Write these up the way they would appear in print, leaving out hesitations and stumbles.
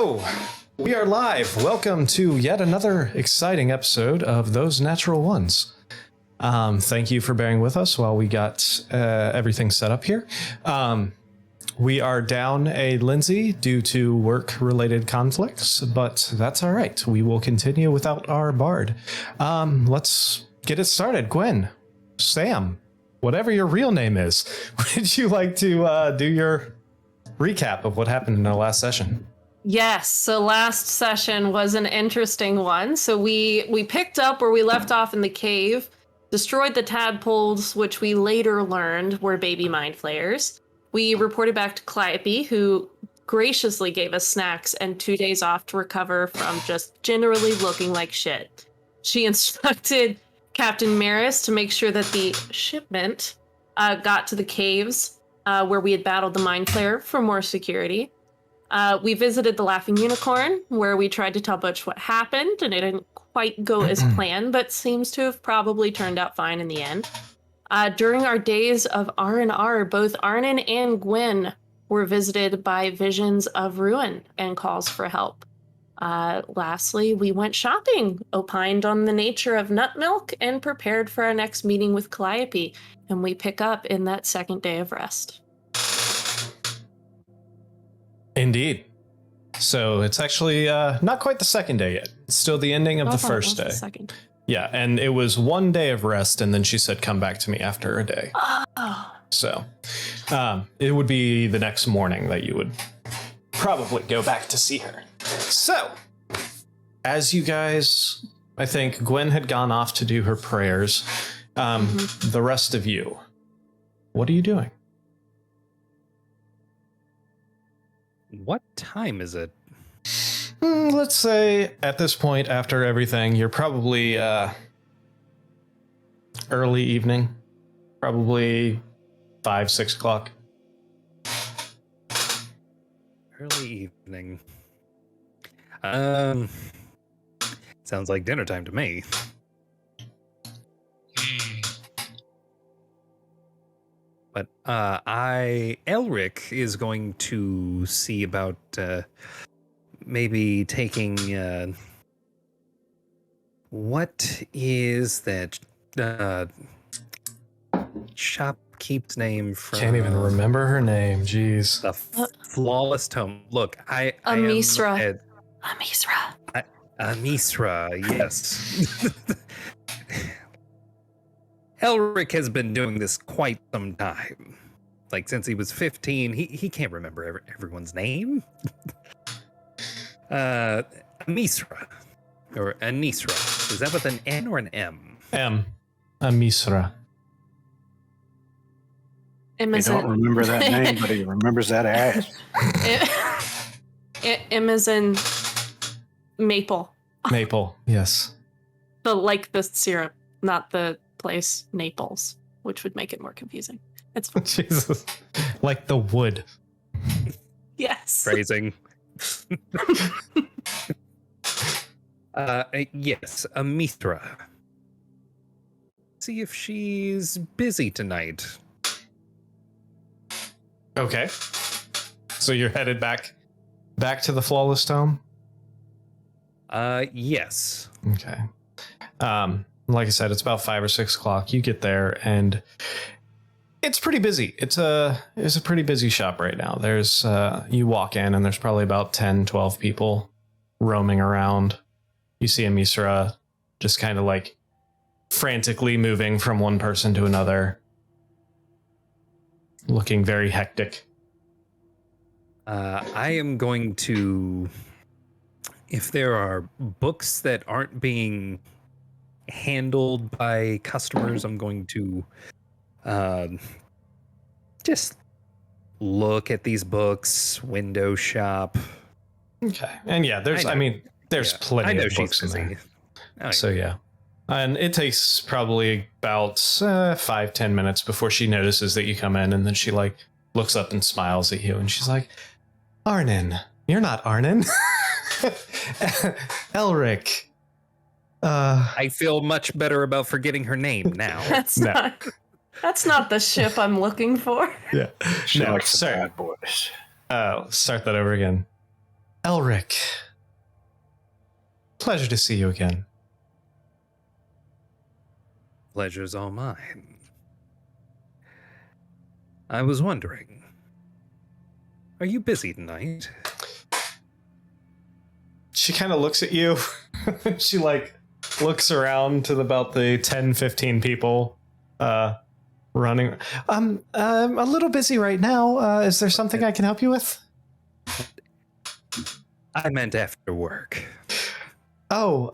So, we are live. Welcome to yet another exciting episode of Those Natural Ones. Thank you for bearing with us while we got everything set up here. We are down a Lindsay due to work-related conflicts, but that's all right. We will continue without our bard. Let's get it started. Gwen, Sam, whatever your real name is, would you like to do your recap of what happened in our last session? Yes, so last session was an interesting one. So we picked up where we left off in the cave, destroyed the tadpoles, which we later learned were baby mind flayers. We reported back to Calliope, who graciously gave us snacks and 2 days off to recover from just generally looking like shit. She instructed Captain Maris to make sure that the shipment got to the caves where we had battled the mind flayer for more security. We visited the Laughing Unicorn, where we tried to tell Butch what happened, and it didn't quite go as planned, but seems to have probably turned out fine in the end. During our days of R&R, both Arnon and Gwen were visited by visions of ruin and calls for help. Lastly, we went shopping, opined on the nature of nut milk, and prepared for our next meeting with Calliope, and we pick up in that second day of rest. Indeed. So it's actually not quite the second day yet. It's still the ending of the first day. Second. Yeah, and it was 1 day of rest, and then she said, come back to me after a day. Oh. So it would be the next morning that you would probably go back to see her. So, as you guys, I think Gwen had gone off to do her prayers. The rest of you, what are you doing? What time is it? Let's say at this point, after everything, you're probably early evening, probably 5, 6 o'clock. Early evening. Sounds like dinner time to me. But Elric is going to see about maybe taking what is that shopkeep's name from? Can't even remember her name. Jeez. The Flawless Tome. Look, Amisra. Amisra, yes. Elric has been doing this quite some time. Like, since he was 15, he can't remember everyone's name. Amisra. Or Anisra. Is that with an N or an M? M. Amisra. I don't remember that name, but he remembers that ass. M is in maple. Maple, yes. Like the syrup, not the place Naples, which would make it more confusing. It's fine. Jesus. Like the wood. Yes. Phrasing. Yes, Amithra. See if she's busy tonight. Okay. So you're headed back to the Flawless Tome? Yes. Okay. Like I said, it's about 5 or 6 o'clock. You get there and it's pretty busy. It's a pretty busy shop right now. There's you walk in and there's probably about 10, 12 people roaming around. You see Amisra just kind of like frantically moving from one person to another, looking very hectic. I am going to, if there are books that aren't being handled by customers, I'm going to just look at these books, window shop. Okay. And yeah, there's plenty of books in there. So yeah. And it takes probably about 5-10 minutes before she notices that you come in, and then she like looks up and smiles at you and she's like, Arnon, you're not Arnon. Elric. I feel much better about forgetting her name now. That's not the ship I'm looking for. Yeah. She likes the sorry. bad boys. Start that over again. Elric. Pleasure to see you again. Pleasure's all mine. I was wondering, are you busy tonight? She kind of looks at you. She like looks around to about the 10, 15 people running. I'm a little busy right now. Is there something I can help you with? I meant after work. Oh,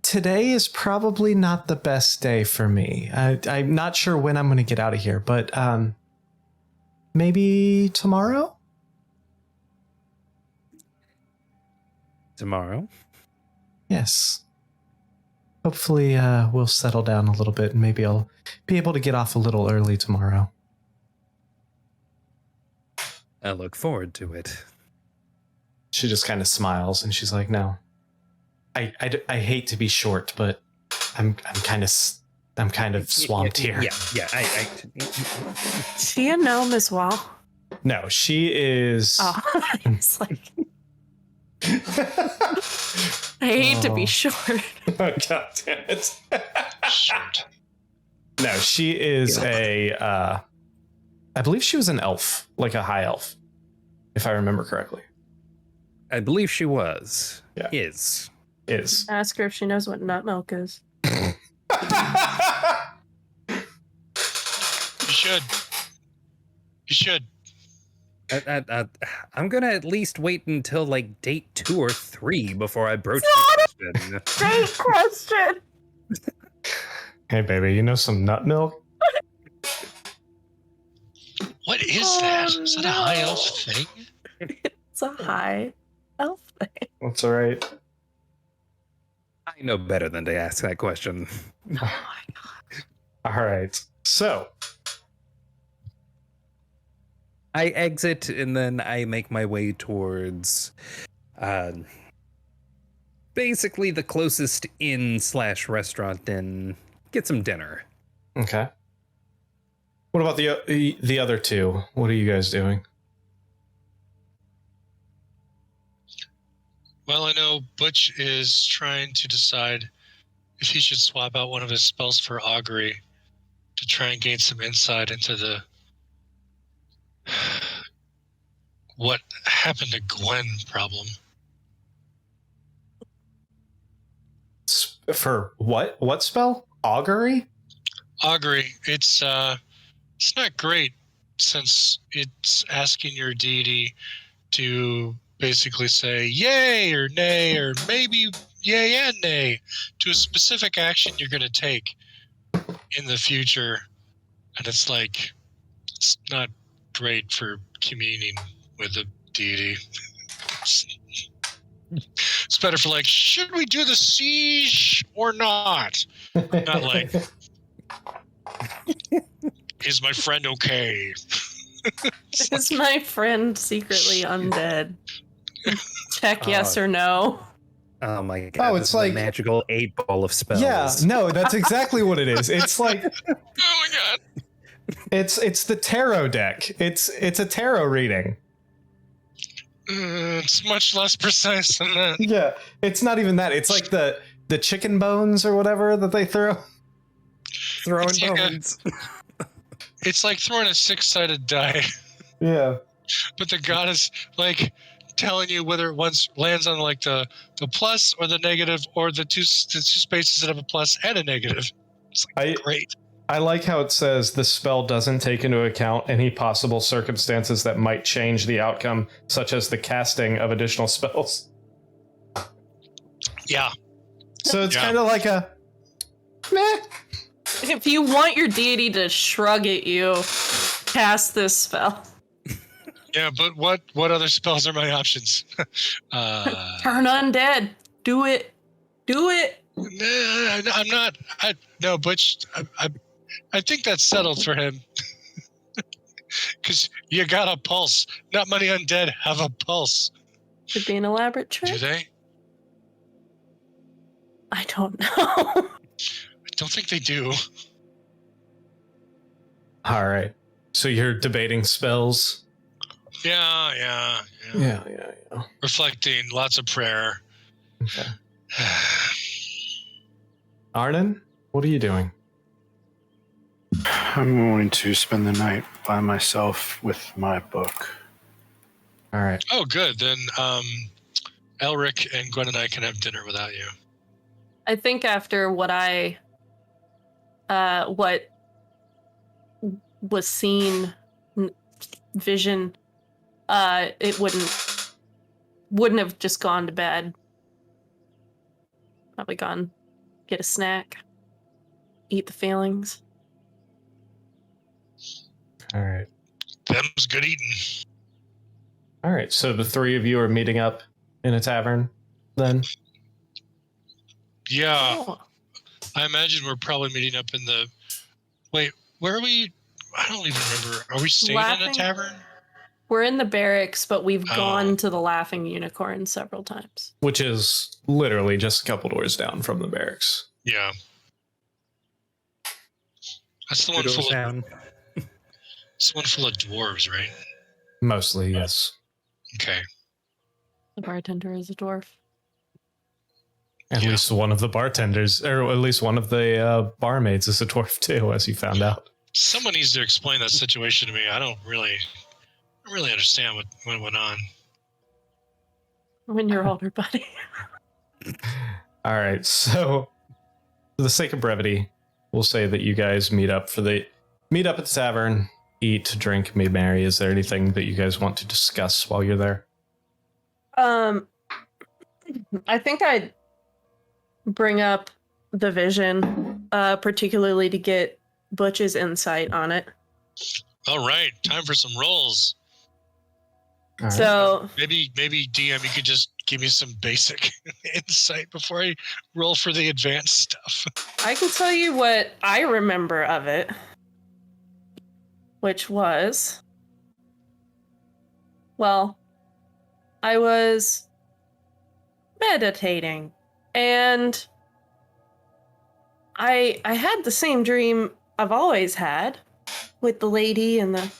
today is probably not the best day for me. I'm not sure when I'm going to get out of here, but maybe tomorrow? Tomorrow? Yes. Hopefully we'll settle down a little bit and maybe I'll be able to get off a little early tomorrow. I look forward to it. She just kind of smiles and she's like, "No, I hate to be short, but I'm kind of swamped here." Yeah. She a gnome as well? No, she is. Oh, it's like I hate to be short. Oh, God damn it! Short. No, she is a. I believe she was an elf, like a high elf, if I remember correctly. I believe she was. Yeah. Is. Ask her if she knows what nut milk is. You should. You should. I'm gonna at least wait until like date 2 or 3 before I broach the question. Great question. Hey, baby, you know some nut milk? What is that? Is that a high elf thing? It's a high elf thing. That's all right. I know better than to ask that question. Oh my god. All right. So, I exit and then I make my way towards basically the closest inn/restaurant and get some dinner. okay. What about the other two? What are you guys doing? Well, I know Butch is trying to decide if he should swap out one of his spells for augury to try and gain some insight into the what happened to Gwen problem. For what? What spell? Augury? Augury, it's not great since it's asking your deity to basically say yay or nay or maybe yay and nay to a specific action you're going to take in the future. And it's like, it's not great for communing with the deity. It's better for like, should we do the siege or not? Not like, is my friend okay? Is my friend secretly undead? Check yes or no. Oh my god! Oh, this it's is a like magical 8-ball of spells. Yeah, no, that's exactly what it is. It's like Oh my god! it's the tarot deck. It's a tarot reading. It's much less precise than that. Yeah, it's not even that. It's like the chicken bones or whatever that they throw. Throwing It's like bones. It's like throwing a 6-sided die, Yeah. but the god is like telling you whether it once lands on like the plus or the negative or the two spaces that have a plus and a negative. It's like great. I like how it says the spell doesn't take into account any possible circumstances that might change the outcome, such as the casting of additional spells. Yeah. So it's Yeah. kind of like a meh. If you want your deity to shrug at you, cast this spell. Yeah, but what other spells are my options? Turn undead. Do it. Do it. I'm not. No, Butch. I think that's settled for him. Because you got a pulse. Not many undead have a pulse. Could be an elaborate trick. Do they? I don't know. I don't think they do. All right. So you're debating spells? Yeah. Yeah. Reflecting, lots of prayer. Okay. Arnon, what are you doing? I'm going to spend the night by myself with my book. All right. Oh, good. Then Elric and Gwen and I can have dinner without you. I think after what was seen, vision, it wouldn't have just gone to bed. Probably gone, get a snack, eat the feelings. All right. Them's good eating. All right. So the three of you are meeting up in a tavern then? Yeah. Oh. I imagine we're probably meeting up in the... Wait, where are we? I don't even remember. Are we staying in Laughing? a tavern? We're in the barracks, but we've Oh. gone to the Laughing Unicorn several times. Which is literally just a couple doors down from the barracks. Yeah. That's the one Kudos full of, down. it's the one full of dwarves, right? Mostly, yes. Okay. The bartender is a dwarf. At Yeah. least one of the bartenders, or at least one of the barmaids is a dwarf too, as you found out. Someone needs to explain that situation to me. I don't really understand what went on. When you're older, buddy. All right, so for the sake of brevity, we'll say that you guys meet up at the tavern, eat, drink, be merry. Is there anything that you guys want to discuss while you're there? I think I'd bring up the vision, particularly to get Butch's insight on it. All right, time for some rolls. All right. So Maybe DM, you could just give me some basic insight before I roll for the advanced stuff. I can tell you what I remember of it, which was, well, I was meditating and I had the same dream I've always had with the lady in the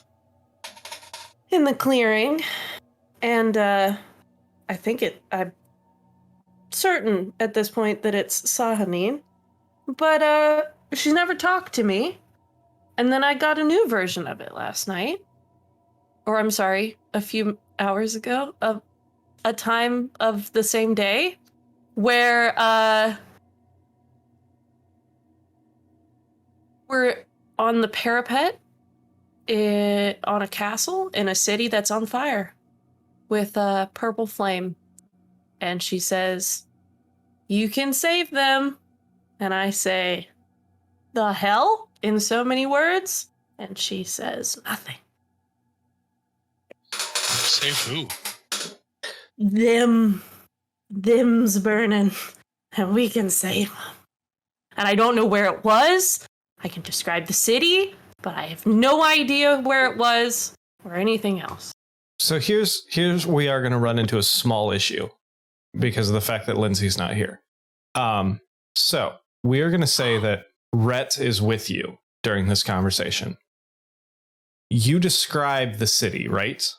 clearing, and I'm certain at this point that it's Sahanine, but she never talked to me. And then I got a new version of it last night, or I'm sorry, a few hours ago, of a time of the same day where we're on the parapet on a castle in a city that's on fire with a purple flame. And she says, "You can save them." And I say, "The hell?" in so many words. And she says, "Nothing." Save who? Them's burning, and we can save them. And I don't know where it was. I can describe the city, but I have no idea where it was or anything else. So here's we are going to run into a small issue because of the fact that Lindsay's not here. So we are going to say that Rhett is with you during this conversation. You describe the city, right?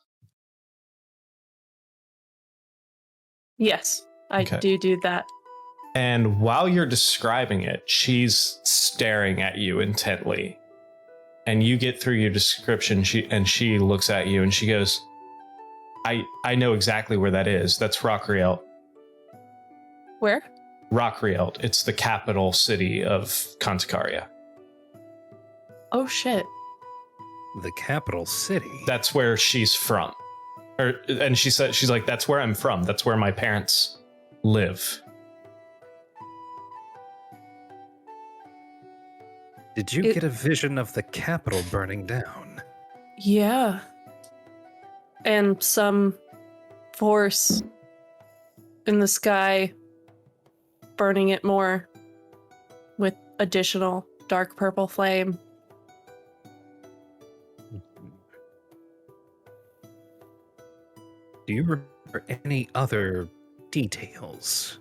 Yes, I Okay. do that. And while you're describing it, she's staring at you intently. And you get through your description, she looks at you and she goes, I know exactly where that is. That's Rockrielt. Where? Rockrielt. It's the capital city of Conticaria. Oh, shit. The capital city. That's where she's from. And she said, she's like, that's where I'm from. That's where my parents live. Did you get a vision of the capital burning down? Yeah. And some force in the sky burning it more with additional dark purple flame. Do you remember any other details?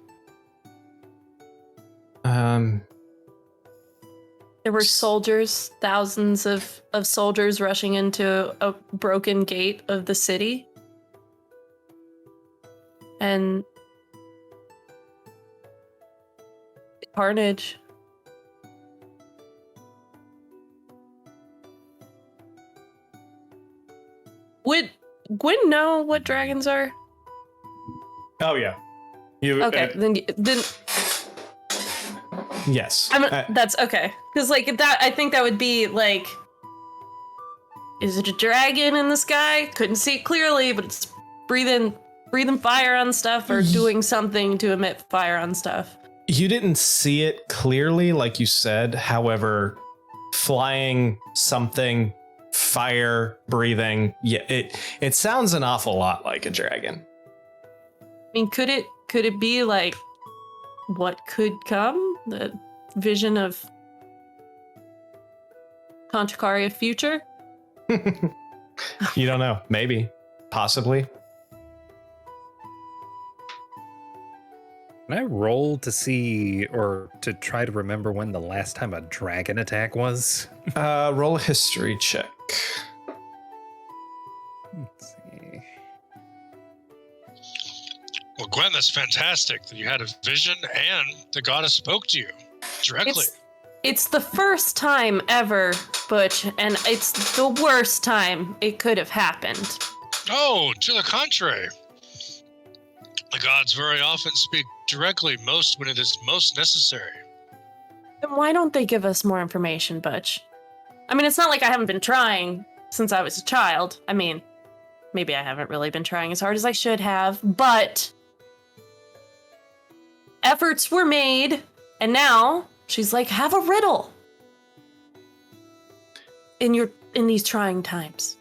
There were soldiers, thousands of soldiers rushing into a broken gate of the city. And carnage. Would Gwen know what dragons are? Oh yeah. You Okay, then yes. that's okay. Because like that, I think that would be like, is it a dragon in the sky? Couldn't see it clearly, but it's breathing fire on stuff or doing something to emit fire on stuff. You didn't see it clearly, like you said. However, flying something, fire, breathing, yeah, it sounds an awful lot like a dragon. I mean, could it be like what could come? The vision of Conticaria future? You don't know. Maybe. Possibly. Can I roll to see or to try to remember when the last time a dragon attack was? Roll a history check. Let's see. Well, Gwen, that's fantastic that you had a vision and the goddess spoke to you directly. It's the first time ever, Butch, and it's the worst time it could have happened. Oh, to the contrary. The gods very often speak directly most when it is most necessary. Then why don't they give us more information, Butch? I mean, it's not like I haven't been trying since I was a child. I mean, maybe I haven't really been trying as hard as I should have, but efforts were made, and now she's like, have a riddle in these trying times.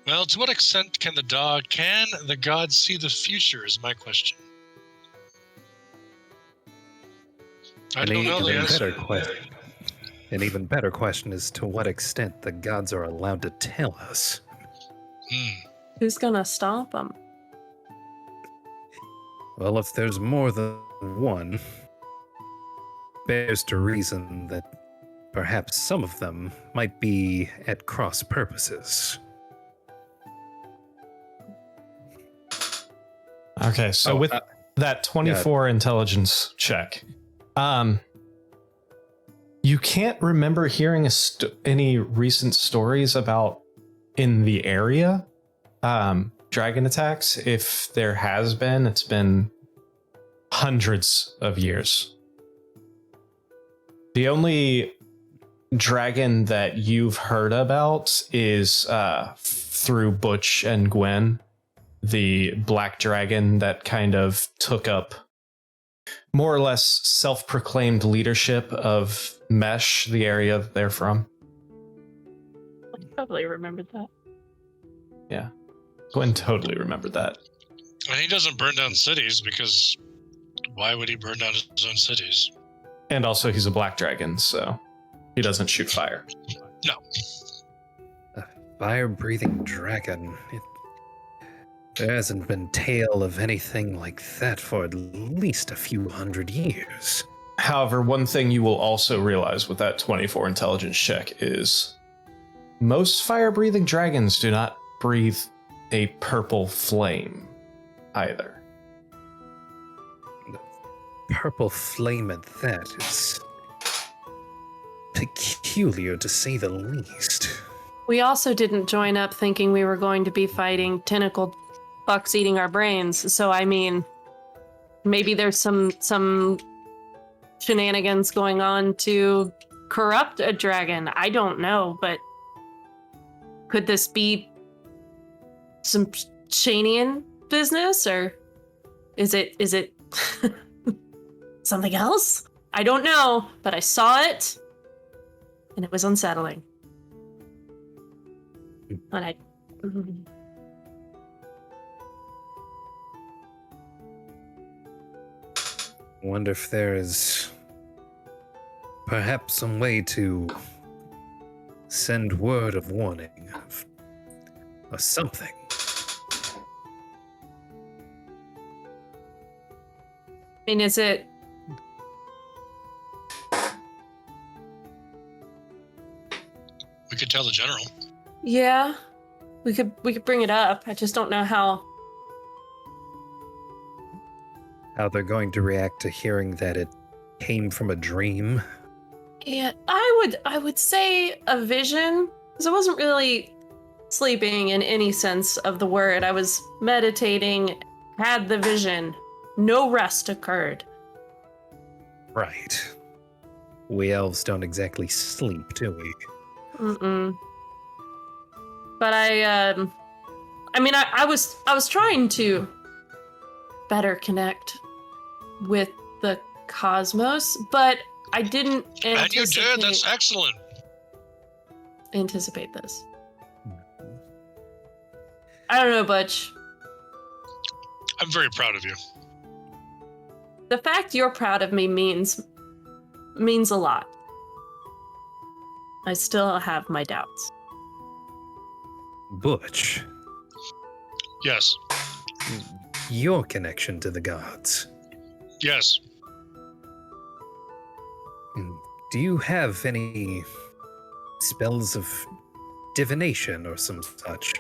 Well, to what extent can the gods see the future is my question. I don't know the answer. An even better question is to what extent the gods are allowed to tell us. Who's gonna stop them? Well, if there's more than one, bears to reason that perhaps some of them might be at cross purposes. Okay, so with that 24 intelligence check, you can't remember hearing any recent stories about in the area dragon attacks. If there has been, it's been hundreds of years. The only dragon that you've heard about is through Butch and Gwen, the black dragon that kind of took up more or less self-proclaimed leadership of Mesh, the area that they're from. I probably remembered that. Yeah. Gwen totally remembered that. And he doesn't burn down cities because why would he burn down his own cities? And also he's a black dragon, so he doesn't shoot fire. No. A fire-breathing dragon. There hasn't been tale of anything like that for at least a few hundred years. However, one thing you will also realize with that 24 intelligence check is most fire-breathing dragons do not breathe a purple flame either. Purple flame at that is peculiar to say the least. We also didn't join up thinking we were going to be fighting tentacled fucks eating our brains. So I mean, maybe there's some shenanigans going on to corrupt a dragon. I don't know, but could this be some Shanian business, or is it something else? I don't know, but I saw it and it was unsettling. And I wonder if there is perhaps some way to send word of warning or something. I mean, is it We could tell the general. Yeah, we could bring it up. I just don't know how. How they're going to react to hearing that it came from a dream. Yeah, I would say a vision, because I wasn't really sleeping in any sense of the word. I was meditating, had the vision. No rest occurred. Right. We elves don't exactly sleep, do we? Mm-mm. But I was trying to better connect with the cosmos, but I didn't And you did. That's excellent. anticipate this. I don't know, Butch. I'm very proud of you. The fact you're proud of me means a lot. I still have my doubts. Butch, Yes. your connection to the gods. Yes. Do you have any spells of divination or some such?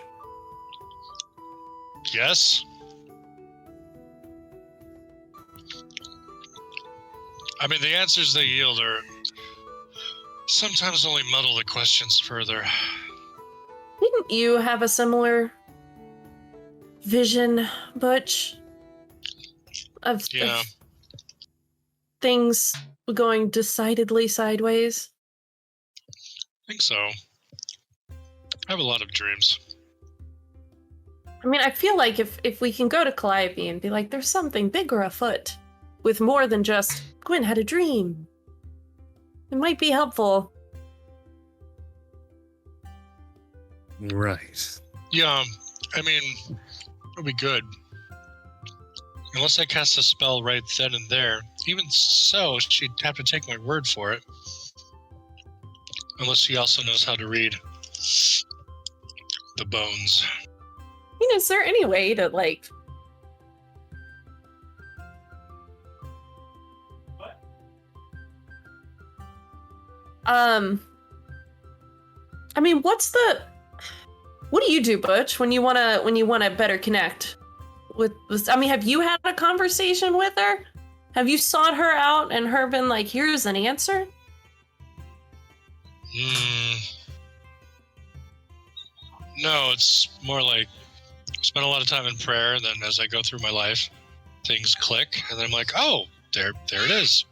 Yes. I mean, the answers they yield are sometimes only muddle the questions further. Didn't you have a similar vision, Butch? Of things going decidedly sideways? I think so. I have a lot of dreams. I mean, I feel like if we can go to Calliope and be like, there's something bigger afoot, with more than just Gwen had a dream, it might be helpful. Right. Yeah, I mean, it'll be good. Unless I cast a spell right then and there. Even so, she'd have to take my word for it. Unless she also knows how to read the bones. You know, is there any way to, like... I mean, what do you do, Butch, when you wanna better connect with, I mean, have you had a conversation with her? Have you sought her out and her been like, here's an answer? No, it's more like I spend a lot of time in prayer, and then as I go through my life, things click, and then I'm like, oh, there it is.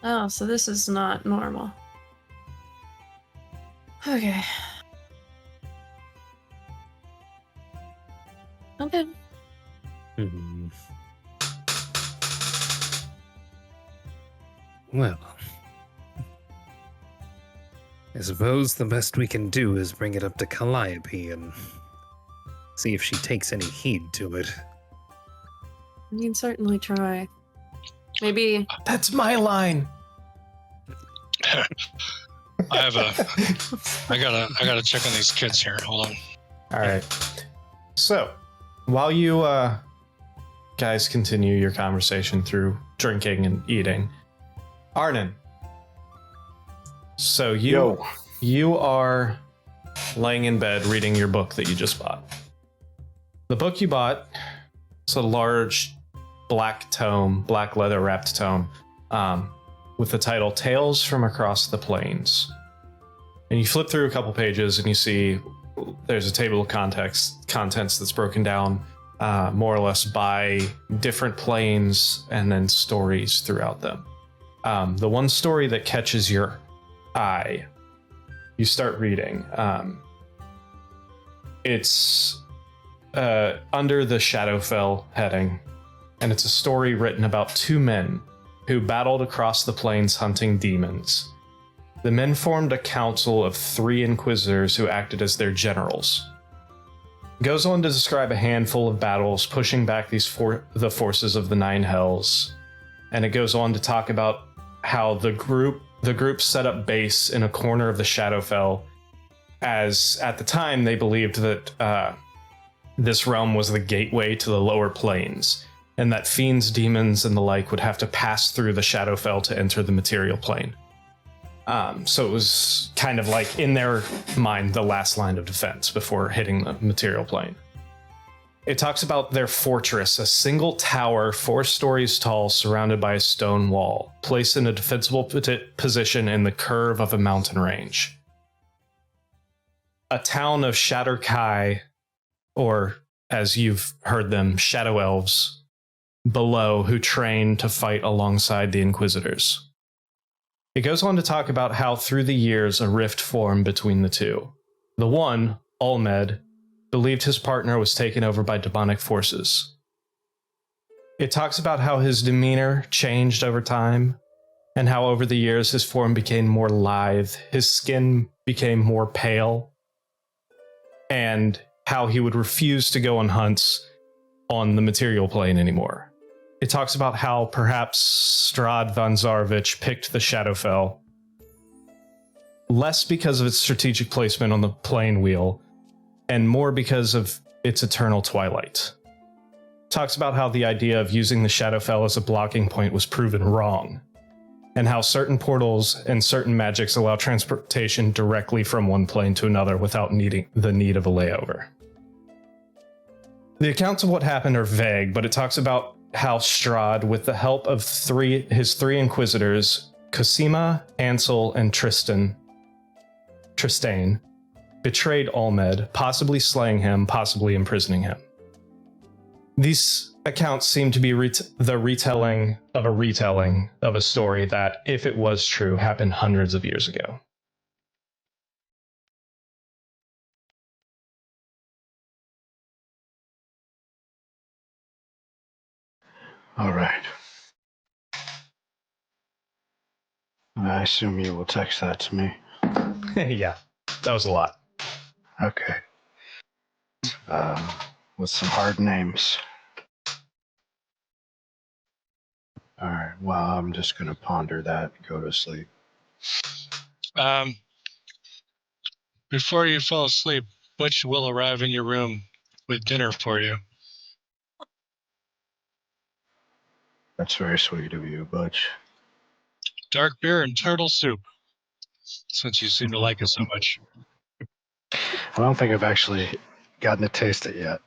Oh, so this is not normal. Okay. Okay. Well, I suppose the best we can do is bring it up to Calliope and see if she takes any heed to it. I can certainly try. Maybe. That's my line. I gotta check on these kids here. Hold on. All right. So, while you guys continue your conversation through drinking and eating, Arnon. So you are laying in bed reading your book that you just bought. The book you bought is a large black leather wrapped tome, with the title Tales from Across the Plains. And you flip through a couple pages and you see there's a table of contents that's broken down more or less by different planes and then stories throughout them. The one story that catches your eye, you start reading. It's under the Shadowfell heading, and it's a story written about two men who battled across the plains hunting demons. The men formed a council of 3 inquisitors who acted as their generals. It goes on to describe a handful of battles pushing back the forces of the 9 hells, and it goes on to talk about how the group set up base in a corner of the Shadowfell, as at the time they believed that this realm was the gateway to the lower planes, and that fiends, demons, and the like would have to pass through the Shadowfell to enter the material plane. So it was kind of like, in their mind, the last line of defense before hitting the material plane. It talks about their fortress, a single tower 4 stories tall, surrounded by a stone wall, placed in a defensible position in the curve of a mountain range. A town of Shadar-kai, or as you've heard them, Shadow Elves, below, who train to fight alongside the Inquisitors. It goes on to talk about how through the years a rift formed between the two. The one, Olmed, believed his partner was taken over by demonic forces. It talks about how his demeanor changed over time, and how over the years his form became more lithe, his skin became more pale, and how he would refuse to go on hunts on the material plane anymore. It talks about how perhaps Strahd von Zarovich picked the Shadowfell less because of its strategic placement on the plane wheel, and more because of its eternal twilight. Talks about how the idea of using the Shadowfell as a blocking point was proven wrong, and how certain portals and certain magics allow transportation directly from one plane to another without needing the need of a layover. The accounts of what happened are vague, but it talks about how Strahd, with the help of his three Inquisitors, Cosima, Ansel, and Tristane, betrayed Olmed, possibly slaying him, possibly imprisoning him. These accounts seem to be the retelling of a story that, if it was true, happened hundreds of years ago. All right. I assume you will text that to me. Yeah, that was a lot. Okay. With some hard names. All right. Well, I'm just going to ponder that and go to sleep. Before you fall asleep, Butch will arrive in your room with dinner for you. That's very sweet of you, Butch. Dark beer and turtle soup, since you seem to like it so much. I don't think I've actually gotten to taste it yet.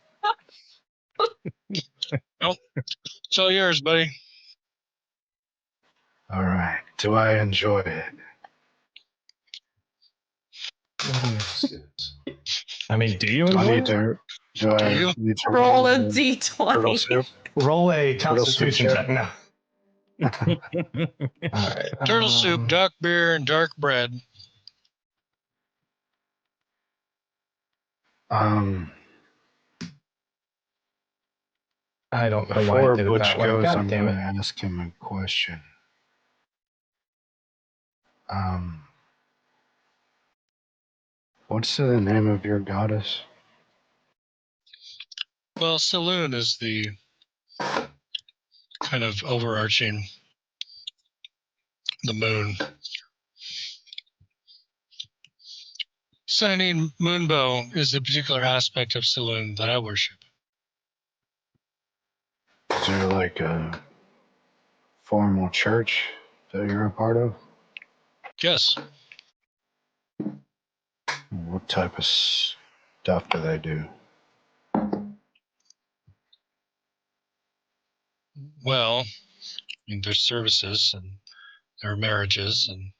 Oh, it's all yours, buddy. All right. Do I enjoy it? I mean, do you Do I enjoy need it? to? Do I you? need to Roll a the turtle d20. soup? Roll a Turtle soup Constitution check? check. No. All right. Turtle soup, dark beer, and dark bread. I don't know why Before I did it Butch that way. goes, God I'm damn going to it. ask him a question. What's the name of your goddess? Well, Saloon is the kind of overarching, the moon. Sunny Moonbow is the particular aspect of Saloon that I worship. Is there like a formal church that you're a part of? Yes. What type of stuff do they do? Well, I mean, there's services and there are marriages and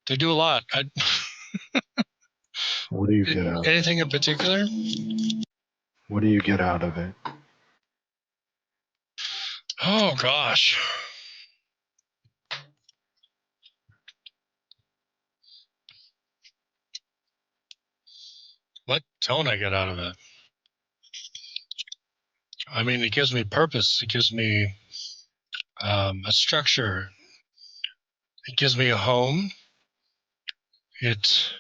they do a lot. What do you get out? Anything in particular? What do you get out of it? Oh gosh. What don't I get out of it? I mean, it gives me purpose. It gives me a structure. It gives me a home. It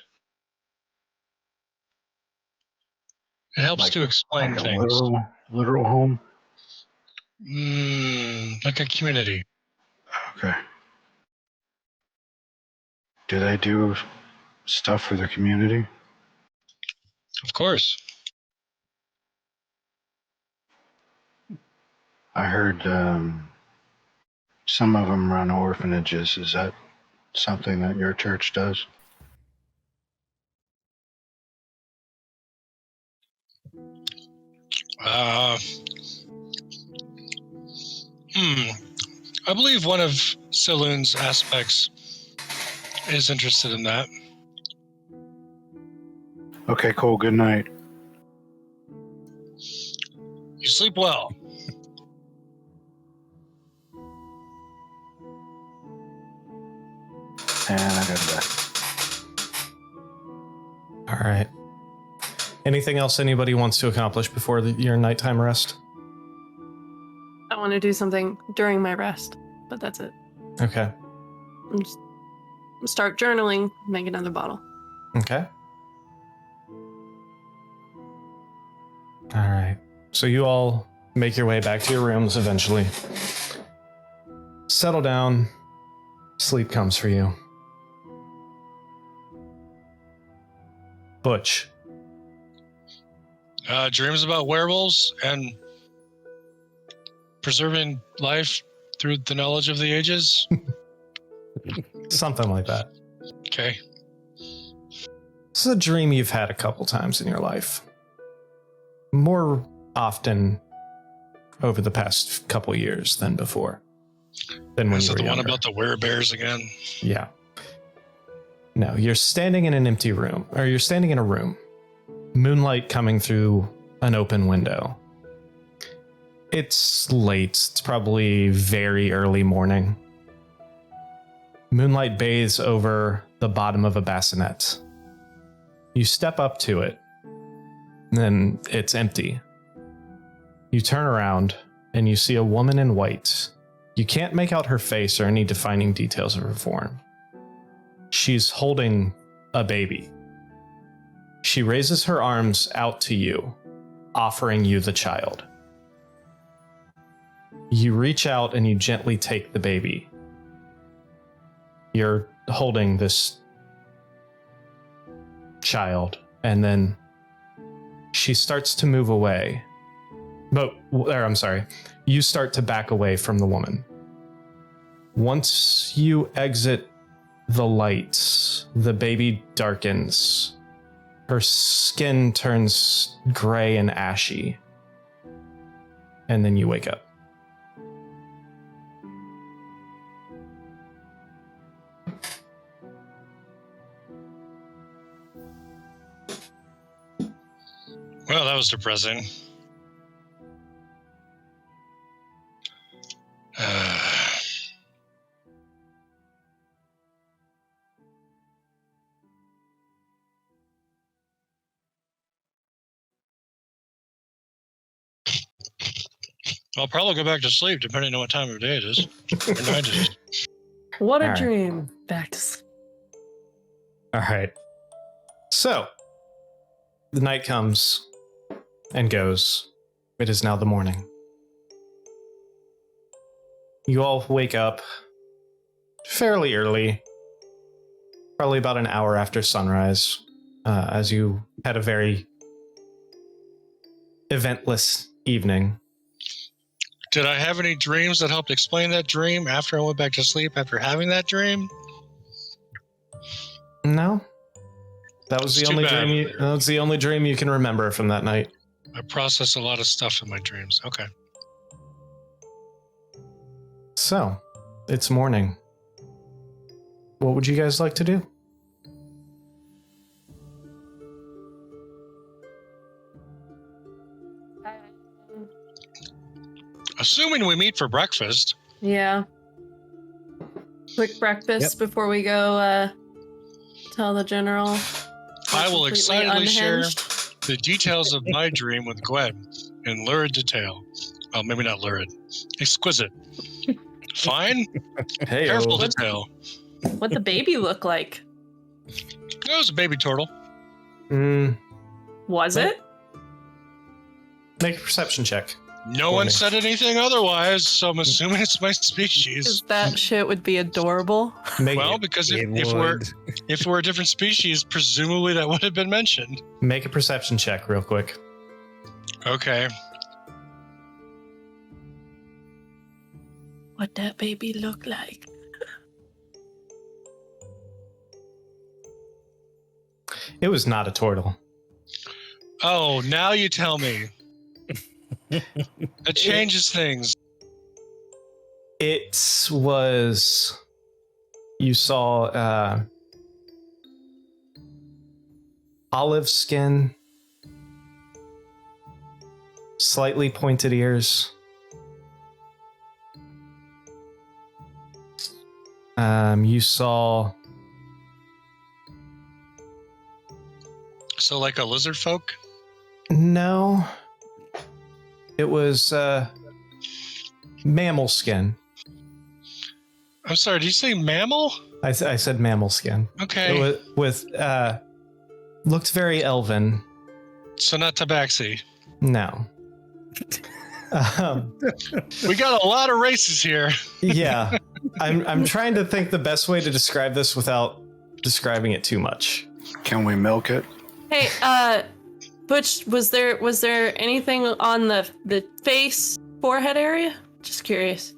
helps Like, to explain like a things. literal home? Like a community. Okay. Do they do stuff for the community? Of course. I heard Some of them run orphanages. Is that something that your church does? Uh, I believe one of Saloon's aspects is interested in that. Okay, cool. Good night. You sleep well. And I go to bed. All right. Anything else anybody wants to accomplish before your nighttime rest? I want to do something during my rest, but that's it. Okay. Just start journaling, make another bottle. Okay. All right. So you all make your way back to your rooms eventually. Settle down. Sleep comes for you. Butch. Dreams about werewolves and preserving life through the knowledge of the ages. Something like that. Okay. This is a dream you've had a couple times in your life. More often over the past couple years than before. Than when Is you it were the one younger. about the werebears again? Yeah. No, you're standing in an empty room, or you're standing in a room. Moonlight coming through an open window. It's late. It's probably very early morning. Moonlight bathes over the bottom of a bassinet. You step up to it, and it's empty. You turn around, and you see a woman in white. You can't make out her face or any defining details of her form. She's holding a baby. She raises her arms out to you, offering you the child. You reach out and you gently take the baby. You're holding this child, and then she starts to move away. You start to back away from the woman. Once you exit the light, the baby darkens. Her skin turns gray and ashy. And then you wake up. Well, that was depressing. I'll probably go back to sleep depending on what time of day it is. Or night it is. What a All right. dream. Back to sleep. All right. So, the night comes and goes. It is now the morning. You all wake up fairly early, probably about an hour after sunrise, as you had a very eventless evening. Did I have any dreams that helped explain that dream after I went back to sleep after having that dream? No, that was That's the too only bad. dream. That was the only dream you can remember from that night. I process a lot of stuff in my dreams. Okay. So, it's morning. What would you guys like to do? Assuming we meet for breakfast. Yeah. Quick breakfast before we go tell the general. I will Completely excitedly share unhinged. the details of my dream with Gwen in lurid detail. Well, maybe not lurid. Exquisite. Fine. Hey, Careful detail. What the baby look like? It was a baby turtle. Was What? it? Make a perception check. No For one me. said anything otherwise, so I'm assuming it's my species. Because that shit would be adorable. Well, because if we're a different species, presumably that would have been mentioned. Make a perception check real quick. Okay. what that baby look like. It was not a turtle. Oh, now you tell me. That changes things. It was. You saw olive skin, slightly pointed ears. You saw. So like a lizard folk? No. It was mammal skin. I'm sorry, did you say mammal? I said mammal skin. Okay. It was looked very elven. So not tabaxi. No. We got a lot of races here. Yeah. I'm trying to think the best way to describe this without describing it too much. Can we milk it? Hey, Butch, was there anything on the face, forehead area? Just curious.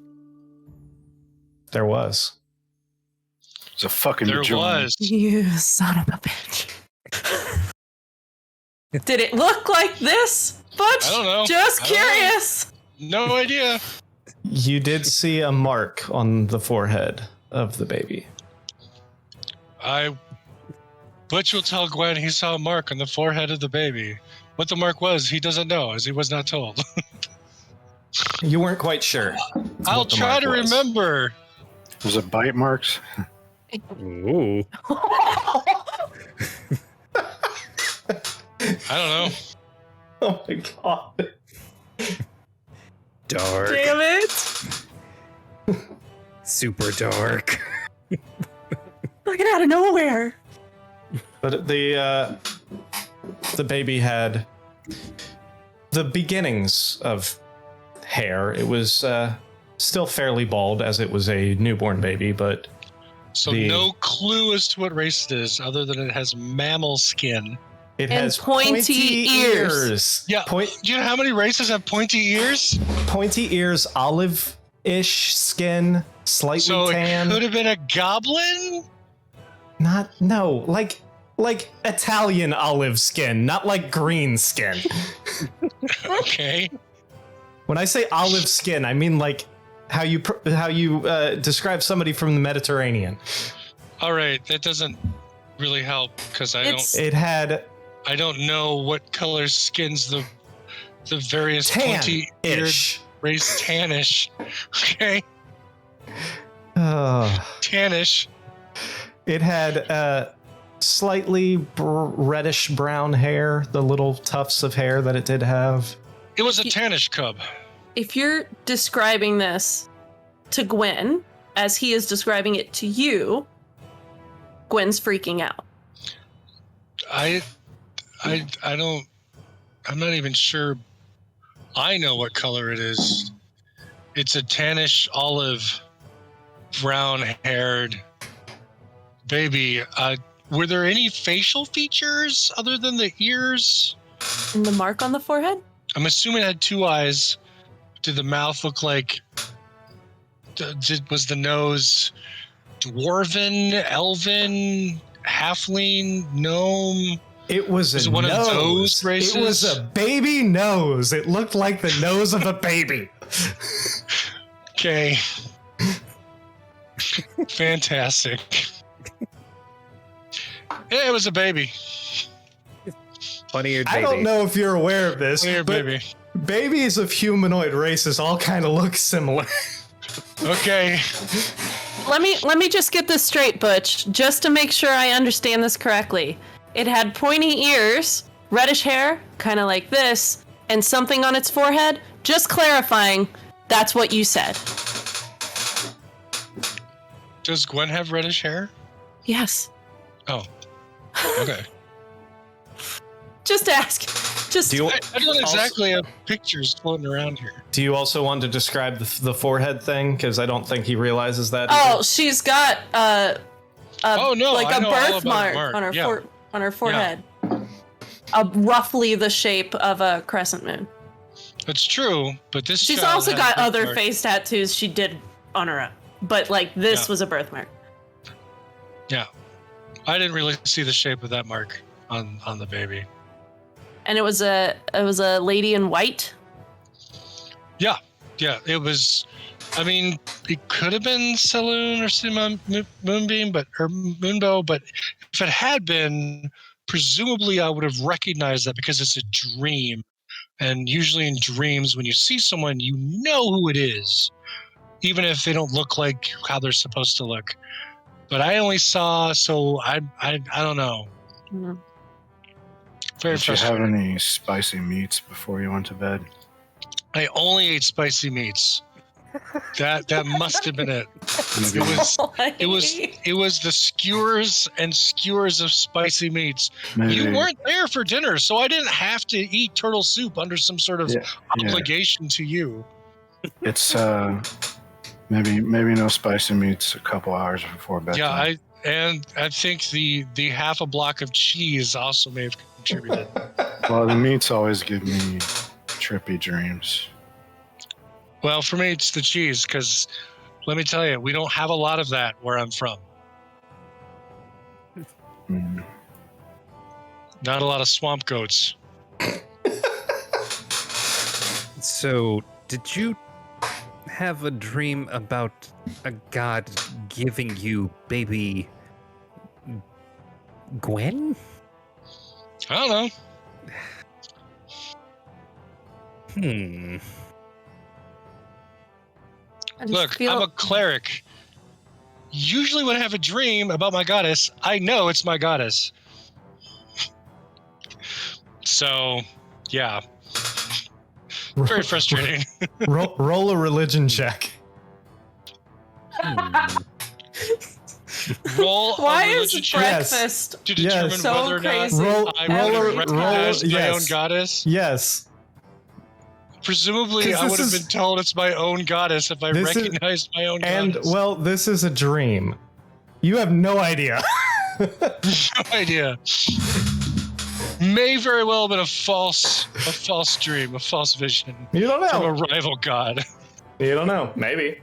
There was. It's a fucking There joint. was. You son of a bitch. Did it look like this, Butch? I don't know. Just I don't know. curious. No idea. You did see a mark on the forehead of the baby. Butch will tell Gwen he saw a mark on the forehead of the baby. What the mark was, he doesn't know, as he was not told. You weren't quite sure. I'll what the try mark to was. remember. Was it bite marks? Ooh. I don't know. Oh my god. Dark. Damn it. Super dark. Looking out of nowhere. But the baby had the beginnings of hair. It was still fairly bald as it was a newborn baby, but So no clue as to what race it is, other than it has mammal skin. it And has pointy ears. Yeah. Do you know how many races have pointy ears? Pointy ears, olive-ish skin, slightly So tan. it could have been a goblin? Like Italian olive skin, not like green skin. Okay. When I say olive skin, I mean like how you describe somebody from the Mediterranean. All right, that doesn't really help because I It had don't know what color skins the various pointy eared tan-ish. race. Tannish. Okay. Oh. Tannish. It had slightly reddish brown hair, the little tufts of hair that it did have. It was a tannish cub. If you're describing this to Gwen as he is describing it to you, Gwen's freaking out. I don't. I'm not even sure. I know what color it is. It's a tannish olive, brown-haired baby. Were there any facial features other than the ears? And the mark on the forehead? I'm assuming it had two eyes. Did the mouth look like? Was the nose dwarven, elven, halfling, gnome? It was Was a it one of nose. those races? It was a baby nose. It looked like the nose of a baby. Okay. Fantastic. Yeah, it was a baby. Funny-eared baby. I don't know if you're aware of this, Here, but baby. babies of humanoid races all kind of look similar. Okay. Let me just get this straight, Butch, just to make sure I understand this correctly. It had pointy ears, reddish hair, kind of like this, and something on its forehead. Just clarifying, that's what you said. Does Gwen have reddish hair? Yes. Oh. Okay. Just ask. Just Do you, I don't exactly have pictures floating around here. do you also want to describe the forehead thing? Because I don't think he realizes that. Oh, she's got Oh, no, like I a know all about birthmark Mark. on her Yeah. on her forehead. Roughly the shape of a crescent moon. It's true, but this She's child also has got other birthmark. face tattoos she did on her own. But like this Yeah. was a birthmark. Yeah. I didn't really see the shape of that mark on the baby. And it was a lady in white. Yeah, it was. I mean, it could have been Saloon or Moonbeam, but if it had been, presumably I would have recognized that because it's a dream, and usually in dreams, when you see someone, you know who it is, even if they don't look like how they're supposed to look. But I only saw, so I don't know. Mhm. Very Did you have frustrating. any spicy meats before you went to bed? I only ate spicy meats. That must have been it. Maybe, It was the skewers and skewers of spicy meats. maybe, You weren't there for dinner, so I didn't have to eat turtle soup under some sort of yeah. obligation to you. It's maybe no spicy meats a couple hours before bedtime. Yeah, I think the half a block of cheese also may have contributed. Well, the meats always give me trippy dreams. Well, for me, it's the cheese, because let me tell you, we don't have a lot of that where I'm from. Mm. Not a lot of swamp goats. So, did you have a dream about a god giving you baby Gwen? I don't know. Hmm. I just Look, feel- I'm a cleric. Usually when I have a dream about my goddess, I know it's my goddess. So, yeah. Very frustrating. Roll a religion check. Roll Why a is religion check Yes. breakfast to determine Yes. so whether or not crazy? Roll- I roll would a- have recognized my yes. own goddess. Yes. Presumably, 'Cause I would this have is- been told it's my own goddess if I This is- recognized my own And goddess. well, this is a dream. You have no idea. No idea. May very well have been a false dream, a false vision You don't from a know. rival god. You don't know. Maybe.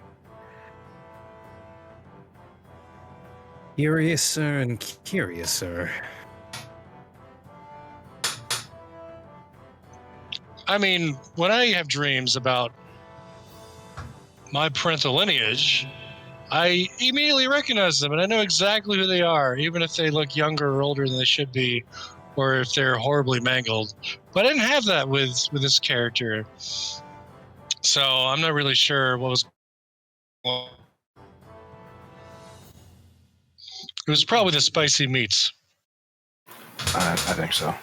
Curiouser and curiouser. I mean, when I have dreams about my parental lineage, I immediately recognize them and I know exactly who they are, even if they look younger or older than they should be, or if they're horribly mangled. But I didn't have that with this character. So I'm not really sure what was going on. It was probably the spicy meats. I think so.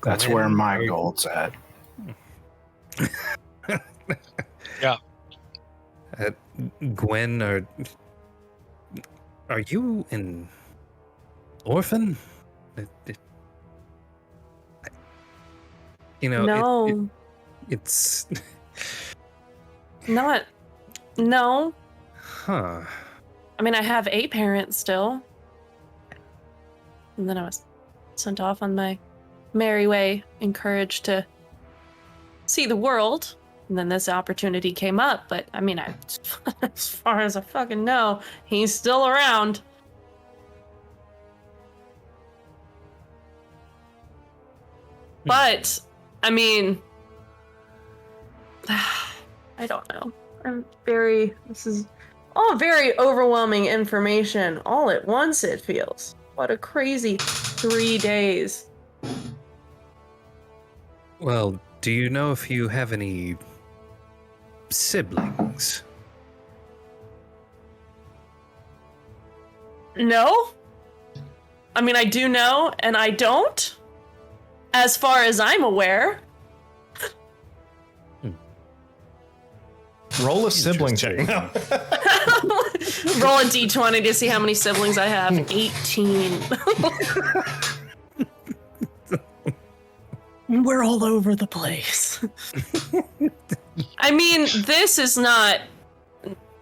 That's where my gold's at. Gwen, are you an orphan? You know, No, it's not. No. huh. I mean, I have a parent still. And then I was sent off on my merry way, encouraged to see the world. And then this opportunity came up. But I mean, as far as I fucking know, he's still around. But, I mean, I don't know. This is all very overwhelming information all at once, it feels. What a crazy 3 days. Well, do you know if you have any siblings? No? I mean, I do know, and I don't. As far as I'm aware. Roll a sibling check. No. Roll a d20 to see how many siblings I have. 18. We're all over the place. I mean, this is not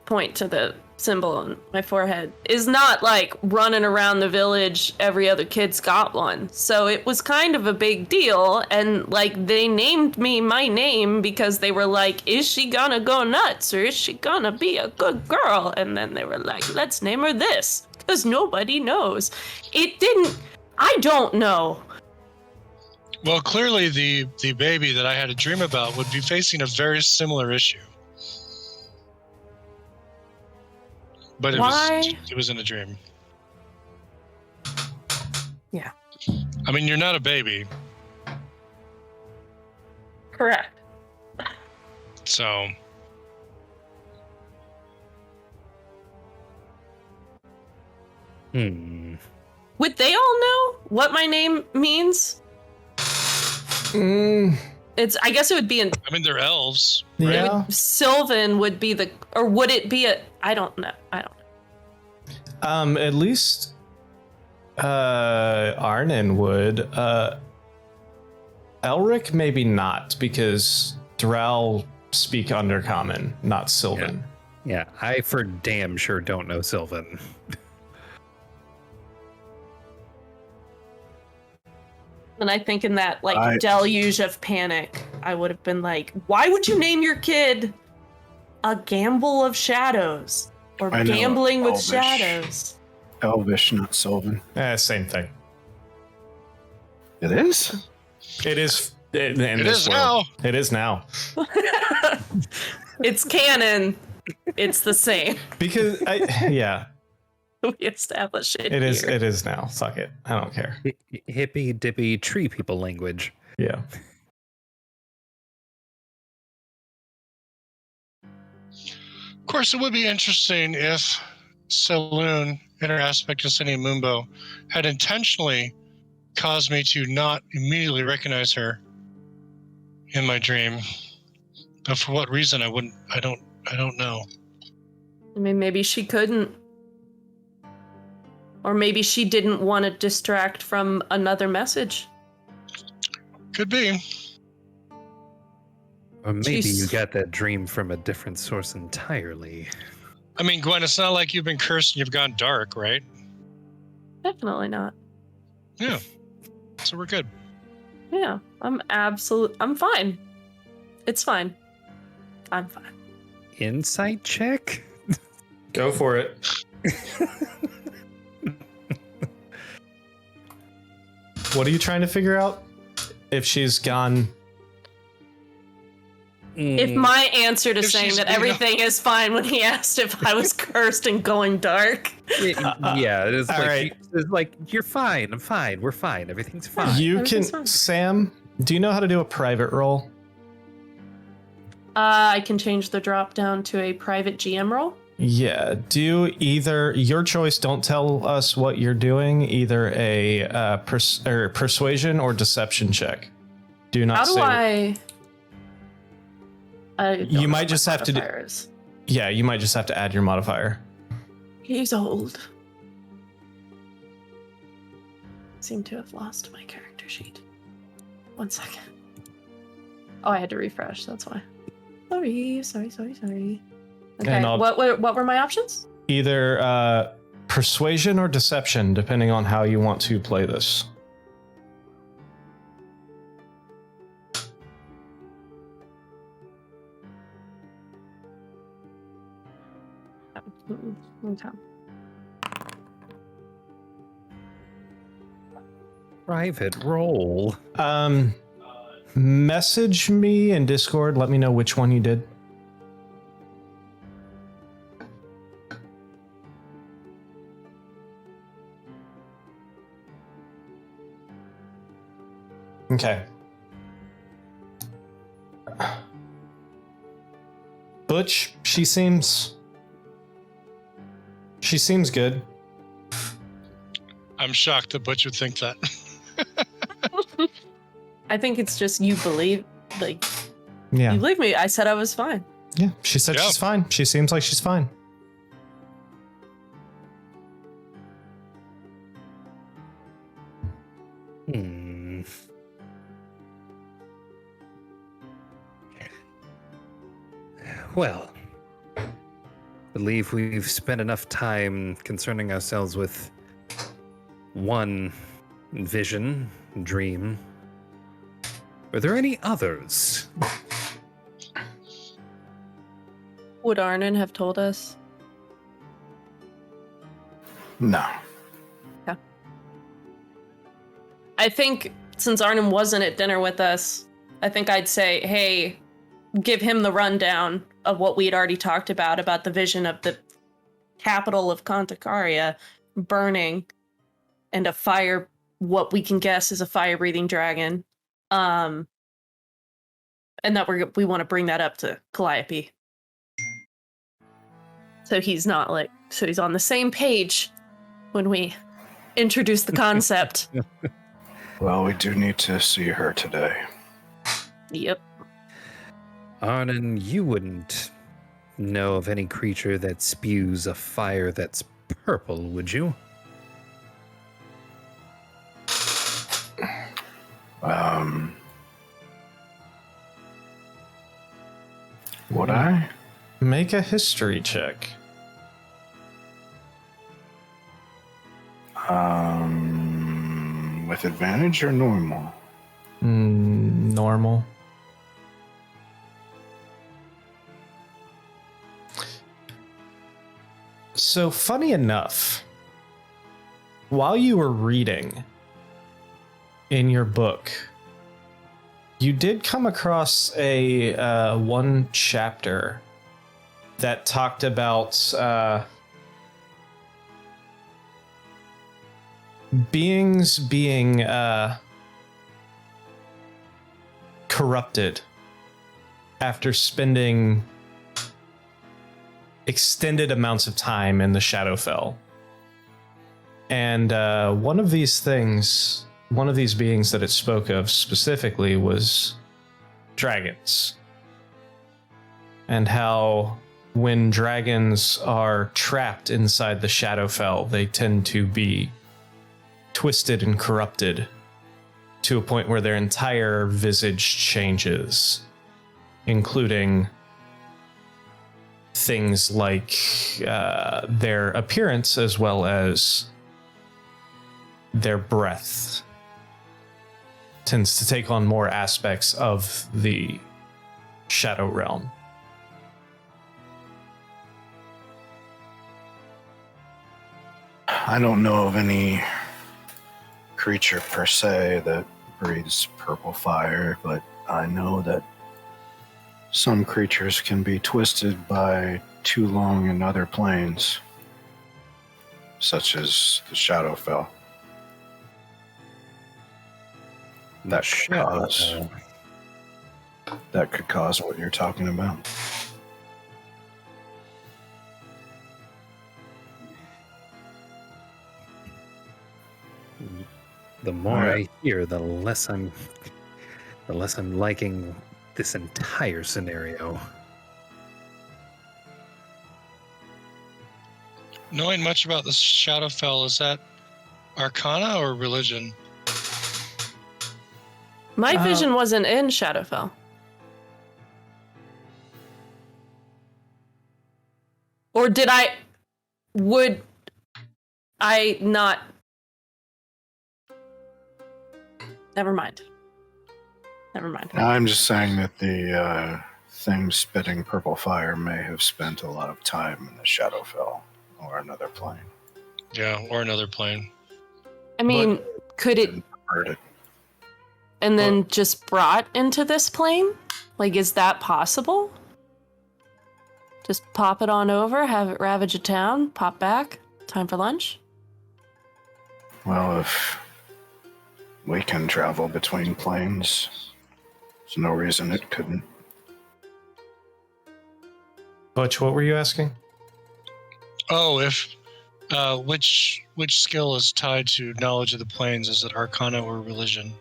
point to the symbol on my forehead, is not like running around the village. Every other kid's got one. So it was kind of a big deal. And like they named me my name because they were like, is she gonna go nuts or is she gonna be a good girl? And then they were like, let's name her this because nobody knows. I don't know. Well, clearly the baby that I had a dream about would be facing a very similar issue. But it was in a dream. Yeah. I mean, you're not a baby. Correct. So Would they all know what my name means? I guess it would be I mean, they're elves. Yeah. Sylvan would be or would it be I don't know. At least Arnon would. Elric maybe not, because Drow speak Undercommon, not Sylvan. Yeah, I for damn sure don't know Sylvan. And I think in that deluge of panic, I would have been like, why would you name your kid a Gamble of Shadows? Or Gambling with Shadows? Elvish, not Sylvan. Same thing. It is? It is. In It this is world. now. It is now. It's canon. It's the same. Because, We establish it. it is. here. It is now. Fuck it. I don't care. Hippy dippy tree people language. Yeah. Of course, it would be interesting if Saloon, in her aspect of Cine Mumbo, had intentionally caused me to not immediately recognize her in my dream. But for what reason I don't know. I mean, maybe she couldn't. Or maybe she didn't want to distract from another message. Could be. Or maybe Jeez. you got that dream from a different source entirely. I mean, Gwen, it's not like you've been cursed and you've gone dark, right? Definitely not. Yeah. So we're good. Yeah, I'm fine. It's fine. I'm fine. Insight check? Go for it. What are you trying to figure out? If she's gone. If my answer to If saying she's that being a- everything is fine when he asked if I was cursed and going dark. Yeah, it's all like, right. it's like, you're fine, I'm fine, we're fine, everything's fine. You everything's can. fine. Sam, do you know how to do a private roll? I can change the drop down to a private GM role. Yeah, do either your choice. Don't tell us what you're doing. Either a persuasion or deception check. Do not How do say. I don't You know might what just my have to do- modifier is. Yeah, you might just have to add your modifier. He's old. Seem to have lost my character sheet. 1 second. Oh, I had to refresh. That's why. Sorry. Okay. And What were my options? Either persuasion or deception, depending on how you want to play this. Okay. Private roll. Message me in Discord. Let me know which one you did. Okay. Butch, she seems good. I'm shocked that Butch would think that. I think it's just you believe, you Yeah. believe me. I said I was fine. Yeah, she said Yeah. she's fine. She seems like she's fine. Well, believe we've spent enough time concerning ourselves with one vision, dream. Are there any others? Would Arnon have told us? No. I think since Arnon wasn't at dinner with us, I think I'd say, hey, give him the rundown of what we had already talked about the vision of the capital of Conticaria burning and a fire, what we can guess is a fire-breathing dragon. And that we want to bring that up to Calliope. So he's on the same page when we introduce the concept. Well, we do need to see her today. Yep. Arnon, you wouldn't know of any creature that spews a fire that's purple, would you? Would I? Make a history check. With advantage or normal? Normal. So, funny enough, while you were reading in your book, you did come across a one chapter that talked about beings being corrupted after spending extended amounts of time in the Shadowfell. And one of these beings that it spoke of specifically was dragons. And how when dragons are trapped inside the Shadowfell, they tend to be twisted and corrupted to a point where their entire visage changes, including things like their appearance as well as their breath tends to take on more aspects of the Shadow Realm. I don't know of any creature per se that breathes purple fire, but I know that some creatures can be twisted by too long in other planes, such as the Shadowfell. That could cause what you're talking about. The more I hear, the less I'm liking this entire scenario. Knowing much about the Shadowfell, is that Arcana or religion? My vision wasn't in Shadowfell. Or would I not? Never mind. I'm just saying that the thing spitting purple fire may have spent a lot of time in the Shadowfell or another plane. Yeah, or another plane. I mean, could it Heard it. and then just brought into this plane? Like, is that possible? Just pop it on over, have it ravage a town, pop back, time for lunch? Well, if we can travel between planes, there's no reason it couldn't. Butch, what were you asking? Oh, if which skill is tied to knowledge of the planes? Is it Arcana or religion?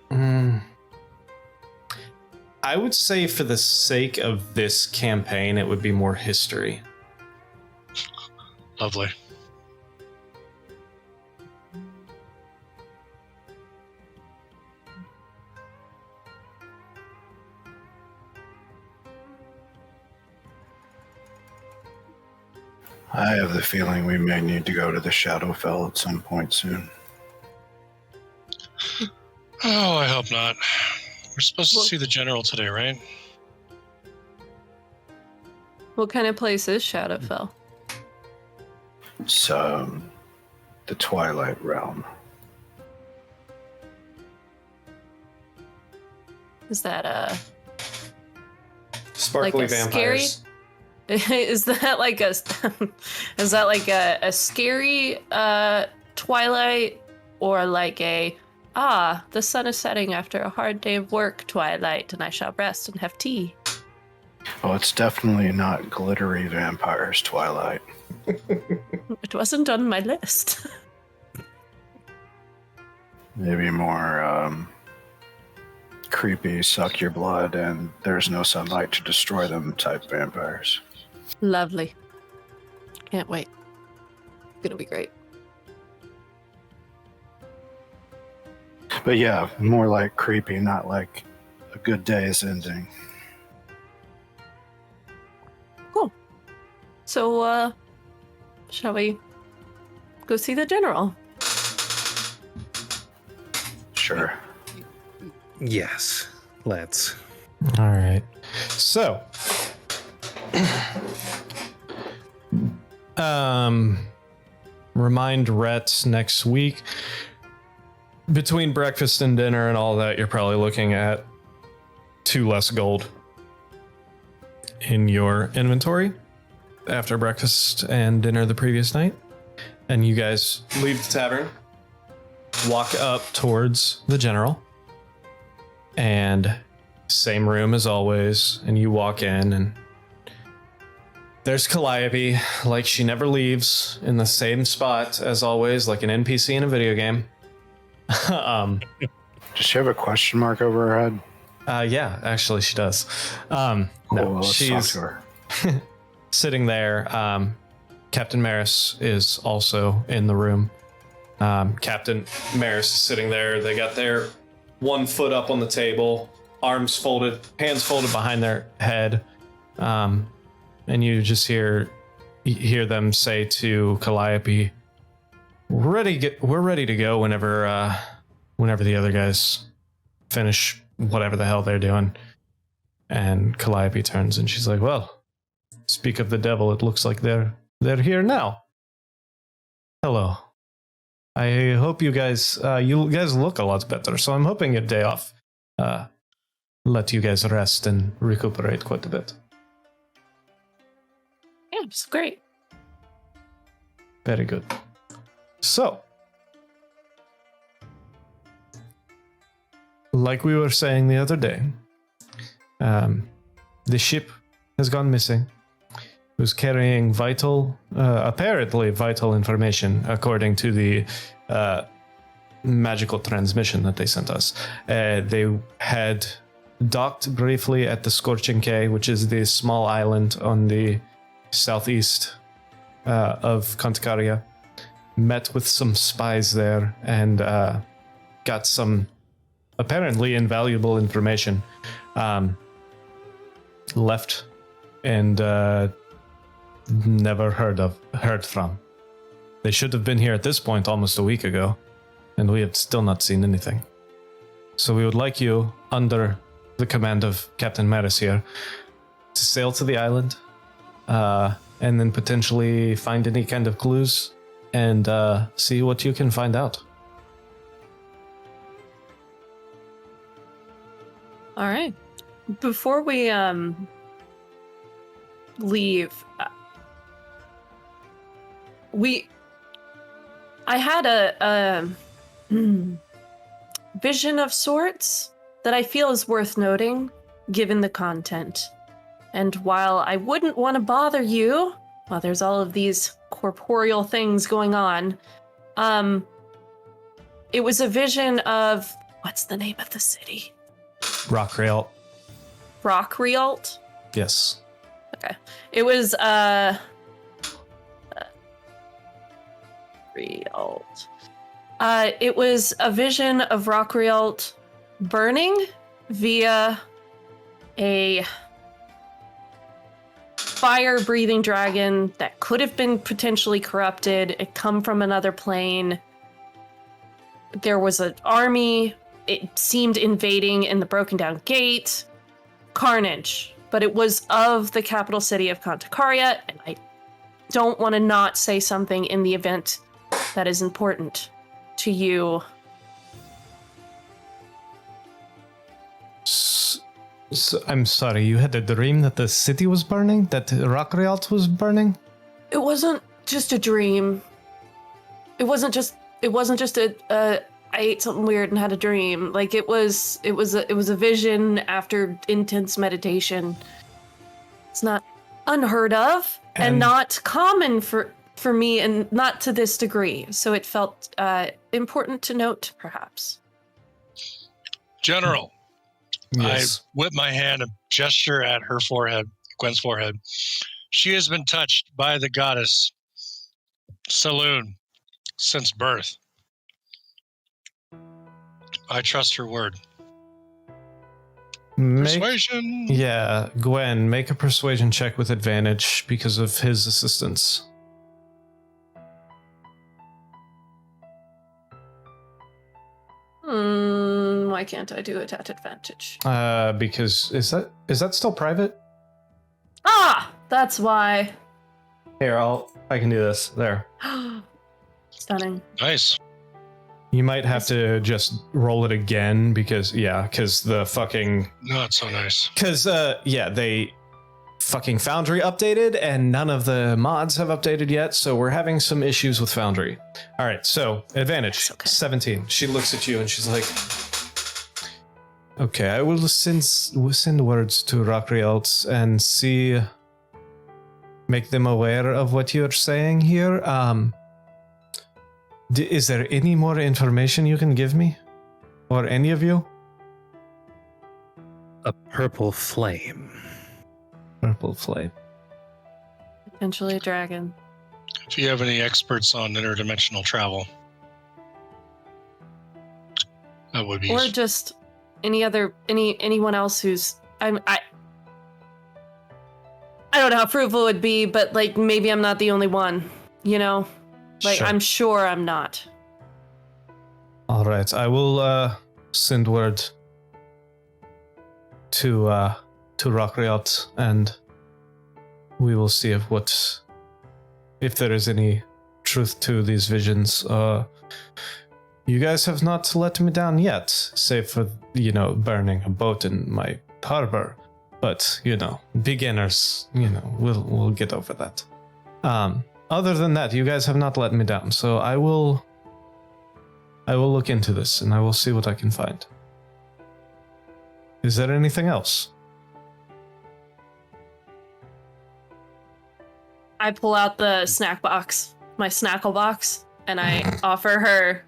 I would say for the sake of this campaign, it would be more history. Lovely. have the feeling we may need to go to the Shadowfell at some point soon. Oh, I hope not. We're supposed to Well- see the general today, right? What kind of place is Shadowfell? It's the Twilight Realm. Is that Sparkly Like a vampires. is that like a is that like a scary Twilight, or like a the sun is setting after a hard day of work Twilight, and I shall rest and have tea? Oh, it's definitely not glittery vampires, Twilight. It wasn't on my list. Maybe more creepy, suck your blood, and there's no sunlight to destroy them type vampires. Lovely. Can't wait. It's gonna be great. But yeah, more like creepy, not like a good day is ending. Cool. So shall we go see the general? Sure. Yes, let's. All right. So, remind Rhett next week. Between breakfast and dinner and all that, you're probably looking at 2 less gold in your inventory after breakfast and dinner the previous night. And you guys leave the tavern, walk up towards the general, and same room as always. And you walk in, and there's Calliope, like she never leaves, in the same spot as always, like an NPC in a video game. Does she have a question mark over her head? Yeah, actually she does. Cool, No, let's she's talk to her. sitting there. Captain Maris is also in the room. Captain Maris is sitting there. They got their 1 foot up on the table, arms folded, hands folded behind their head. And you just hear them say to Calliope, we're ready to go whenever the other guys finish whatever the hell they're doing. And Calliope turns and she's like, well, speak of the devil, it looks like they're here now. Hello. I hope you guys look a lot better, so I'm hoping your day off let you guys rest and recuperate quite a bit. Yeah, it's great. Very good. So, like we were saying the other day, the ship has gone missing. It was carrying apparently vital information, according to the magical transmission that they sent us. They had docked briefly at the Scorching Cay, which is the small island on the southeast of Conticaria. Met with some spies there and got some apparently invaluable information. Left and never heard from. They should have been here at this point almost a week ago, and we have still not seen anything. So we would like you, under the command of Captain Maris here, to sail to the island, and then potentially find any kind of clues and see what you can find out. All right. Before we leave, I had a vision of sorts that I feel is worth noting, given the content. And while I wouldn't want to bother you, while there's all of these corporeal things going on, it was a vision of, what's the name of the city? Rockrialt. Rockrialt? Yes. Okay. It was Rialt. It was a vision of Rockrialt burning via a fire-breathing dragon that could have been potentially corrupted. It come from another plane. There was an army. It seemed invading in the broken down gate. Carnage. But it was of the capital city of Conticaria, and I don't want to not say something in the event that is important to you. So, I'm sorry, you had a dream that the city was burning? That Rockrialt was burning? It wasn't just a dream. It wasn't just I ate something weird and had a dream. Like it was a vision after intense meditation. It's not unheard of and not common for me, and not to this degree. So it felt important to note, perhaps. General, Yes. I whip my hand and gesture at her forehead, Gwen's forehead. She has been touched by the goddess Saloon since birth. I trust her word. Persuasion. Yeah, Gwen, make a persuasion check with advantage because of his assistance. Why can't I do it at advantage? Because is that still private? Ah, that's why. Here, I can do this. There. Stunning. Nice. You might have to just roll it again because the fucking Not so nice. they fucking Foundry updated and none of the mods have updated yet, so we're having some issues with Foundry. All right, so advantage Okay. 17. She looks at you and she's like, "Okay, I will send words to Rockrialt and make them aware of what you're saying here. Is there any more information you can give me? Or any of you?" A purple flame. Purple flame. Potentially a dragon. If you have any experts on interdimensional travel, that would be Or just anyone else who's I don't know how fruitful it would be, but like maybe I'm not the only one, you know? Like Sure. I'm sure I'm not. All right, I will send word to Rockrialt, and we will see if there is any truth to these visions. You guys have not let me down yet, save for burning a boat in my harbor. But beginners, we'll get over that. Other than that, you guys have not let me down, so I will look into this and I will see what I can find. Is there anything else? I pull out the snack box, my snackle box, and I offer her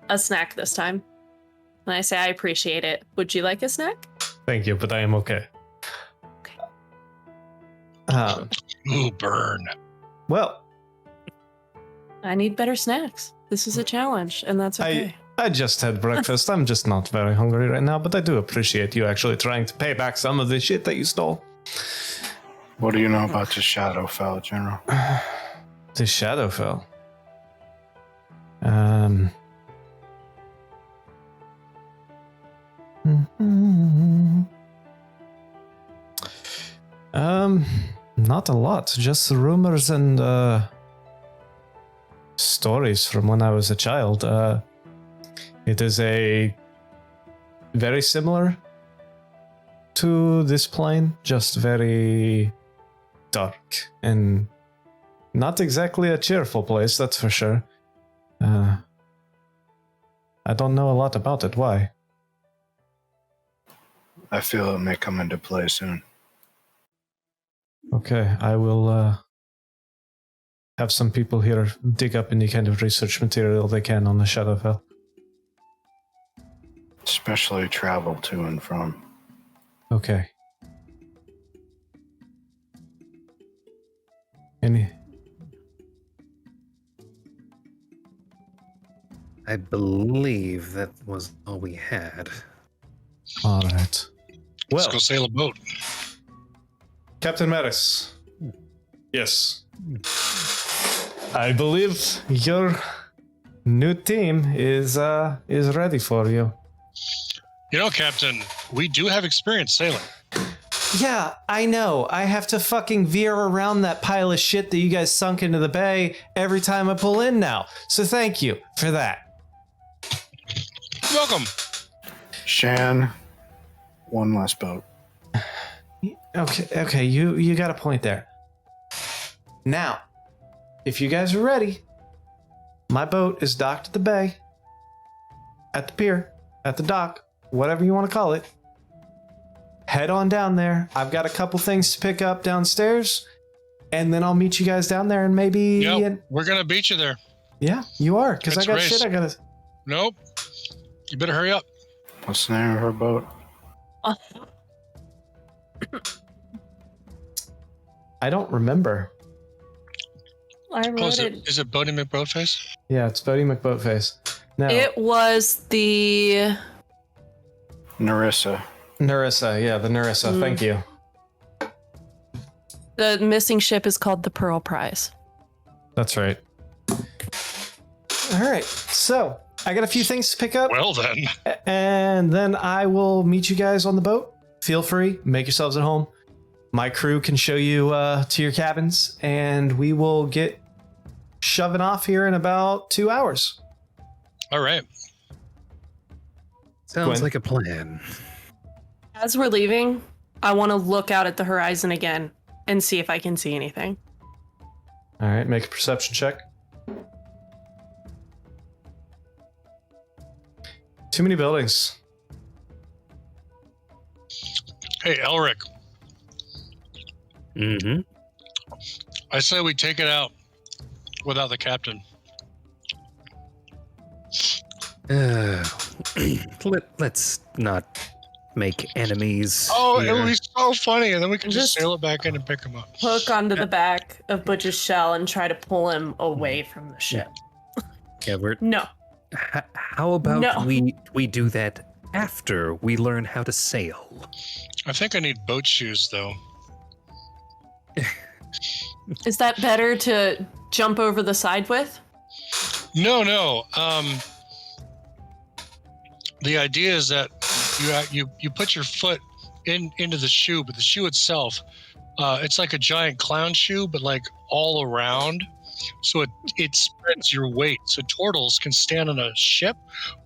a snack this time. And I say, I appreciate it. Would you like a snack? Thank you, but I am okay. ooh, burn. Well, I need better snacks. This is a challenge, and that's okay. I just had breakfast. I'm just not very hungry right now, but I do appreciate you actually trying to pay back some of the shit that you stole. What do you know about the Shadowfell, General? The Shadowfell. Not a lot. Just rumors and stories from when I was a child. It is very similar to this plane, just very dark and not exactly a cheerful place, that's for sure. I don't know a lot about it. Why? I feel it may come into play soon. Okay, I will have some people here dig up any kind of research material they can on the Shadowfell. Especially travel to and from. Okay. I believe that was all we had. All right. Let's Well, go sail a boat. Captain Maris, Yes. I believe your new team is ready for you. You know, Captain, we do have experience sailing. Yeah, I know. I have to fucking veer around that pile of shit that you guys sunk into the bay every time I pull in now. So thank you for that. You're welcome. Shan, one last boat. Okay, you got a point there. Now, if you guys are ready, my boat is docked at the bay, at the pier, at the dock, whatever you want to call it. Head on down there. I've got a couple things to pick up downstairs, and then I'll meet you guys down there and maybe... Yep, we're going to beat you there. Yeah, you are, because I got race. shit I gotta... Nope. You better hurry up. What's the name of her boat? I don't remember. I wrote it. Is it Bodie McBoatface? Yeah, it's Bodie McBoatface. No, It was the... Narissa. Narissa. Yeah, the Narissa. Thank you. The missing ship is called the Pearl Prize. That's right. All right, so I got a few things to pick up. Well then. And then I will meet you guys on the boat. Feel free, make yourselves at home. My crew can show you to your cabins, and we will get shoving off here in about 2 hours. All right. Sounds Gwen? like a plan. As we're leaving, I want to look out at the horizon again and see if I can see anything. All right, make a perception check. Too many buildings. Hey, Elric, Mm-hmm. I say we take it out without the captain. Let's not make enemies. Oh, here. it would be so funny, and then we can just sail it back in and pick him up. Hook onto the back of Butch's shell and try to pull him away from the ship. Yeah, No. how about No. we do that after we learn how to sail? I think I need boat shoes, though. Is that better to jump over the side with? No. The idea is that you put your foot into the shoe, but the shoe itself, it's like a giant clown shoe, but like all around. So it spreads your weight. So turtles can stand on a ship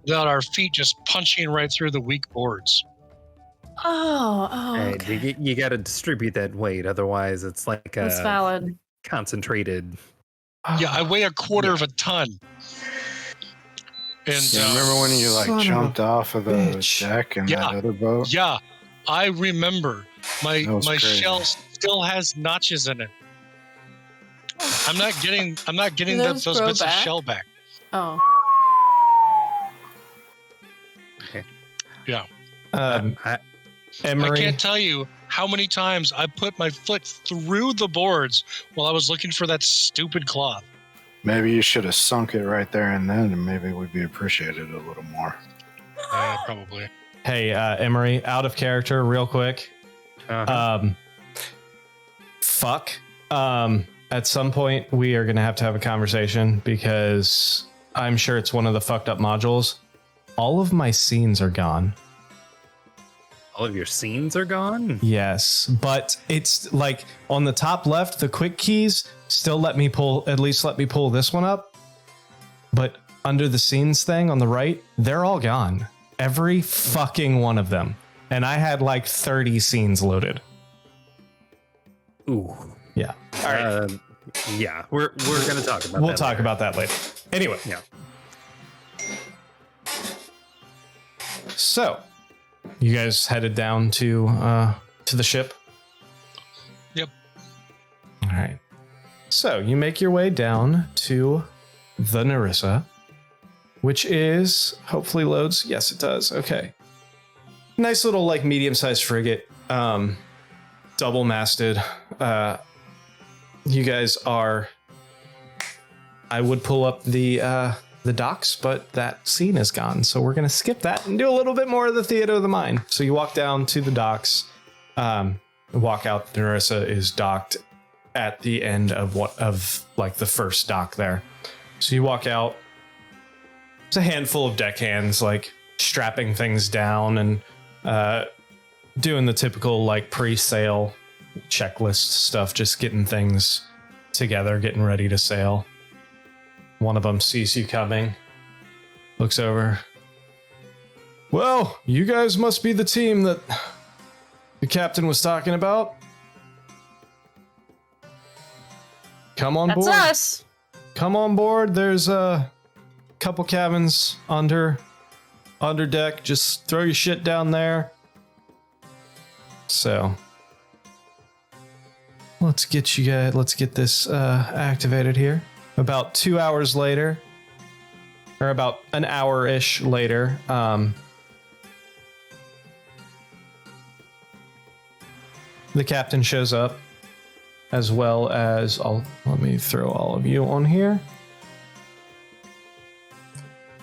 without our feet just punching right through the weak boards. Oh, okay. You got to distribute that weight, otherwise it's like That's valid. concentrated. Yeah, I weigh a quarter of a ton. And Yeah, remember when you Son of a jumped off of the bitch. deck in Yeah. that other boat? yeah, I remember my That was crazy. shell still has notches in it. I'm not getting those those grow bits of back? shell back. Oh. Yeah. I- Emery. I can't tell you how many times I put my foot through the boards while I was looking for that stupid cloth. Maybe you should have sunk it right there and then, and maybe we'd be appreciated a little more. Probably. Hey, Emery, out of character, real quick. uh-huh. Fuck. At some point, we are going to have a conversation because I'm sure it's one of the fucked up modules. All of my scenes are gone. All of your scenes are gone? Yes, but it's like on the top left, the quick keys still let me pull this one up. But under the scenes thing on the right, they're all gone. Every fucking one of them. And I had like 30 scenes loaded. Ooh. Yeah. All right. Yeah, we're gonna talk about that. We'll talk about that later. Anyway. Yeah. So, you guys headed down to the ship? Yep. All right. So, you make your way down to the Narissa, which is hopefully loads. Yes, it does. Okay. Nice little like medium-sized frigate, double-masted. You guys are. I would pull up the docks, but that scene is gone, so we're gonna skip that and do a little bit more of the theater of the mind. So you walk down to the docks, walk out. The Narissa is docked at the end of the first dock there. So you walk out. It's a handful of deckhands like strapping things down and doing the typical like pre-sale checklist stuff, just getting things together, getting ready to sail. One of them sees you coming, looks over. Well, you guys must be the team that the captain was talking about. Come on board. That's us. Come on board. There's a couple cabins under deck. Just throw your shit down there. So let's get this activated here. About 2 hours later, or about an hour-ish later, the captain shows up, as well as let me throw all of you on here.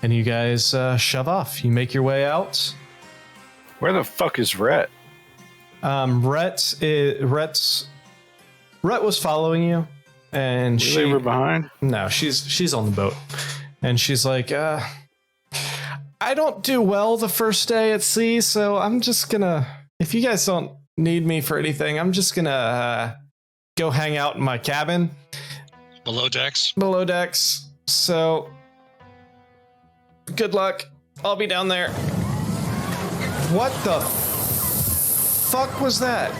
And you guys shove off. You make your way out. Where the fuck is Rhett? Rhett was following you, and She leave her behind? No, she's on the boat, and she's like, I don't do well the first day at sea, so I'm just gonna. If you guys don't need me for anything, I'm just gonna go hang out in my cabin. Below decks. So, good luck. I'll be down there. What the fuck was that?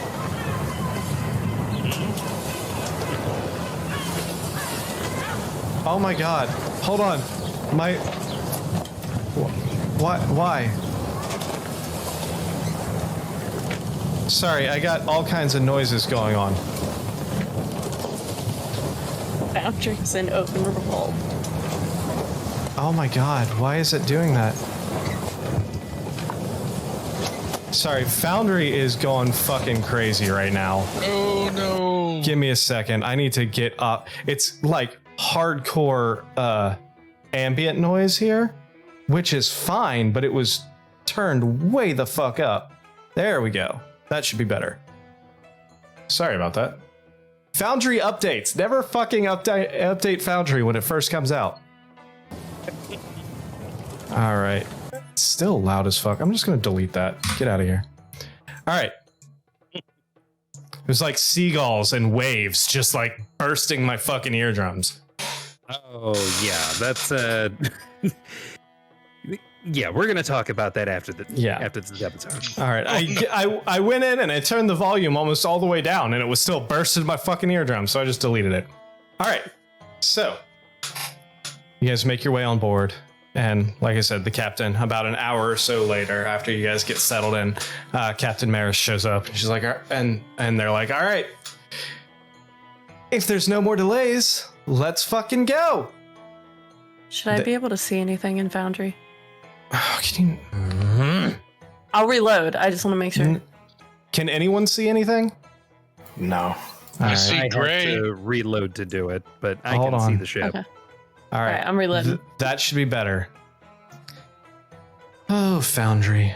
Oh my god. Hold on. Why? Sorry, I got all kinds of noises going on. Foundry's in open revolt. Oh my god, why is it doing that? Sorry, Foundry is going fucking crazy right now. Oh no. Give me a second. I need to get up. It's like hardcore ambient noise here, which is fine, but it was turned way the fuck up. There we go. That should be better. Sorry about that. Foundry updates. Never fucking update Foundry when it first comes out. All right. It's still loud as fuck. I'm just going to delete that. Get out of here. All right. There's like seagulls and waves just like bursting my fucking eardrums. Oh, yeah. That's, yeah, we're going to talk about that after this episode. All right. I went in and I turned the volume almost all the way down and it was still bursting my fucking eardrums, so I just deleted it. All right. So, you guys make your way on board. And like I said, the captain, about an hour or so later, after you guys get settled in, Captain Maris shows up. And she's like, and they're like, all right, if there's no more delays, let's fucking go. Should I be able to see anything in Foundry? Oh, can you... I'll reload. I just want to make sure. Can anyone see anything? No. I see I have gray. to reload to do it, but I Hold can see on. the ship. Okay. All right. I'm reloading. That should be better. Oh, Foundry.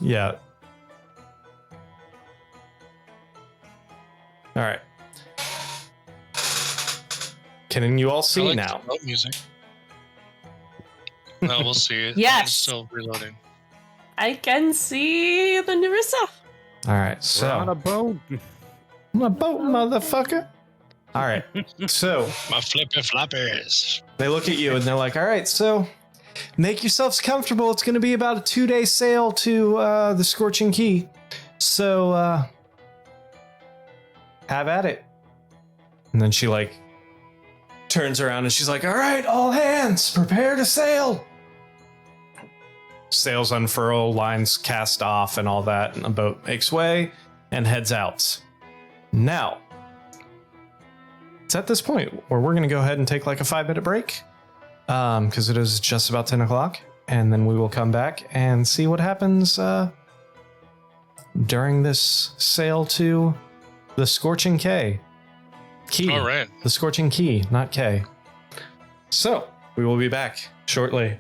Yeah. All right. Can you all I see like now? the boat music. No, we'll see it. Yes. I'm still reloading. I can see the Narissa. All right. So We're on a boat. I'm a boat, motherfucker. All right. So My flippy floppies. they look at you and they're like, all right, so make yourselves comfortable. It's going to be about a 2-day sail to the Scorching Key. So have at it. And then she like turns around and she's like, all right, all hands, prepare to sail. Sails unfurl, lines cast off and all that. And the boat makes way and heads out. Now, it's at this point where we're going to go ahead and take like a 5-minute break because it is just about 10 o'clock. And then we will come back and see what happens during this sail to the Scorching Key. All right. The Scorching Key, not K. So, we will be back shortly.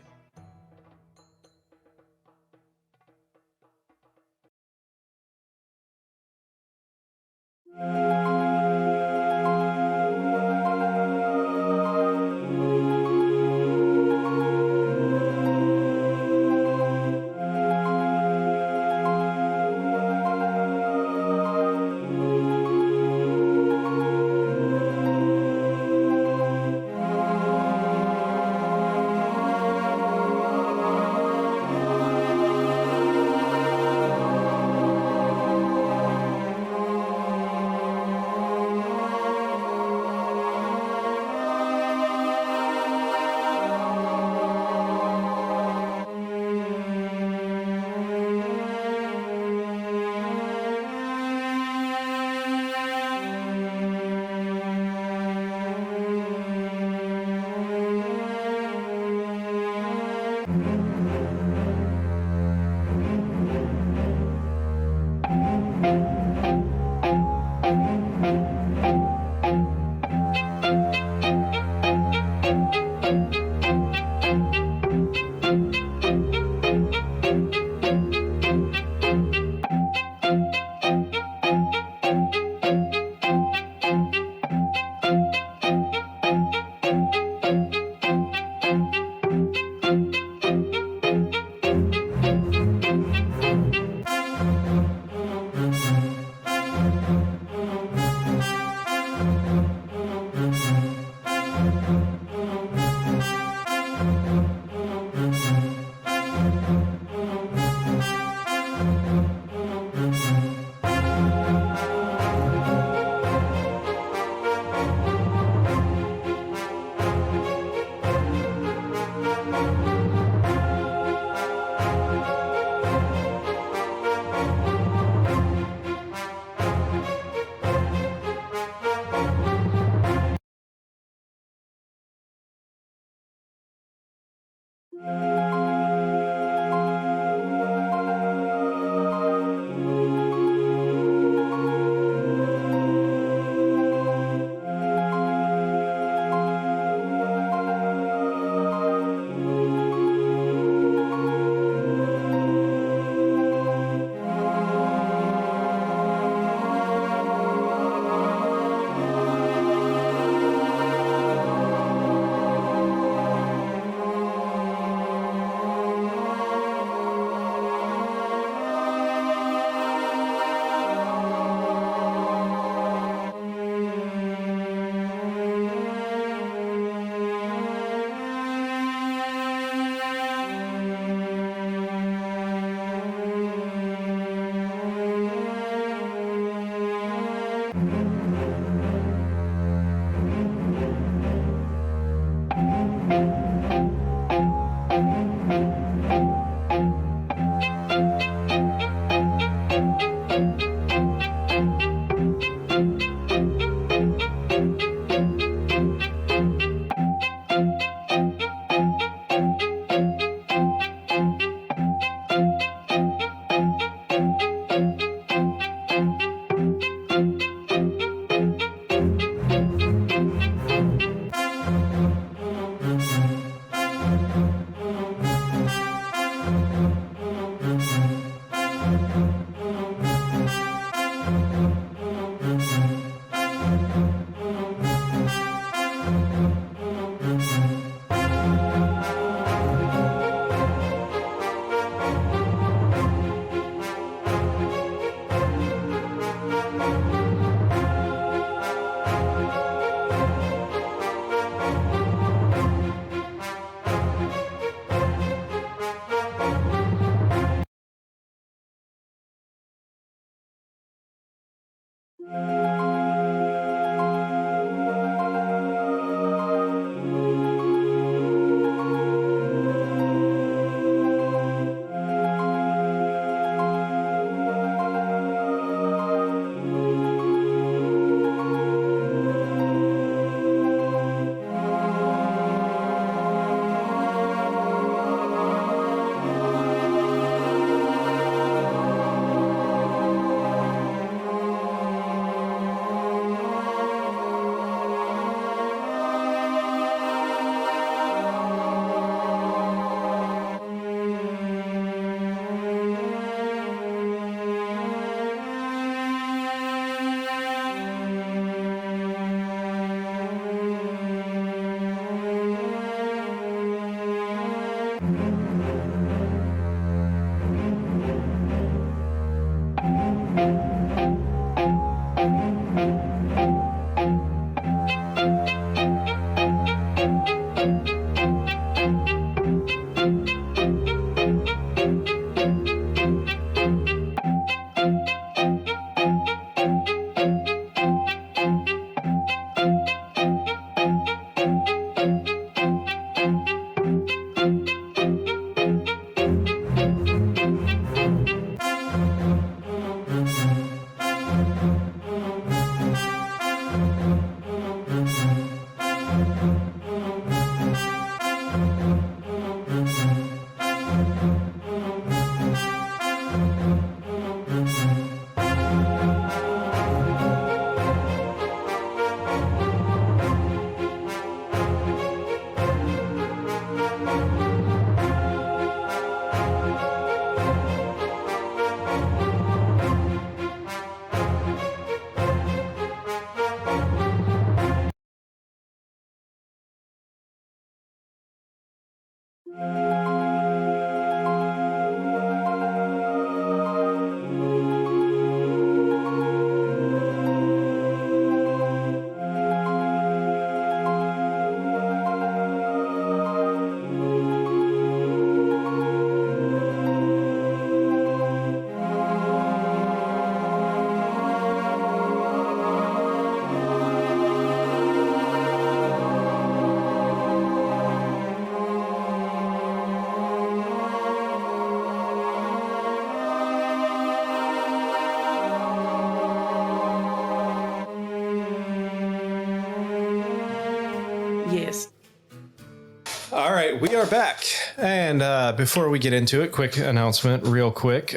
All right, we are back. And before we get into it, quick announcement, real quick.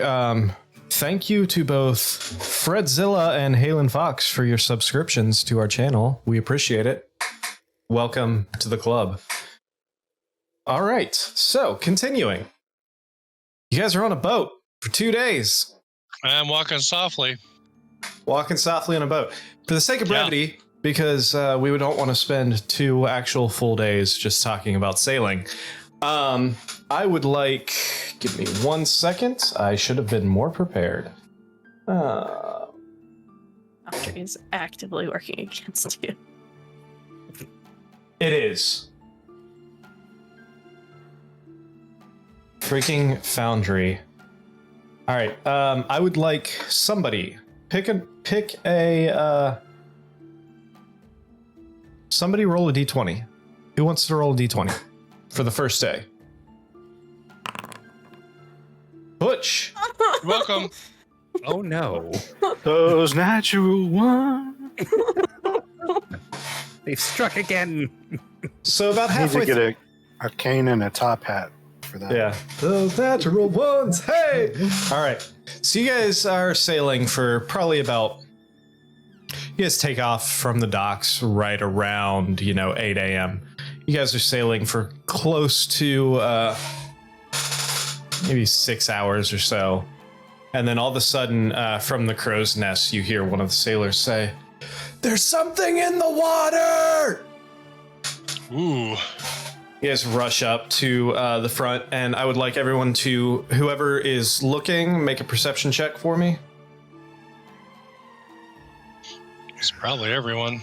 Thank you to both Fredzilla and Halen Fox for your subscriptions to our channel. We appreciate it. Welcome to the club. All right, so continuing. You guys are on a boat for 2 days. I'm walking softly. Walking softly on a boat. For the sake of brevity, because we don't want to spend 2 actual full days just talking about sailing. I would like... Give me 1 second. I should have been more prepared. Doctor is actively working against you. It is. Freaking Foundry. All right. I would like somebody pick a somebody roll a d20. Who wants to roll a d20 for the first day? Butch. Welcome. Oh no. Those natural ones. They've struck again. So about I need halfway to get a cane and a top hat for that. Yeah. Those natural ones. Hey. All right. So you guys are sailing for probably about... You guys take off from the docks right around, 8 a.m. You guys are sailing for close to maybe 6 hours or so. And then all of a sudden, from the crow's nest, you hear one of the sailors say, "There's something in the water!" Ooh. You guys rush up to the front, and I would like everyone to, whoever is looking, make a perception check for me. It's probably everyone.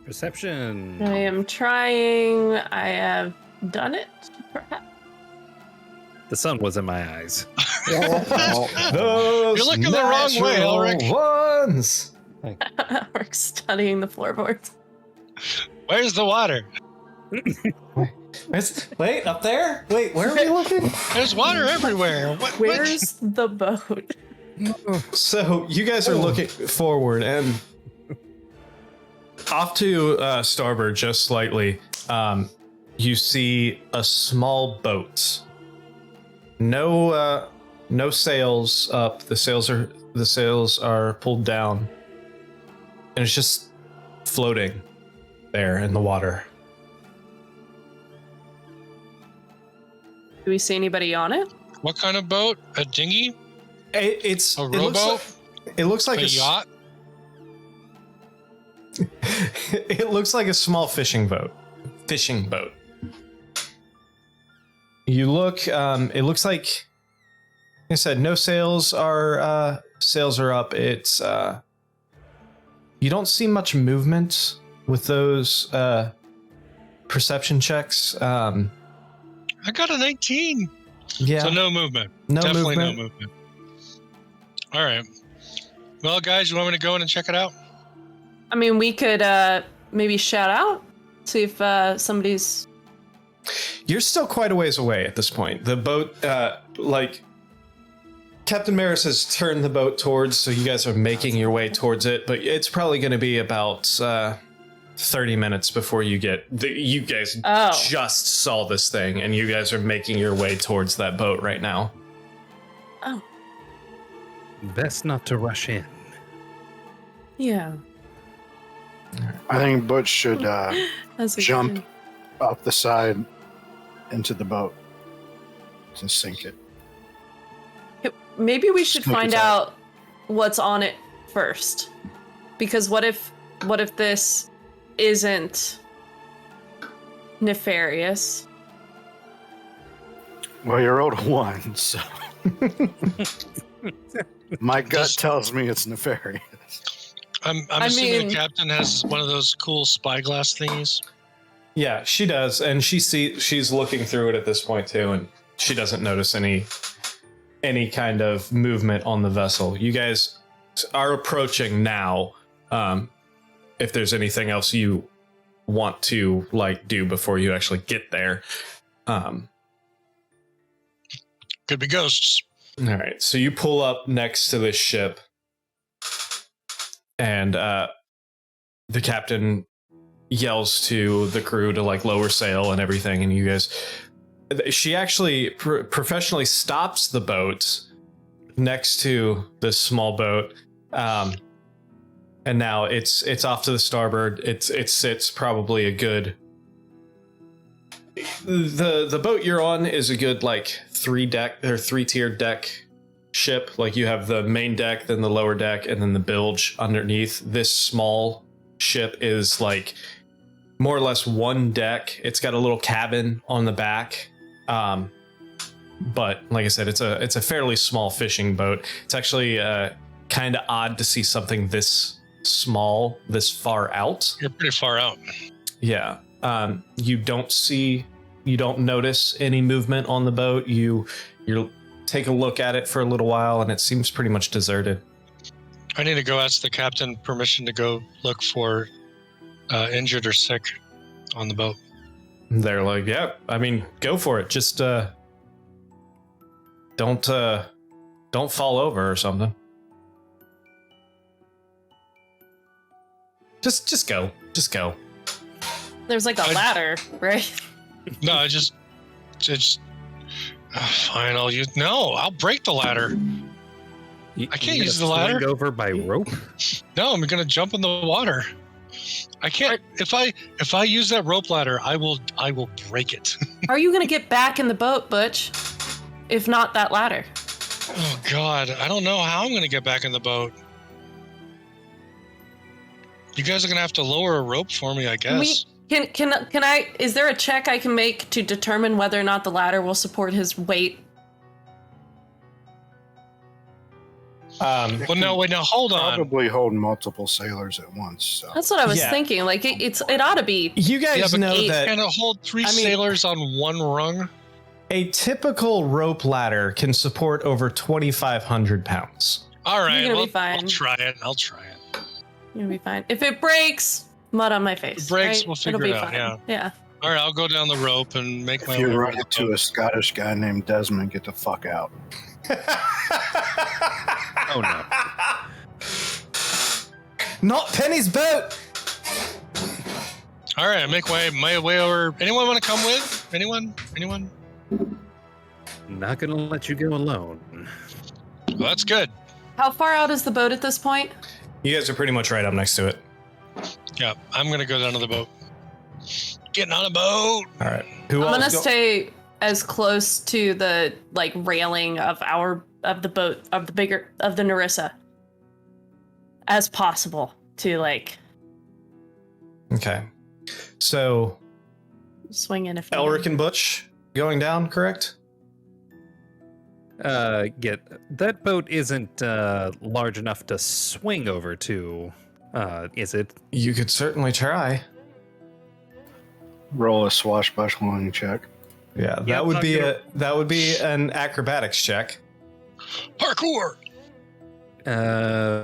Perception. I am trying. I have done it, perhaps. The sun was in my eyes. Those You're looking the wrong way, natural Ulrich. ones. We're studying the floorboards. Where's the water? Wait, up there? Wait, where are we looking? There's water everywhere. What? Where's the boat? So you guys are looking forward, and off to starboard just slightly, you see a small boat. No sails up. The sails are pulled down, and it's just floating there in the water. Do we see anybody on it? What kind of boat? A dinghy? It's A it looks rowboat? it looks like A yacht? It looks like a small fishing boat. You look. It looks like I said, no sails are up. It's you don't see much movement with those perception checks. I got a 19. Yeah, So no movement. no Definitely movement. no movement. All right. Well, guys, you want me to go in and check it out? I mean, we could maybe shout out, see if somebody's. You're still quite a ways away at this point. The boat, Captain Maris has turned the boat towards, so you guys are making your way towards it, but it's probably going to be about 30 minutes before you get... you guys just saw this thing, and you guys are making your way towards that boat right now. Oh, Best not to rush in. yeah. I think Butch should That's a jump good- off the side into the boat to sink it. Maybe we should Sneak find attack. out what's on it first, because what if this isn't nefarious? Well, you rolled a 1, so my gut Just- tells me it's nefarious. I'm I assuming mean- the captain has one of those cool spyglass thingies. Yeah, she does, and she's looking through it at this point too, and she doesn't notice any kind of movement on the vessel. You guys are approaching now. If there's anything else you want to do before you actually get there. Could be ghosts. All right, so you pull up next to this ship, and the captain yells to the crew to like lower sail and everything, and you guys. She actually professionally stops the boat next to this small boat, and now it's off to the starboard. It sits probably a good. The boat you're on is a good like 3-tiered deck ship. Like you have the main deck, then the lower deck, and then the bilge underneath. This small ship is like more or less one deck. It's got a little cabin on the back. But like I said, it's a fairly small fishing boat. It's actually kind of odd to see something this small, this far out. You're pretty far out. Yeah. You don't notice any movement on the boat. You take a look at it for a little while, and it seems pretty much deserted. I need to go ask the captain permission to go look for injured or sick on the boat. They're like, yeah, I mean, go for it. Just don't fall over or something. Just go. There's like a ladder, right? No, it's fine. I'll break the ladder. I can't use the ladder. Swing over by rope? No, I'm gonna jump in the water. I can't. If I use that rope ladder, I will break it. How are you gonna get back in the boat, Butch? If not that ladder. Oh God, I don't know how I'm gonna get back in the boat. You guys are gonna have to lower a rope for me, I guess. Can I? Is there a check I can make to determine whether or not the ladder will support his weight? Well, no, wait, now hold on. Probably hold multiple sailors at once. So. That's what I was thinking. Like it ought to be. You guys know that. Can it hold three sailors on one rung? A typical rope ladder can support over 2,500 pounds. All right, You're gonna be fine. I'll try it. You're gonna be fine. If it breaks, mud on my face. If it breaks, right? we'll figure It'll it be out. fine. Yeah. All right, I'll go down the rope and make my If way. you run into a Scottish guy named Desmond, get the fuck out. Oh no. Not Penny's boat. All right, I make my way over. Anyone want to come with? Anyone? Not gonna let you go alone. Well, that's good. How far out is the boat at this point? You guys are pretty much right up next to it. Yeah, I'm gonna go down to the boat. Getting on a boat. All right. Who I'm else gonna stay as close to the like railing of the boat of the Narissa as possible to like. Okay. So Swing in if Elric and Butch going down, correct? That boat isn't large enough to swing over to, is it? You could certainly try. Roll a swashbuckling check. Yeah, Yeah, that would be an acrobatics check. Parkour.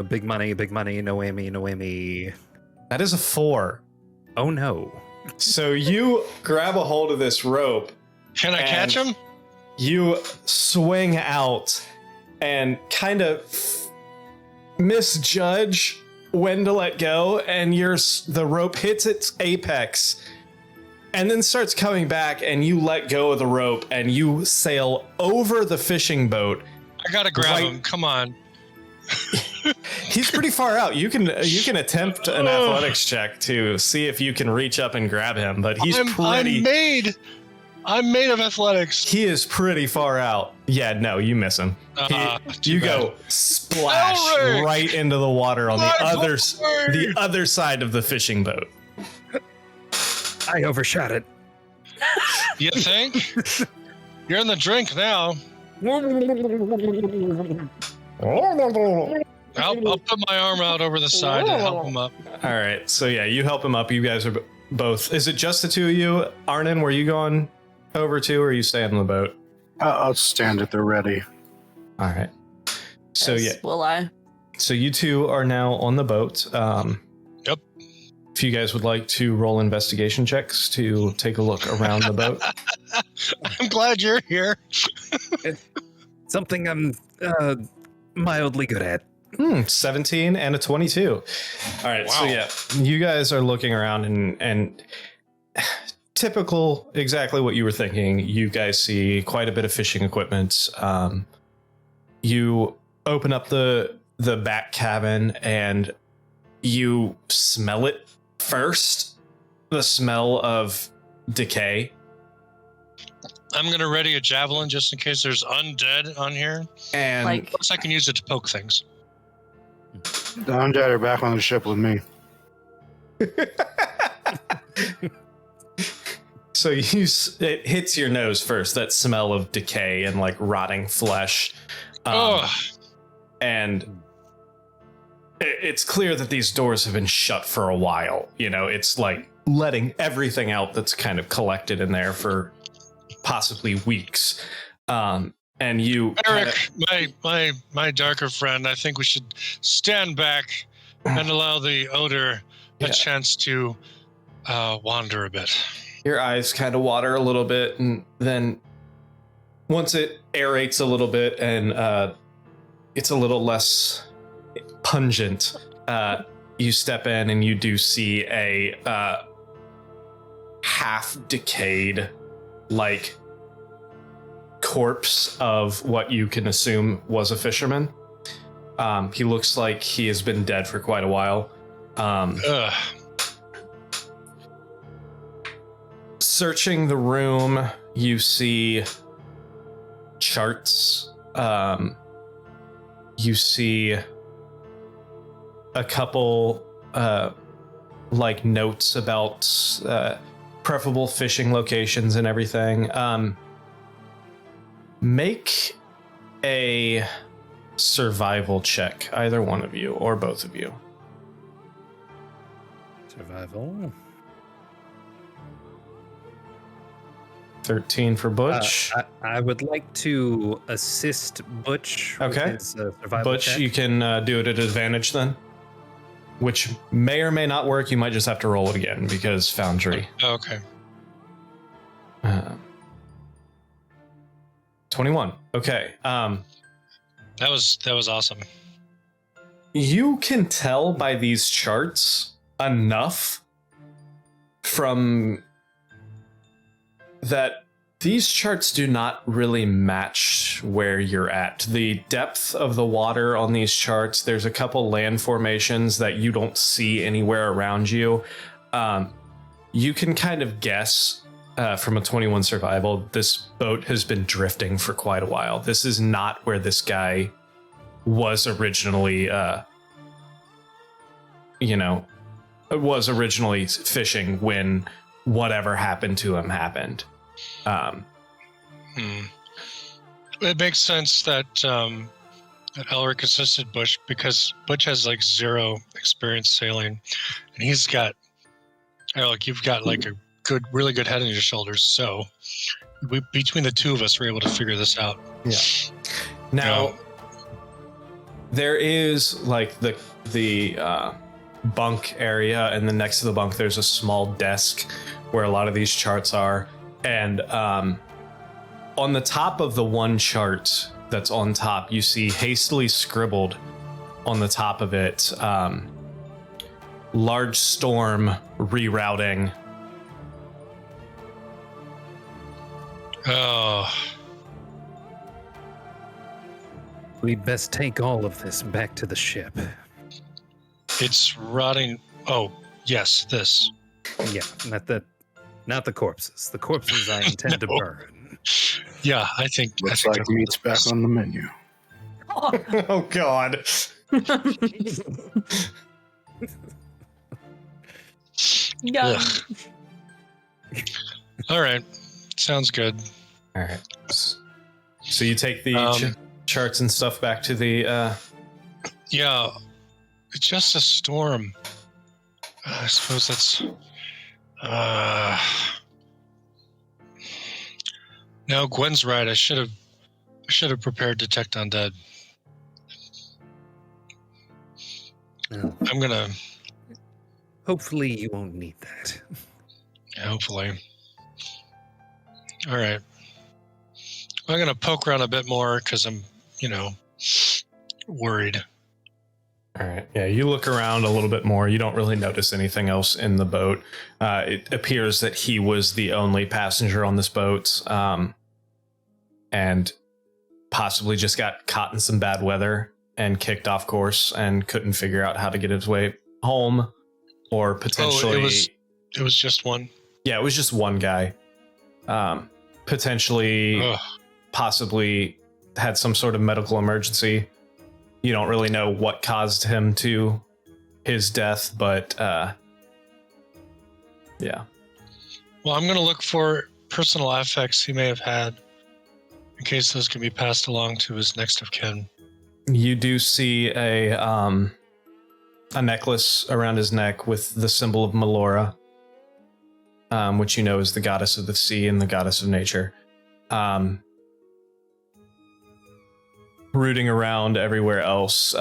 Big money, no whammy. That is a 4. Oh no. So you grab a hold of this rope. Can I catch him? You swing out and kind of misjudge when to let go, and the rope hits its apex and then starts coming back, and you let go of the rope and you sail over the fishing boat. I gotta grab Right. him. Come on. He's pretty far out. You can attempt an athletics check to see if you can reach up and grab him, but he's I'm made of athletics. he is pretty far out. Yeah, no, you miss him. Too You bad. go splash Elric! right into the water on My the other side of the fishing boat. I overshot it. You think? You're in the drink now. I'll put my arm out over the side to help him up. All right, so yeah, you help him up. You guys are both. Is it just the two of you, Arnon? Were you going over to, or are you staying on the boat? I'll stand at the ready. All right. So Yes, will I? So you two are now on the boat. Yep. If you guys would like to roll investigation checks to take a look around the boat. I'm glad you're here. Something I'm mildly good at. 17 and a 22. All right, so Wow. yeah, you guys are looking around and typical, exactly what you were thinking. You guys see quite a bit of fishing equipment. You open up the back cabin and you smell it first. The smell of decay. I'm gonna ready a javelin just in case there's undead on here. And Like, Plus, I can use it to poke things. The undead are back on the ship with me. so it hits your nose first, that smell of decay and like rotting flesh. And it's clear that these doors have been shut for a while. You know, it's like letting everything out that's kind of collected in there for possibly weeks. And you, Eric, my darker friend, I think we should stand back and allow the odor a chance to wander a bit. your eyes kind of water a little bit, and then once it aerates a little bit and it's a little less pungent, you step in and you do see a half decayed, like, corpse of what you can assume was a fisherman. He looks like he has been dead for quite a while. Searching the room, you see charts. You see a couple like notes about preferable fishing locations and everything. Make a survival check, either one of you or both of you. Survival. 13 for Butch. I would like to assist Butch. Okay. With his, survival Butch, check. you can do it at advantage then, which may or may not work. You might just have to roll it again because Foundry. Okay. 21. Okay. That was awesome. You can tell by these charts enough from that these charts do not really match where you're at. The depth of the water on these charts, there's a couple land formations that you don't see anywhere around you. You can kind of guess from a 21 survival, this boat has been drifting for quite a while. This is not where this guy was originally, fishing when whatever happened to him happened. It makes sense that that Elric assisted Butch because Butch has like 0 experience sailing, and he's got, Elric, you've got like a really good head on your shoulders. So between the two of us, we're able to figure this out. Yeah. Now, there is like the bunk area, and then next to the bunk, there's a small desk where a lot of these charts are. And on the top of the one chart that's on top, you see hastily scribbled on the top of it, large storm rerouting. Oh, We'd best take all of this back to the ship. it's rotting. Oh, yes, this. Yeah, not the corpses. The corpses I intend to No. burn. Yeah, I think. Looks I think like meat's back on the menu. Oh, God. yeah. All right, sounds good. All right. So you take the charts and stuff back to the... Yeah, it's just a storm. I suppose that's. No, Gwen's right. I should have prepared detect undead. Well, I'm gonna. hopefully you won't need that. Hopefully. All right. I'm gonna poke around a bit more because I'm, worried. All right. Yeah, you look around a little bit more. You don't really notice anything else in the boat. It appears that he was the only passenger on this boat, and possibly just got caught in some bad weather and kicked off course and couldn't figure out how to get his way home, or potentially it was just one. Yeah, it was just one guy. Potentially, possibly had some sort of medical emergency. You don't really know what caused him to his death, but yeah. Well, I'm going to look for personal effects he may have had in case those can be passed along to his next of kin. You do see a necklace around his neck with the symbol of Melora, which you know is the goddess of the sea and the goddess of nature. Rooting around everywhere else,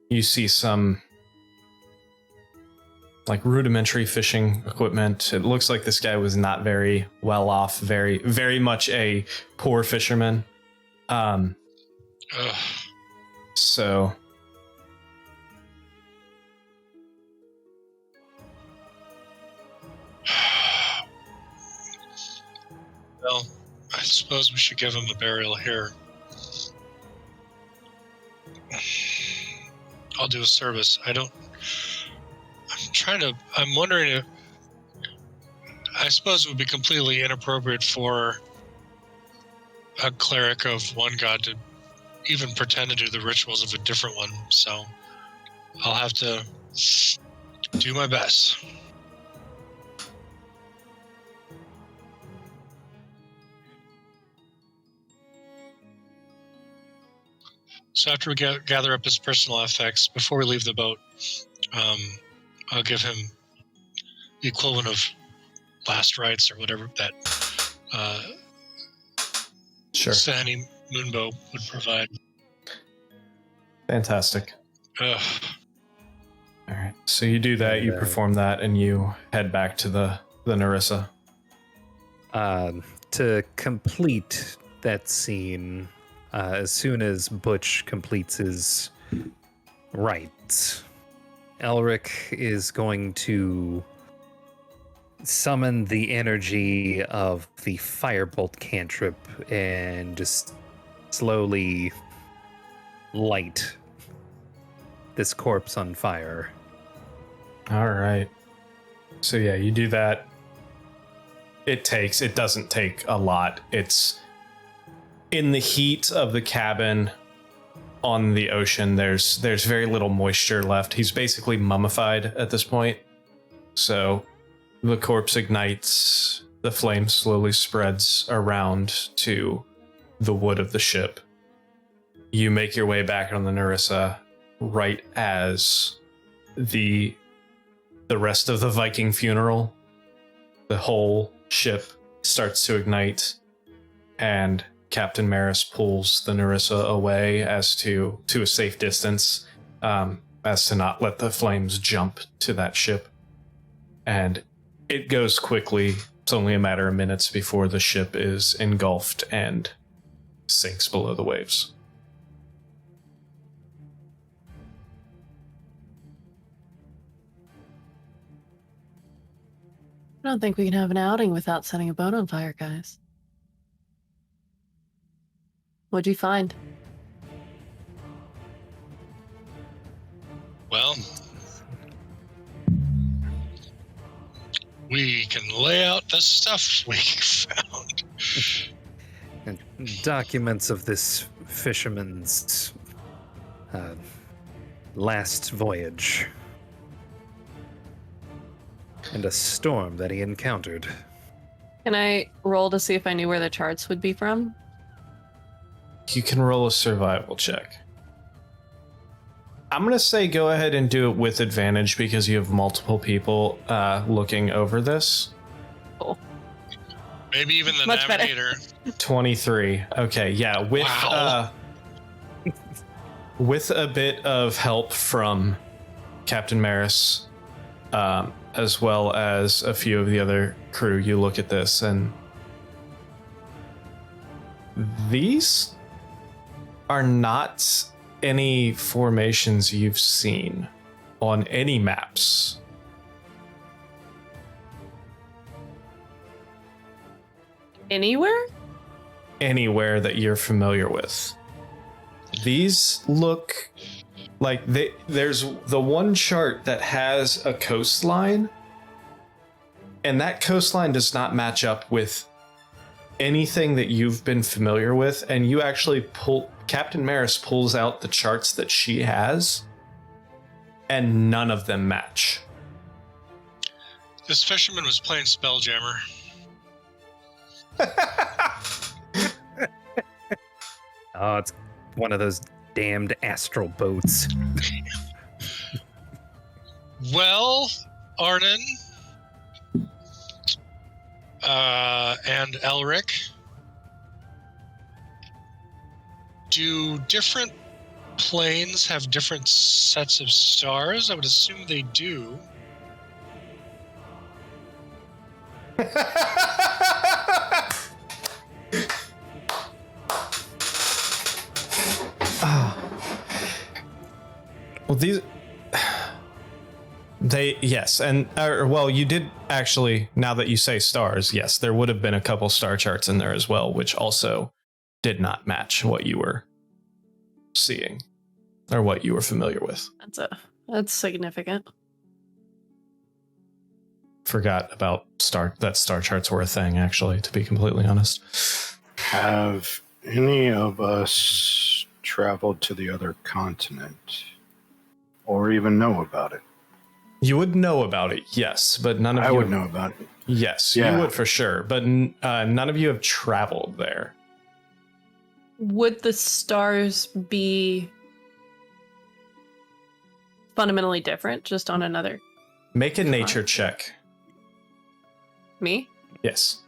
you see some like rudimentary fishing equipment. It looks like this guy was not very well off, very much a poor fisherman. So well, I suppose we should give him a burial here. I'll do a service. I'm wondering if, I suppose it would be completely inappropriate for a cleric of one god to even pretend to do the rituals of a different one, so I'll have to do my best. So after we gather up his personal effects, before we leave the boat, I'll give him the equivalent of last rites or whatever that Sahani Moonbow would provide. Fantastic. Ugh. All right. So you do that, you perform that, and you head back to the Narissa. To complete that scene, as soon as Butch completes his rites, Elric is going to summon the energy of the firebolt cantrip and just slowly light this corpse on fire. All right. So yeah, you do that. It doesn't take a lot. It's in the heat of the cabin on the ocean. There's very little moisture left. He's basically mummified at this point. So the corpse ignites, the flame slowly spreads around to the wood of the ship. You make your way back on the Narissa right as the rest of the Viking funeral, the whole ship starts to ignite, and Captain Maris pulls the Narissa away as to a safe distance, as to not let the flames jump to that ship. And it goes quickly. It's only a matter of minutes before the ship is engulfed and sinks below the waves. I don't think we can have an outing without setting a boat on fire, guys. What'd you find? Well, we can lay out the stuff we found. And documents of this fisherman's last voyage. And a storm that he encountered. Can I roll to see if I knew where the charts would be from? You can roll a survival check. I'm going to say go ahead and do it with advantage because you have multiple people looking over this. Cool. Maybe even the Much better. navigator. 23. Okay, yeah. With a bit of help from Captain Maris, as well as a few of the other crew, you look at this and these are not any formations you've seen on any maps. Anywhere? Anywhere that you're familiar with. These look like there's the one chart that has a coastline, and that coastline does not match up with anything that you've been familiar with, and you actually Captain Maris pulls out the charts that she has, and none of them match. This fisherman was playing Spelljammer. Oh, it's one of those damned astral boats. Well, Arnon and Elric, do different planes have different sets of stars? I would assume they do. Well, yes, and well, you did actually. Now that you say stars, yes, there would have been a couple star charts in there as well, which also did not match what you were seeing or what you were familiar with. That's significant. Forgot about star charts were a thing. Actually, to be completely honest, Have any of us traveled to the other continent, or even know about it? you would know about it, yes, but none of you. I would know about it. Yes, Yeah. you would for sure, but none of you have traveled there. Would the stars be fundamentally different just on another? Make a nature check. Me? Yes.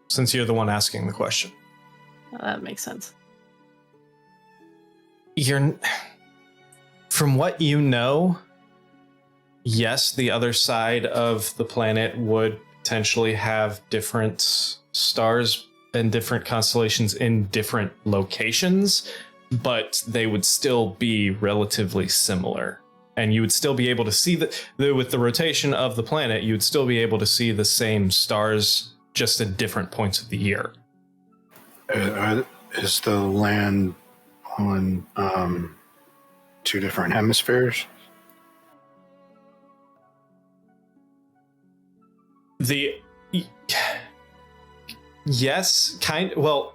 Since you're the one asking the question. That makes sense. From what you know, yes, the other side of the planet would potentially have different stars and different constellations in different locations, but they would still be relatively similar. And you would still be able to see with the rotation of the planet, you would still be able to see the same stars just at different points of the year. Is the land on two different hemispheres? Yes, well,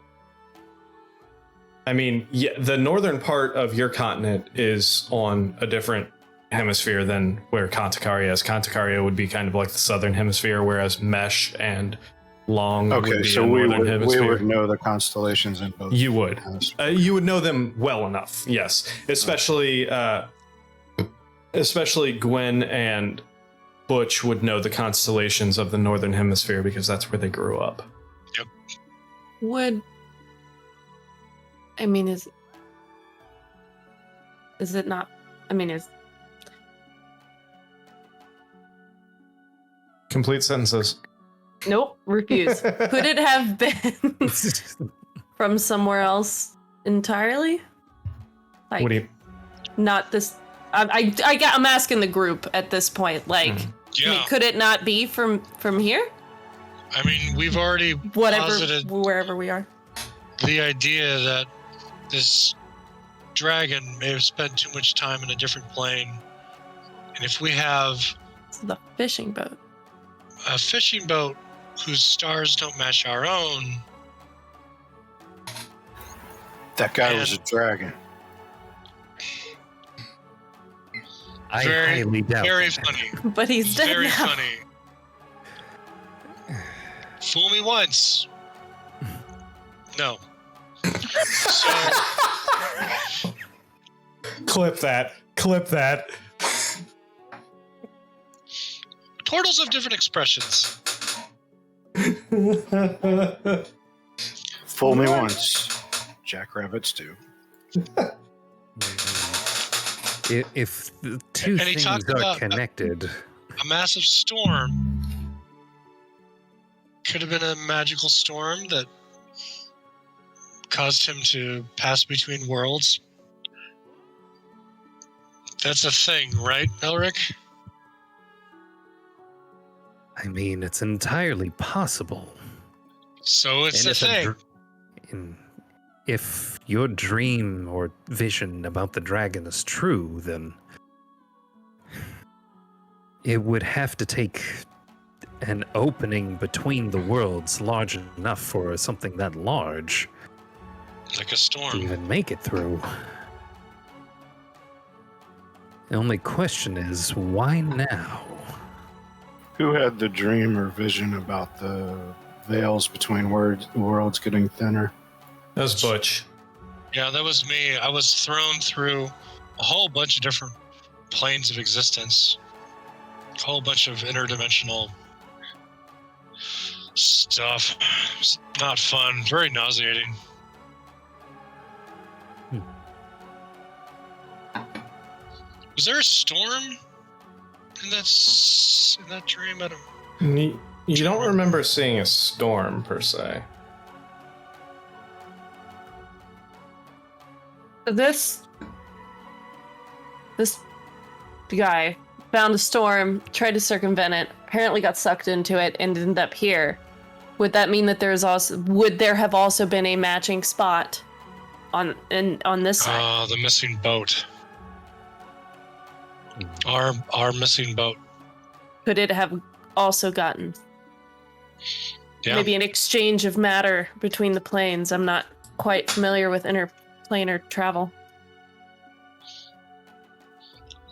I mean, yeah, the northern part of your continent is on a different hemisphere than where Conticaria is. Conticaria would be kind of like the southern hemisphere, whereas Mesh and Long would be so the we northern hemisphere. we would know the constellations in both. You would. hemispheres. You would know them well enough, yes. Especially Gwen and Butch would know the constellations of the northern hemisphere because that's where they grew up. I mean, is it not? I mean, is Complete sentences. nope, refuse. Could it have been from somewhere else entirely? Like, What do you? not this. I'm asking the group at this point. Like, I Yeah, mean, could it not be from here? I mean, we've already Whatever, posited wherever we are. the idea that this dragon may have spent too much time in a different plane. And if we have It's the fishing boat. a fishing boat whose stars don't match our own, That guy was a dragon. I Very, highly doubt very that. funny. But he's dead Very now. funny. Fool me once. No. So, Clip that. turtles have different expressions. Fool me once. Jackrabbits do. If the two And he things talked are about- connected, A massive storm could have been a magical storm that caused him to pass between worlds. That's a thing, right, Elric? I mean, it's entirely possible. So it's And a if thing. if your dream or vision about the dragon is true, then it would have to take an opening between the worlds large enough for something that large Like a to storm. even make it through. The only question is, why now? Who had the dream or vision about the veils between worlds getting thinner? That was Butch. Yeah, that was me. I was thrown through a whole bunch of different planes of existence. A whole bunch of interdimensional stuff. It's not fun. Very nauseating. Was there a storm in that dream? I don't. You don't remember seeing a storm per se. This guy found a storm, tried to circumvent it, apparently got sucked into it, and ended up here. Would that mean that would there have also been a matching spot on this side? The missing boat. Our missing boat. Could it have also gotten maybe an exchange of matter between the planes? I'm not quite familiar with interplanar travel.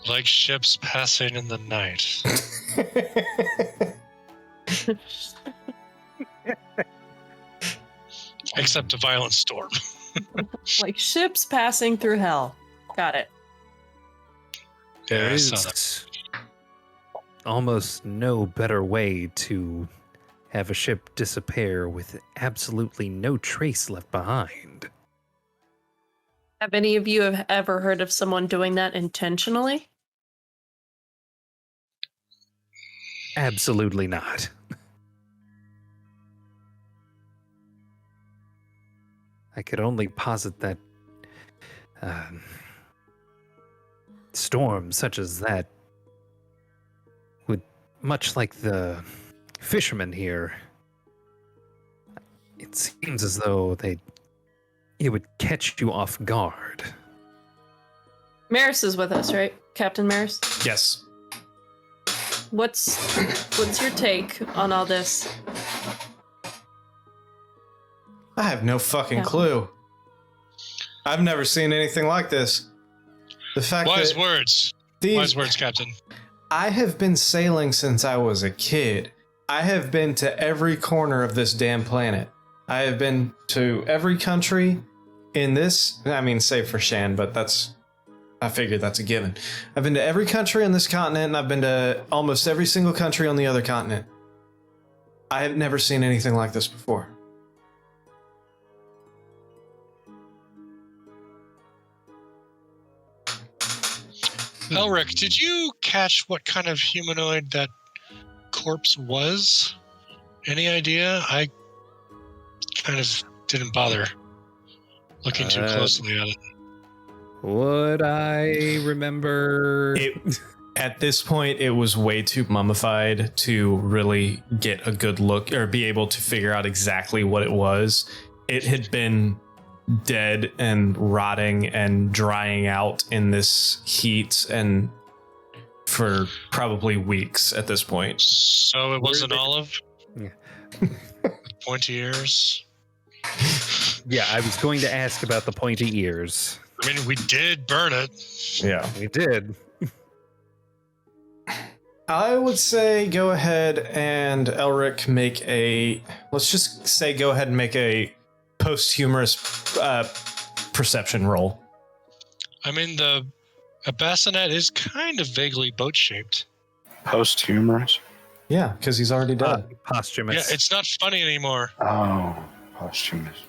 Like ships passing in the night. Except a violent storm. Like ships passing through hell. Got it. There I saw is almost no better way to have a ship disappear with absolutely no trace left behind. Have any of you have ever heard of someone doing that intentionally? Absolutely not. I could only posit that storms such as that would, much like the fishermen here, it seems as though it would catch you off guard. Maris is with us, right? Captain Maris? Yes. What's your take on all this? I have no fucking Yeah. clue. I've never seen anything like this. The fact Wise that words. these, Wise words, Captain. I have been sailing since I was a kid. I have been to every corner of this damn planet. I have been to every country in this, I mean, save for Shan, but I figured that's a given. I've been to every country on this continent, and I've been to almost every single country on the other continent. I have never seen anything like this before. Elric, did you catch what kind of humanoid that corpse was? Any idea? I kind of didn't bother looking too closely at it. Would I remember? At this point, it was way too mummified to really get a good look or be able to figure out exactly what it was. It had been dead and rotting and drying out in this heat and for probably weeks at this point. So it was an olive? Yeah. With pointy ears? Yeah, I was going to ask about the pointy ears. I mean, we did burn it. Yeah. We did. I would say go ahead and Elric make go ahead and make a posthumous perception roll. I mean, a bassinet is kind of vaguely boat-shaped. Posthumous? Yeah, because he's already dead. Posthumous. Yeah, it's not funny anymore. Oh, posthumous.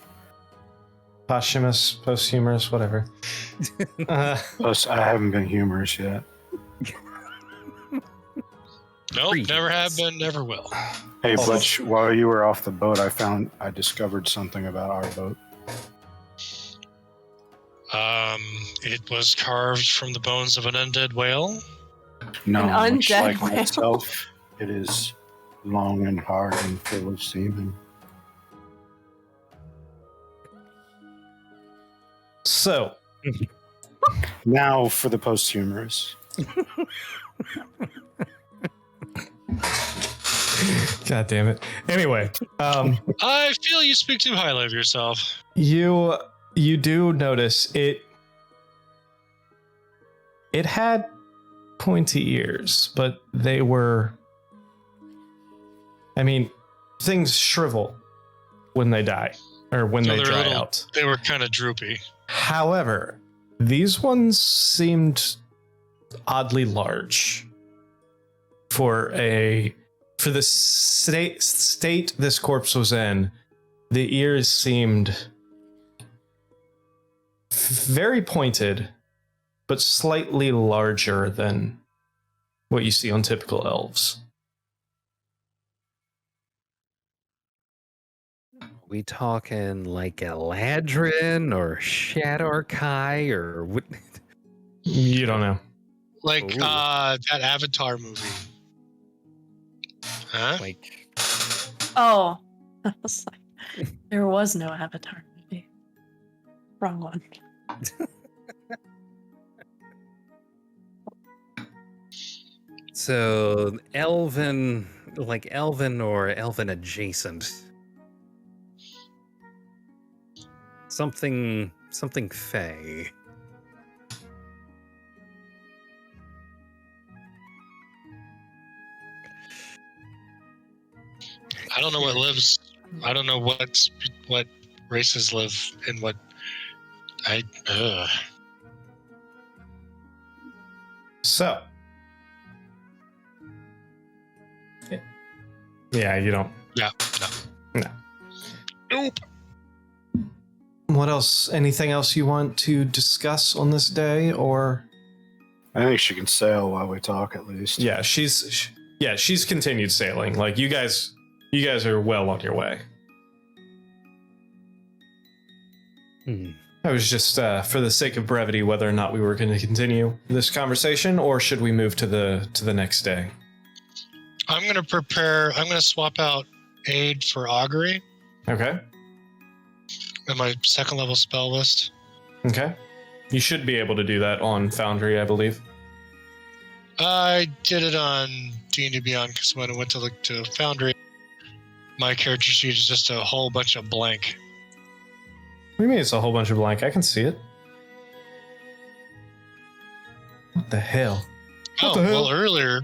Posthumous, whatever. Plus, I haven't been humorous yet. Nope, never have been, never will. Hey, Butch, while you were off the boat, I discovered something about our boat. It was carved from the bones of an undead whale. No, An much undead like whale. myself, it is long and hard and full of semen. So, Now for the posthumous. God damn it. Anyway, I feel you speak too highly of yourself. you do notice it had pointy ears, but they were, I mean, things shrivel when they die or when So they they're dry little- out. They were kind of droopy. However, these ones seemed oddly large for the state this corpse was in. The ears seemed very pointed, but slightly larger than what you see on typical elves. We talking like Eladrin or Shadar-kai or what? You don't know. Like Ooh. that Avatar movie. Huh? Like Oh, I was like, there was no Avatar movie. Wrong one. so elven, like elven or elven adjacent. Something fey. I don't know what lives. I don't know what races live in what. So, yeah, you don't. Yeah. No. No. Nope. What else? Anything else you want to discuss on this day, or? I think she can sail while we talk, at least. Yeah, she's continued sailing. Like you guys are well on your way. I was just for the sake of brevity, whether or not we were going to continue this conversation, or should we move to the next day? I'm gonna swap out aid for augury Okay. in my second level spell list. Okay. You should be able to do that on Foundry, I believe. I did it on D&D Beyond because when I went to Foundry, my character sheet is just a whole bunch of blank. What do you mean it's a whole bunch of blank? I can see it. What the hell? What the hell? Well, earlier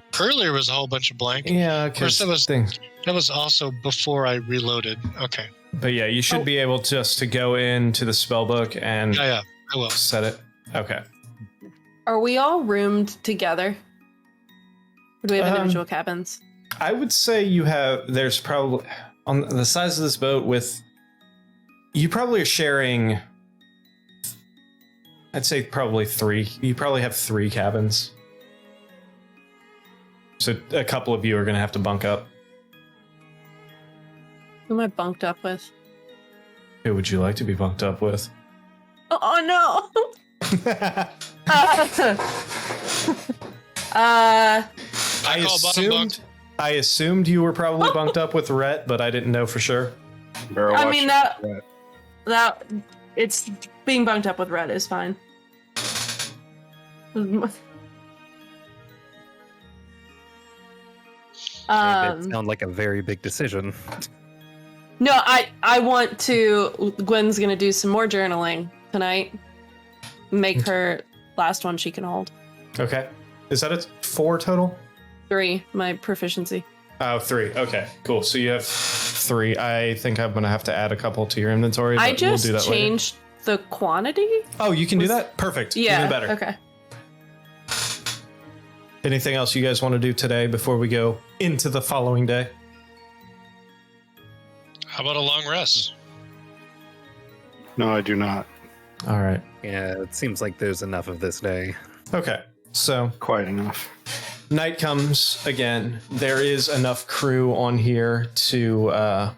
was a whole bunch of blank. Yeah, course, because that was also before I reloaded. Okay. But yeah, you should be able just to go into the spell book and Yeah, I will. set it. Okay. Are we all roomed together? Or do we have individual cabins? I would say there's probably on the size of this boat you probably are sharing, I'd say probably 3. You probably have 3 cabins. So a couple of you are going to have to bunk up. Who am I bunked up with? Who would you like to be bunked up with? Oh no! I call bottom bunk. I assumed you were probably bunked up with Rhett, but I didn't know for sure. Barrel I watch mean that it's being bunked up with Red is fine. That sound like a very big decision. No, I want to. Gwen's gonna do some more journaling tonight. Make her last one she can hold. Okay. Is that a 4 total? 3, my proficiency. Oh, 3. Okay, cool. So you have 3. I think I'm going to have to add a couple to your inventory. I but just we'll do that later. changed the quantity. Oh, you can do that? Perfect. Yeah. Even better. Okay. Anything else you guys want to do today before we go into the following day? How about a long rest? No, I do not. All right. Yeah, it seems like there's enough of this day. Okay. So Quite enough. night comes again. There is enough crew on here to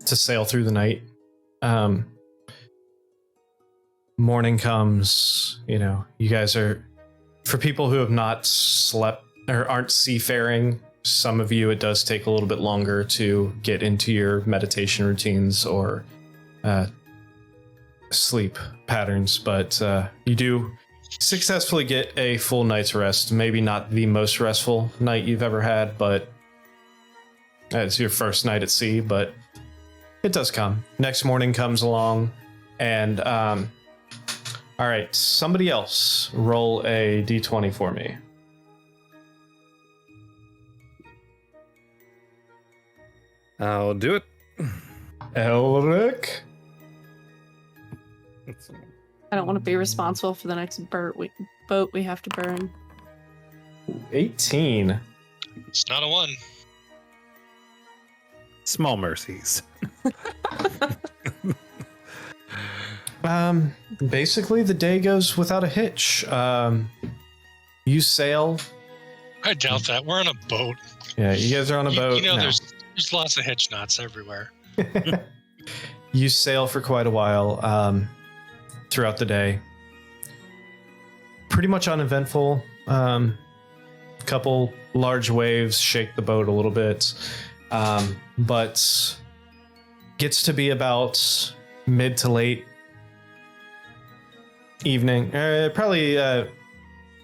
sail through the night. morning comes, you guys are, for people who have not slept or aren't seafaring, some of you, it does take a little bit longer to get into your meditation routines or sleep patterns, but you do successfully get a full night's rest. Maybe not the most restful night you've ever had, but it's your first night at sea, but it does come. Next morning comes along, and all right, somebody else roll a d20 for me. I'll do it. Elric. I don't want to be responsible for the next boat we have to burn. 18. It's not a 1. Small mercies. Basically the day goes without a hitch. You sail. I doubt that. We're on a boat. Yeah, you guys are on a boat. You know, now. there's lots of hitch knots everywhere. You sail for quite a while throughout the day. Pretty much uneventful. Couple large waves shake the boat a little bit, but gets to be about mid to late evening, probably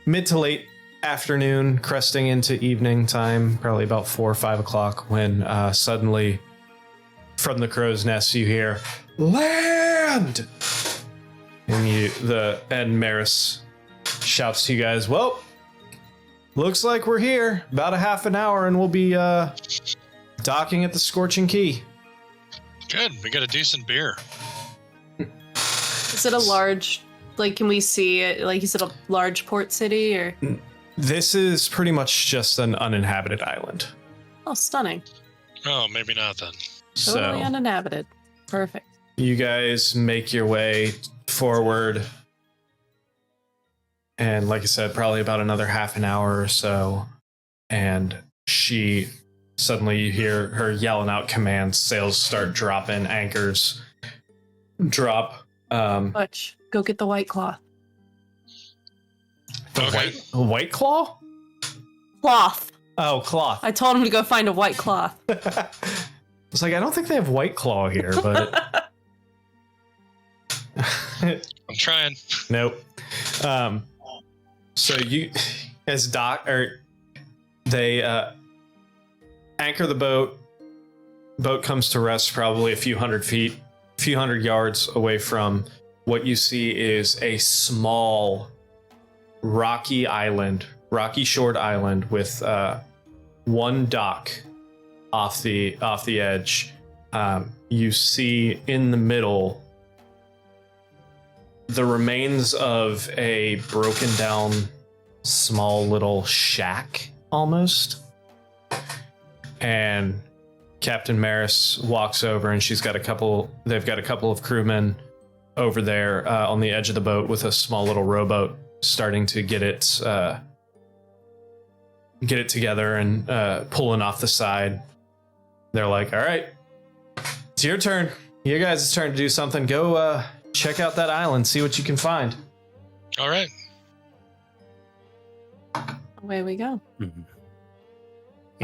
mid to late afternoon, cresting into evening time, probably about 4 or 5 o'clock, when suddenly from the crow's nest you hear land, and Maris shouts to you guys, well, looks like we're here. About a half an hour and we'll be docking at the Scorching Key. Good. We got a decent beer. Is it a large, can we see it? Is it a large port city or? This is pretty much just an uninhabited island. Oh, stunning. Oh, maybe not then. Totally uninhabited. Perfect. You guys make your way forward. And like I said, probably about another half an hour or so. And suddenly you hear her yelling out commands. Sails start dropping, anchors drop. Butch, go get the white cloth. Okay. White claw? Cloth. Oh, cloth. I told him to go find a white cloth. It's like, I don't think they have White Claw here, but I'm trying. nope. So you, as they anchor the boat. Boat comes to rest probably a few hundred yards away from what you see is a small rocky shored island with one dock off the edge. You see in the middle the remains of a broken down small little shack almost, and Captain Maris walks over and they've got a couple of crewmen over there on the edge of the boat with a small little rowboat starting to get it together and pulling off the side. They're like, all right, it's your turn. You guys' turn to do something. Go check out that island, see what you can find. All right. Away we go. Mm-hmm.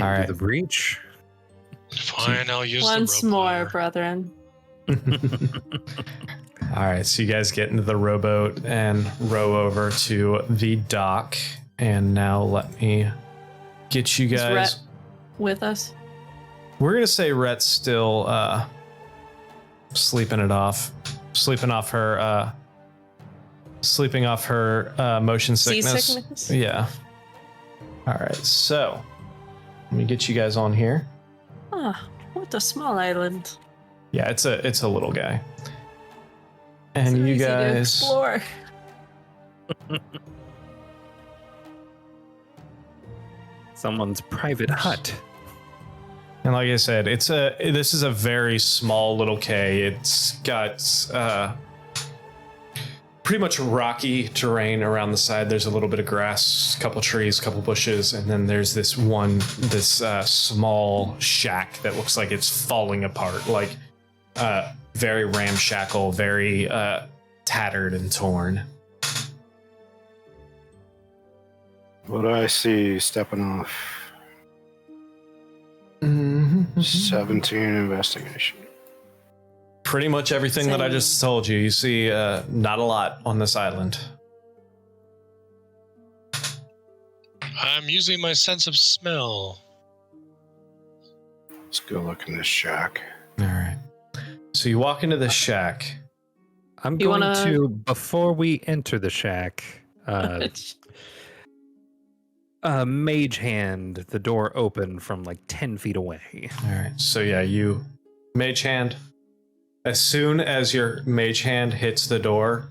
All Into right. the breach. Fine, I'll use Once the rope more, ladder. brethren. All right, so you guys get into the rowboat and row over to the dock. And now let me get you Is guys. Rhett with us? We're gonna say Rhett's still sleeping off her motion sickness. Seasickness? Yeah. All right, so let me get you guys on here. Ah, what a small island. Yeah, it's a little guy. And So you easy to guys, explore. Someone's private hut. and like I said, this is a very small little cay. It's got pretty much rocky terrain around the side. There's a little bit of grass, a couple trees, a couple bushes, and then there's this small shack that looks like it's falling apart, like very ramshackle, very tattered and torn. What do I see stepping off? 17 investigation. Pretty much everything that I just told you. You see not a lot on this island. I'm using my sense of smell. Let's go look in this shack. All right. So you walk into this shack. I'm You going wanna- to, before we enter the shack, mage hand the door open from like 10 feet away. All right. So yeah, you mage hand. As soon as your mage hand hits the door,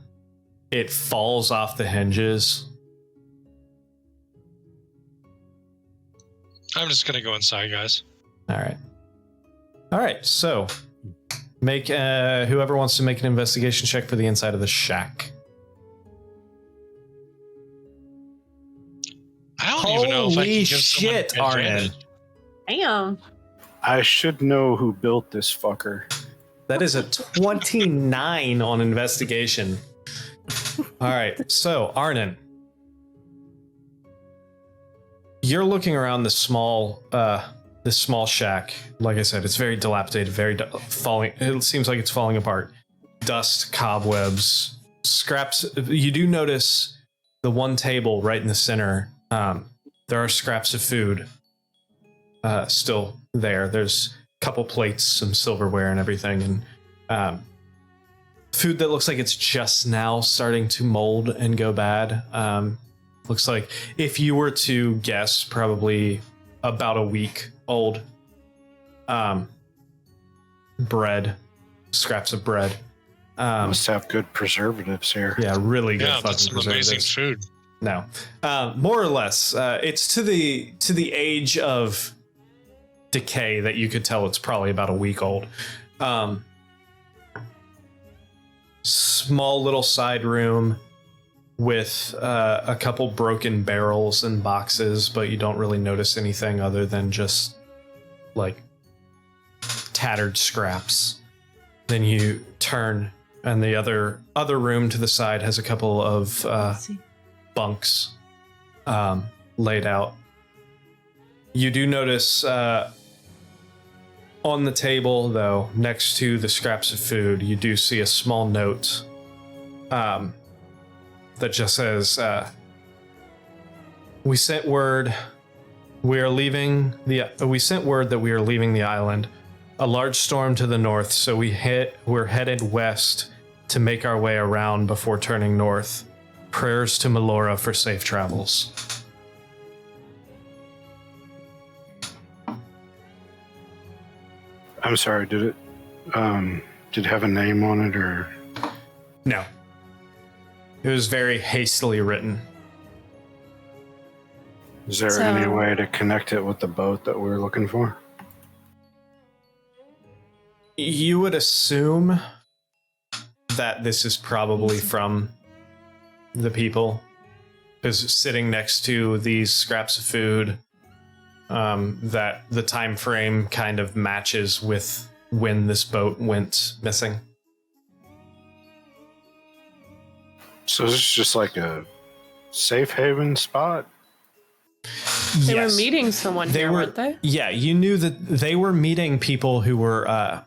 it falls off the hinges. I'm just gonna go inside, guys. All right. All right. So make whoever wants to make an investigation check for the inside of the shack. I don't even know if I can Holy give someone shit, Arnon. advantage. Damn. I should know who built this fucker. That is a 29 on investigation. All right. So, Arnon, you're looking around this small shack. Like I said, it's very dilapidated, falling. It seems like it's falling apart. Dust, cobwebs, scraps. You do notice the one table right in the center. There are scraps of food still there. There's a couple plates, some silverware, and everything, and food that looks like it's just now starting to mold and go bad. Looks like, if you were to guess, probably about a week old. Bread, scraps of bread. Must have good preservatives here. Yeah, really good Yeah, fucking that's some amazing preservatives. food. No, more or less, it's to the age of decay that you could tell it's probably about a week old. Small little side room with a couple broken barrels and boxes, but you don't really notice anything other than just like tattered scraps. Then you turn, and the other room to the side has a couple of bunks laid out. You do notice on the table, though, next to the scraps of food, you do see a small note that just says, we sent word that we are leaving the island. A large storm to the north, so we're headed west to make our way around before turning north. Prayers to Melora for safe travels. I'm sorry, did it have a name on it, or? No. It was very hastily written. Is there So- any way to connect it with the boat that we're looking for? You would assume that this is probably from the people, because sitting next to these scraps of food, that the time frame kind of matches with when this boat went missing. So this is just like a safe haven spot? They were meeting someone here, weren't they? Yeah, you knew that they were meeting people who were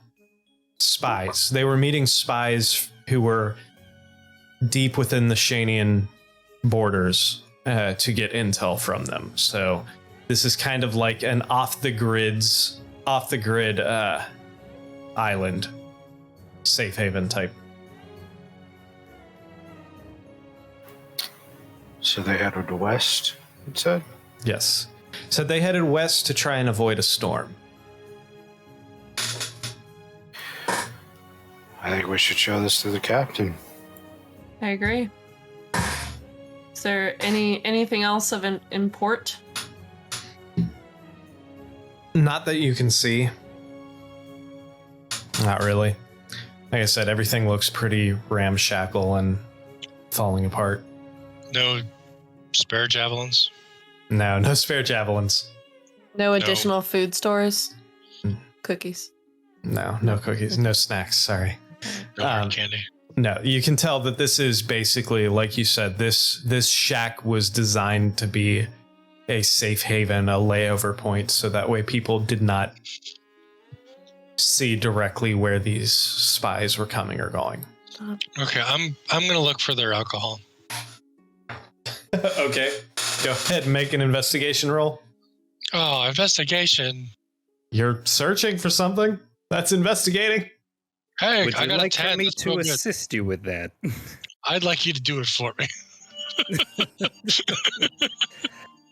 spies. They were meeting spies who were deep within the Shanian borders to get intel from them. So this is kind of like an off the grid island, safe haven type. So they headed west, it said? Yes. So they headed west to try and avoid a storm. I think we should show this to the captain. I agree. Is there anything else of an import? Not that you can see. Not really. Like I said, everything looks pretty ramshackle and falling apart. No spare javelins. No spare javelins. No additional food stores? Mm. Cookies. No cookies, no snacks, sorry. No hard candy. No, you can tell that this is basically, like you said, this shack was designed to be a safe haven, a layover point, so that way people did not see directly where these spies were coming or going. Okay, I'm gonna look for their alcohol. Okay, go ahead and make an investigation roll. Oh, investigation. You're searching for something? That's investigating? Hey, Would I you got like a 10. for me That's to real good. assist you with that? I'd like you to do it for me.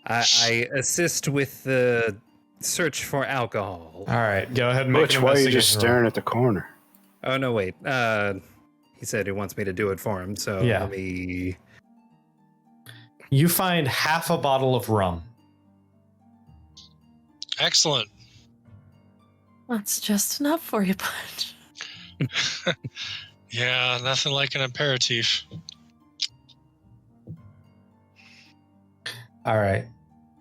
I assist with the search for alcohol. All right, go ahead and make Which an way are you investigation just roll. staring at the corner? Oh no, wait. He said he wants me to do it for him, so Yeah. let me. You find half a bottle of rum. Excellent. That's just enough for you, Punch. Yeah, nothing like an aperitif. All right.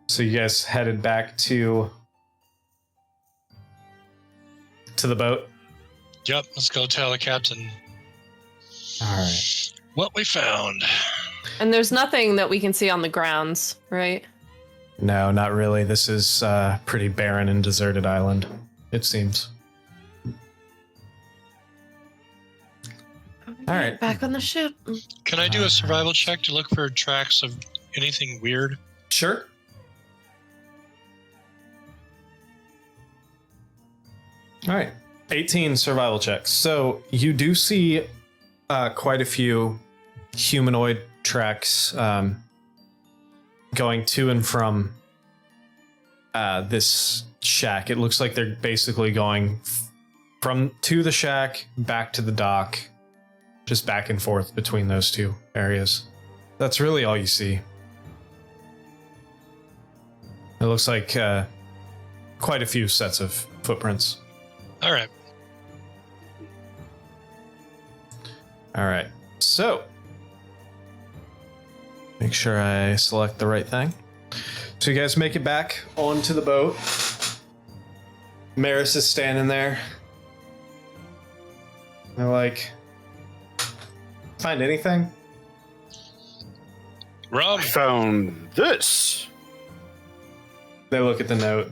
So you guys headed back to the boat? Yep, let's go tell the captain All right. what we found. And there's nothing that we can see on the grounds, right? No, not really. This is a pretty barren and deserted island, it seems. All right. Back on the ship. Can I do a survival check to look for tracks of anything weird? Sure. All right. 18 survival checks. So you do see quite a few humanoid tracks going to and from this shack. It looks like they're basically going to the shack, back to the dock, just back and forth between those two areas. That's really all you see. It looks like quite a few sets of footprints. All right. All right. So, make sure I select the right thing. So you guys make it back onto the boat. Maris is standing there. They're like, find anything? Rum. I found this. They look at the note.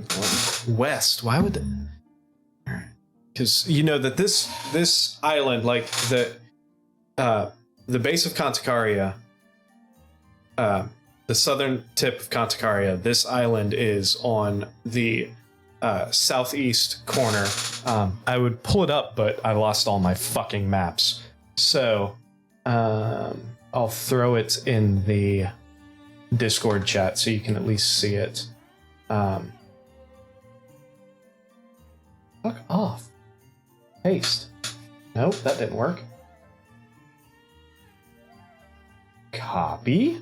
West. Why would they? Because you know that this island, like the base of Conticaria, the southern tip of Conticaria, this island is on the southeast corner. I would pull it up, but I lost all my fucking maps. So I'll throw it in the Discord chat so you can at least see it. Fuck off. Paste. Nope, that didn't work. Copy.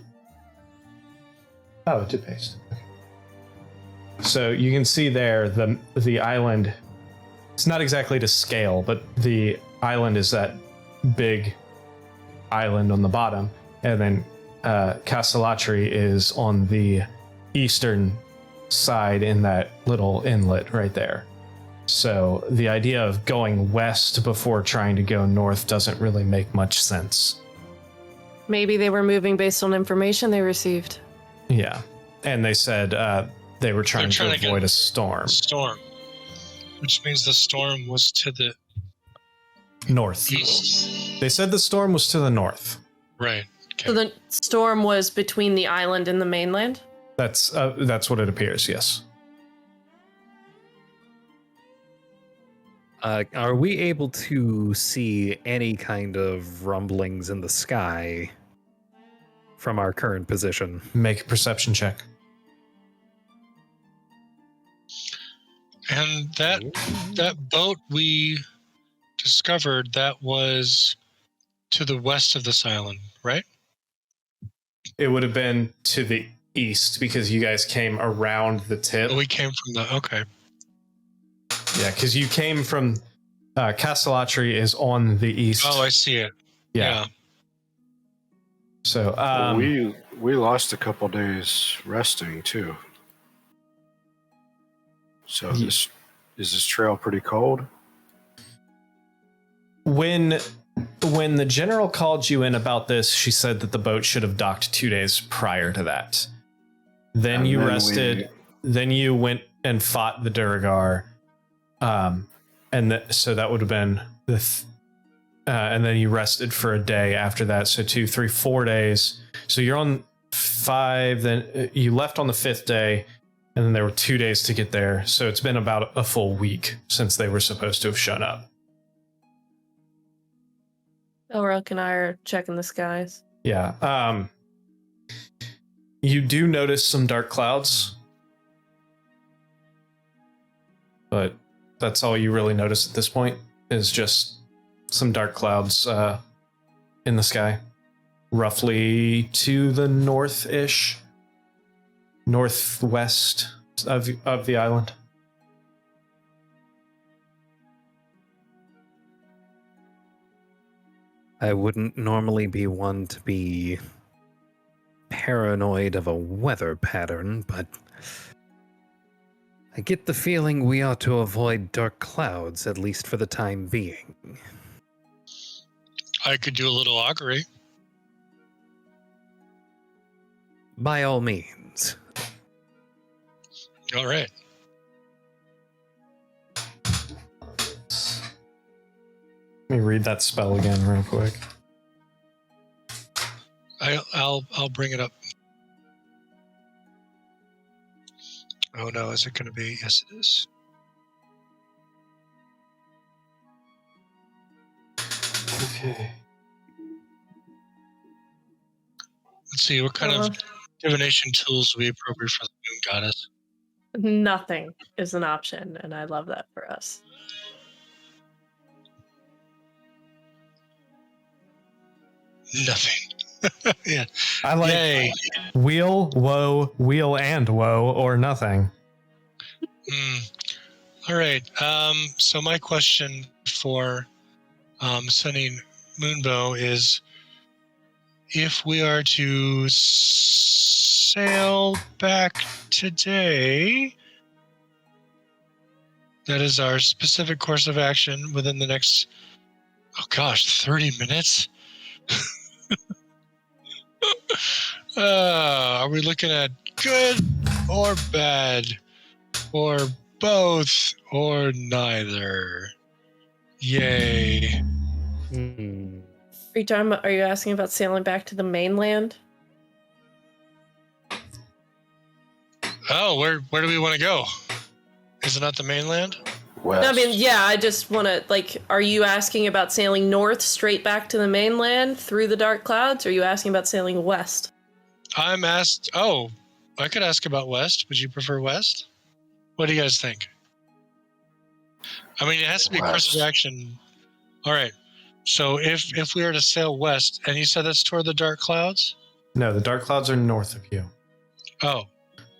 Oh, it did paste. Okay. So you can see there the island. It's not exactly to scale, but the island is that big island on the bottom, and then Castellatri is on the eastern side in that little inlet right there. So the idea of going west before trying to go north doesn't really make much sense. Maybe they were moving based on information they received. Yeah. And they said they were trying to to avoid get a storm. Storm. Which means the storm was to the North. east. They said the storm was to the north. Right. So the storm was between the island and the mainland? That's what it appears, yes. Are we able to see any kind of rumblings in the sky from our current position? Make a perception check. And that boat we discovered, that was to the west of this island, right? It would have been to the east because you guys came around the tip. Oh, we came from the okay. Yeah, because you came from Castellatri is on the east. Oh, I see it. yeah. So we lost a couple days resting too. So is this trail pretty cold? when when the general called you in about this, she said that the boat should have docked 2 days prior to that. Then you rested. Then you went and fought the Duragar. So that would have been and then you rested for a day after that. So 2, 3, 4 days. So you're on 5. Then you left on the 5th day, and then there were 2 days to get there. So it's been about a full week since they were supposed to have shown up. Elrock and I are checking the skies. Yeah. You do notice some dark clouds, but that's all you really notice at this point is just some dark clouds in the sky, roughly to the north-ish, northwest of the island. I wouldn't normally be one to be paranoid of a weather pattern, but I get the feeling we ought to avoid dark clouds, at least for the time being. I could do a little augury. By all means. All right. Let me read that spell again real quick. I'll bring it up. Oh no, is it going to be? Yes, it is. Okay. Let's see, what kind of divination tools would be appropriate for the moon goddess? Nothing is an option, and I love that for us. Nothing. Yeah. I like Yay. wheel, wheel, and woe, or nothing. All right. So my question for sending Moonbow is, if we are to sail back today, that is our specific course of action within the next, 30 minutes? Are we looking at good or bad, or both, or neither? Yay. Are you asking about sailing back to the mainland? Oh, where do we want to go? Is it not the mainland? West. No, I mean, yeah, I just want to, are you asking about sailing north straight back to the mainland through the dark clouds, or are you asking about sailing west? I'm asked. Oh, I could ask about west. Would you prefer west? What do you guys think? I mean, it has to be a course of action. All right. So if we are to sail west, and you said that's toward the dark clouds? No, the dark clouds are north of you. Oh.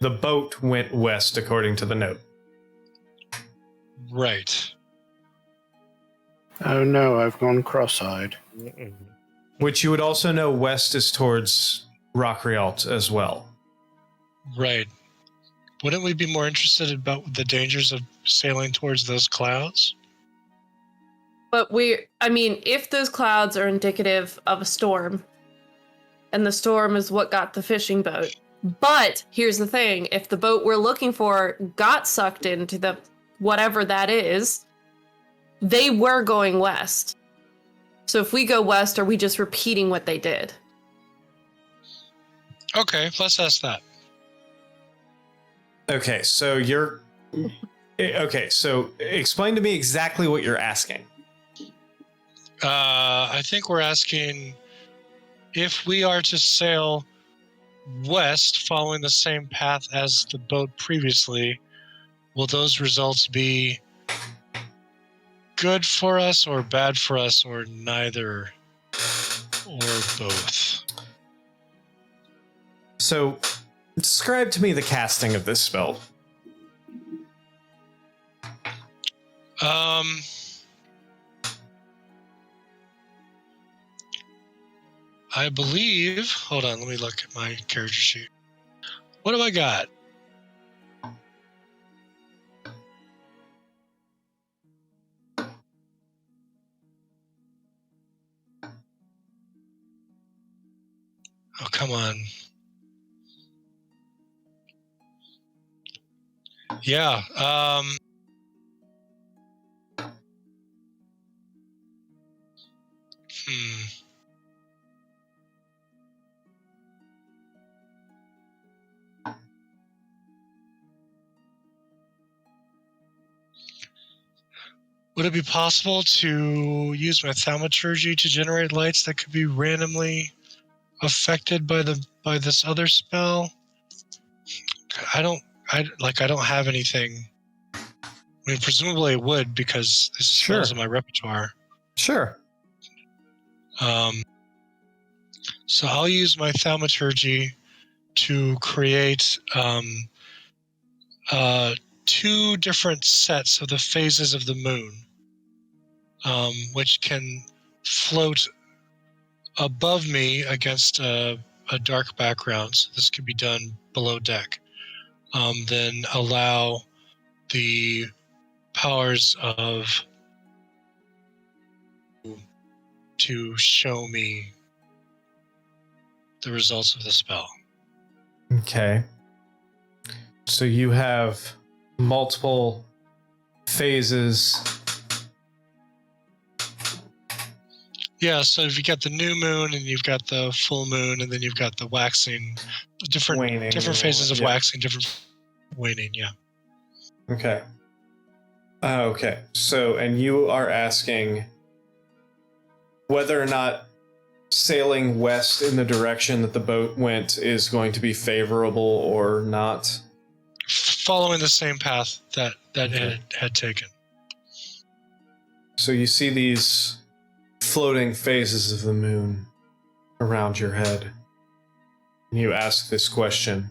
The boat went west according to the note. Right. Oh no, I've gone cross-eyed. Which you would also know west is towards Rockrialt as well. Right. Wouldn't we be more interested about the dangers of sailing towards those clouds? But if those clouds are indicative of a storm, and the storm is what got the fishing boat. But here's the thing, if the boat we're looking for got sucked into the whatever that is, they were going west. So if we go west, are we just repeating what they did? Okay, let's ask that. Okay, so explain to me exactly what you're asking. I think we're asking if we are to sail west following the same path as the boat previously, will those results be good for us or bad for us or neither or both? So describe to me the casting of this spell. I believe, hold on, let me look at my character sheet. What have I got? Oh, come on. Yeah. Would it be possible to use my thaumaturgy to generate lights that could be randomly affected by this other spell? I don't have anything. I mean, presumably it would, because this Sure. spell's in my repertoire. Sure. So I'll use my thaumaturgy to create 2 different sets of the phases of the moon, which can float above me against a dark background. So this could be done below deck. Then allow the powers of to show me the results of the spell. Okay. So you have multiple phases. Yeah, so if you got the new moon and you've got the full moon and then you've got the waxing, Waning, different phases of yeah. waxing, different waning, yeah. Okay. Okay. So, and you are asking whether or not sailing west in the direction that the boat went is going to be favorable or not. Following the same path that it had taken. So you see these floating phases of the moon around your head. You ask this question.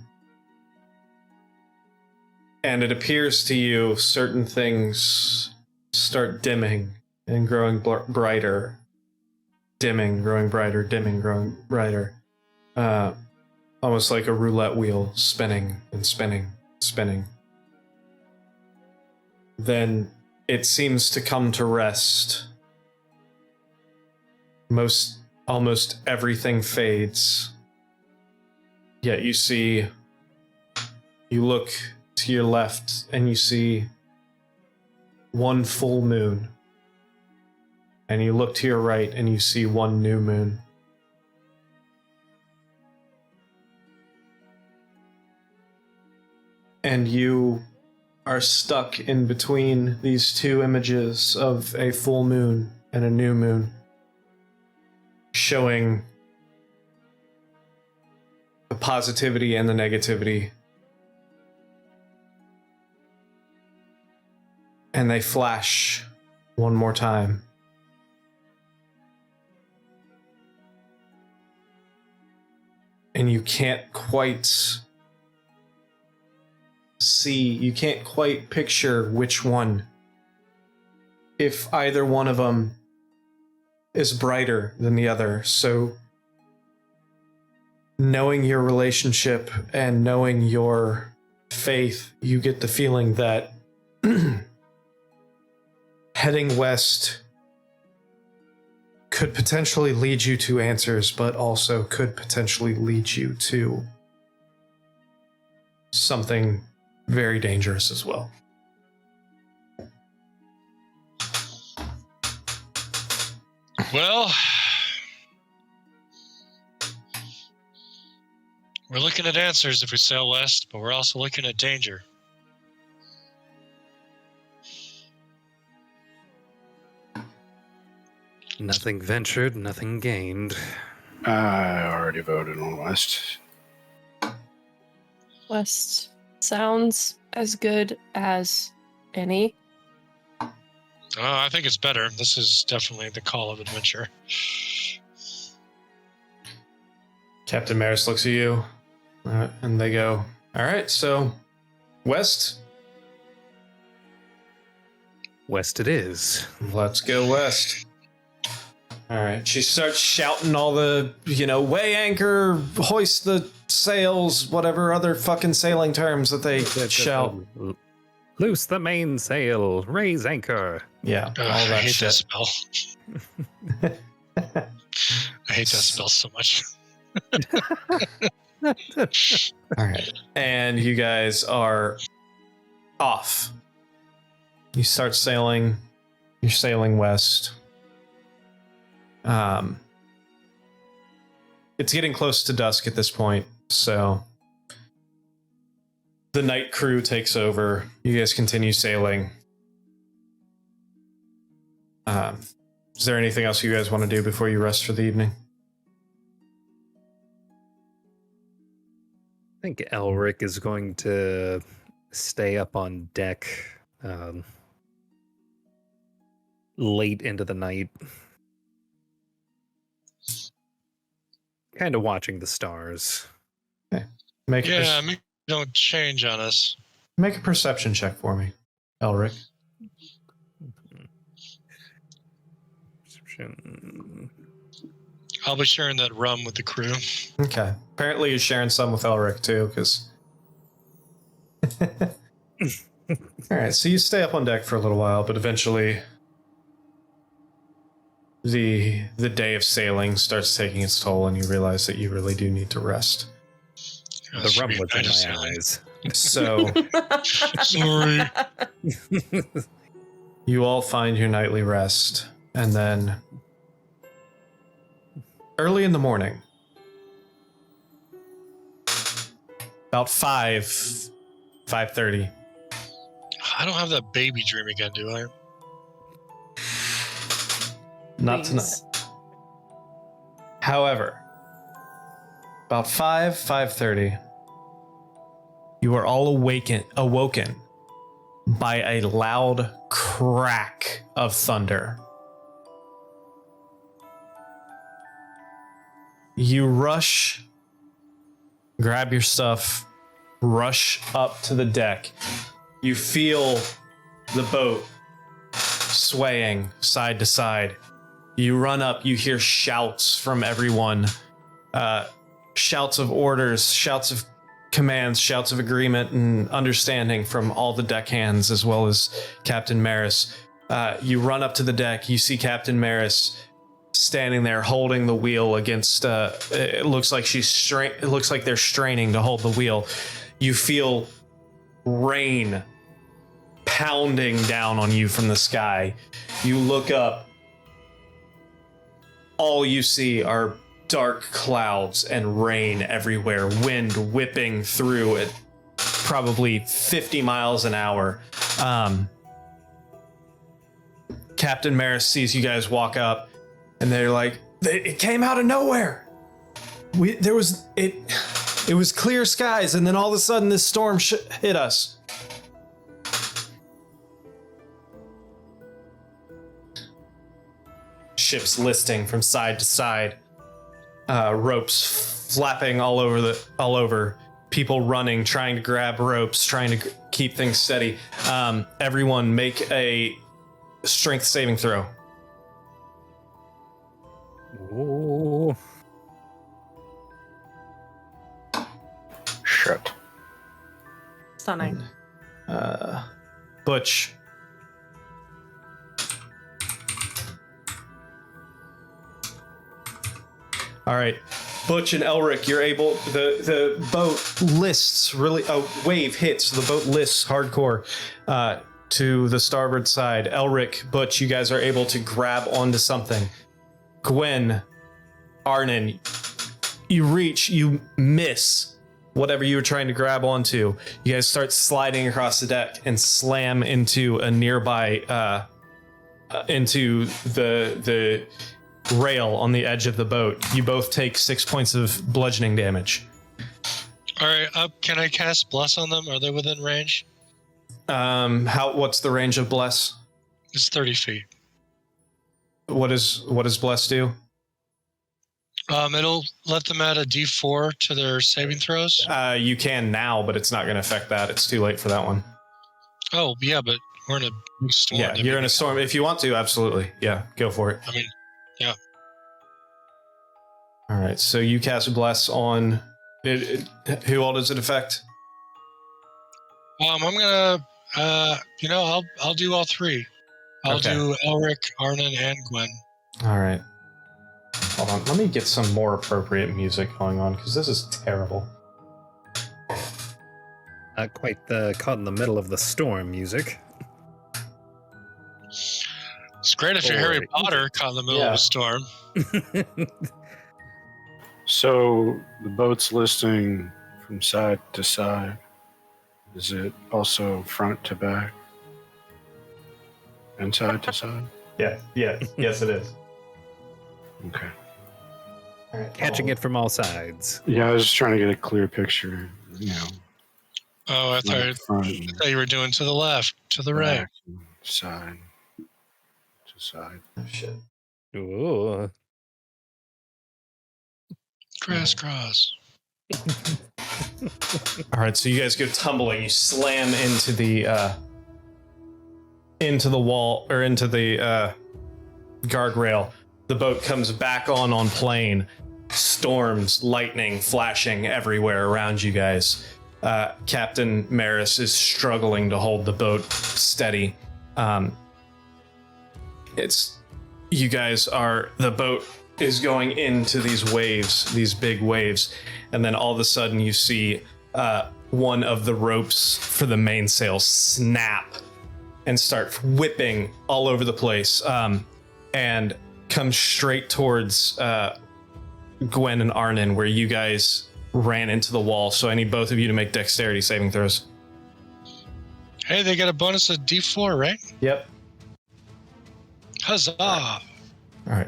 And it appears to you certain things start dimming and growing brighter. Dimming, growing brighter, dimming, growing brighter. Almost like a roulette wheel, spinning and spinning, spinning. Then it seems to come to rest. Almost everything fades. Yet you look to your left and you see one full moon. And you look to your right and you see one new moon. And you are stuck in between these 2 images of a full moon and a new moon, showing the positivity and the negativity. And they flash one more time. And you can't quite picture which one. If either one of them is brighter than the other. So knowing your relationship and knowing your faith, you get the feeling that heading west could potentially lead you to answers, but also could potentially lead you to something very dangerous as well. Well, we're looking at answers if we sail west, but we're also looking at danger. Nothing ventured, nothing gained. I already voted on West. West sounds as good as any. I think it's better. This is definitely the call of adventure. Captain Maris looks at you, and they go, all right, so west? West it is. Let's go west. All right, she starts shouting all the, weigh anchor, hoist the sails, whatever other fucking sailing terms that they shout. Loose the mainsail, raise anchor. Yeah, all I that hate shit. that spell. I hate that spell so much. All right. And you guys are off. You start sailing. You're sailing west. It's getting close to dusk at this point, so the night crew takes over. You guys continue sailing. Is there anything else you guys want to do before you rest for the evening? I think Elric is going to stay up on deck late into the night. Kind of watching the stars. Okay. Maybe don't change on us. Make a perception check for me, Elric. Perception. I'll be sharing that rum with the crew. Okay. Apparently you're sharing some with Elric too, because... Alright, so you stay up on deck for a little while, but eventually the day of sailing starts taking its toll and you realize that you really do need to rest. The rum was in my eyes. So Sorry. you all find your nightly rest, and then early in the morning, about 5:30. I don't have that baby dream again, do I? Not Please. tonight. However, about 5:30, you are all awoken by a loud crack of thunder. You rush, grab your stuff, rush up to the deck. You feel the boat swaying side to side. You run up, you hear shouts from everyone. Shouts of orders, shouts of commands, shouts of agreement and understanding from all the deckhands as well as Captain Maris. You run up to the deck, you see Captain Maris standing there holding the wheel against it looks like it looks like they're straining to hold the wheel. You feel rain pounding down on you from the sky. You look up. All you see are dark clouds and rain everywhere, wind whipping through at probably 50 miles an hour. Captain Maris sees you guys walk up, and they're like, "It came out of nowhere. It was clear skies, and then all of a sudden this storm hit us." Ships listing from side to side, ropes flapping all over, people running, trying to grab ropes, trying to keep things steady. Everyone make a strength saving throw. Oh. Shit. Stunning. Butch. All right, Butch and Elric, you're able. The boat lists really. A wave hits. The boat lists hardcore to the starboard side. Elric, Butch, you guys are able to grab onto something. Gwen, Arnon, you miss whatever you were trying to grab onto. You guys start sliding across the deck and slam into a nearby into the rail on the edge of the boat. You both take 6 points of bludgeoning damage. All right, can I cast Bless on them? Are they within range? What's the range of Bless? It's 30 feet. What does Bless do? It'll let them add a D4 to their saving throws. You can now, but it's not going to affect that. It's too late for that one. Oh, yeah, but we're in a big storm. Yeah, you're in a storm. If you want to, absolutely. Yeah, go for it. I mean, yeah. All right, so you cast Bless on... who all does it affect? I'm gonna, I'll do all three. I'll Okay. do Elric, Arnon, and Gwen. All right. Hold on, let me get some more appropriate music going on, because this is terrible. Not quite the caught in the middle of the storm music. It's great if you're Or Harry Potter caught in the middle of Yeah. a storm. So the boat's listing from side to side. Is it also front to back? And side to side? Yes, it is. Okay. All right, Catching it from all sides. Yeah, I was just trying to get a clear picture. Oh, I Like front, thought you were doing to the left, to the right. back, and side to side. Oh, shit. Ooh. Crisscross. All right, so you guys go tumbling. You slam into the wall, or into the guardrail. The boat comes back on plane. Storms, lightning flashing everywhere around you guys. Captain Maris is struggling to hold the boat steady. The boat is going into these waves, these big waves, and then all of a sudden you see one of the ropes for the mainsail snap and start whipping all over the place, and come straight towards Gwen and Arnon, where you guys ran into the wall. So I need both of you to make dexterity saving throws. Hey, they got a bonus of D4, right? Yep. Huzzah! All right.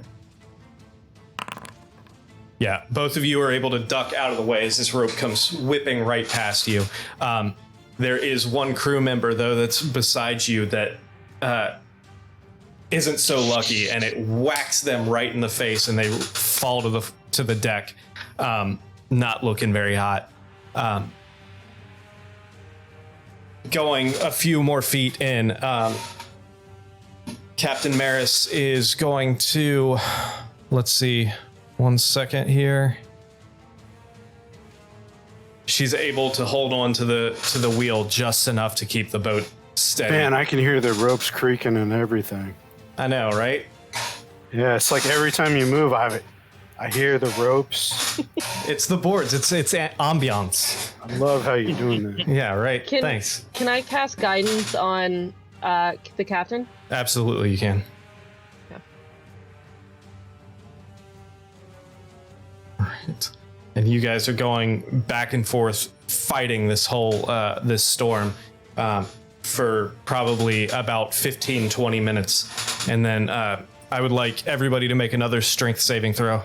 Yeah, both of you are able to duck out of the way as this rope comes whipping right past you. There is one crew member, though, that's beside you that isn't so lucky, and it whacks them right in the face, and they fall to the deck, not looking very hot. Going a few more feet in, Captain Maris is going to, let's see, 1 second here. She's able to hold on to the wheel just enough to keep the boat steady. Man, I can hear the ropes creaking and everything. I know, right? Yeah, it's like every time you move, I hear the ropes. It's the boards. It's ambiance. I love how you're doing that. Yeah, right. Can- Thanks. Can I cast guidance on the captain? Absolutely, you can. Okay. All right. And you guys are going back and forth, fighting this whole this storm for probably about 15, 20 minutes. And then I would like everybody to make another strength saving throw.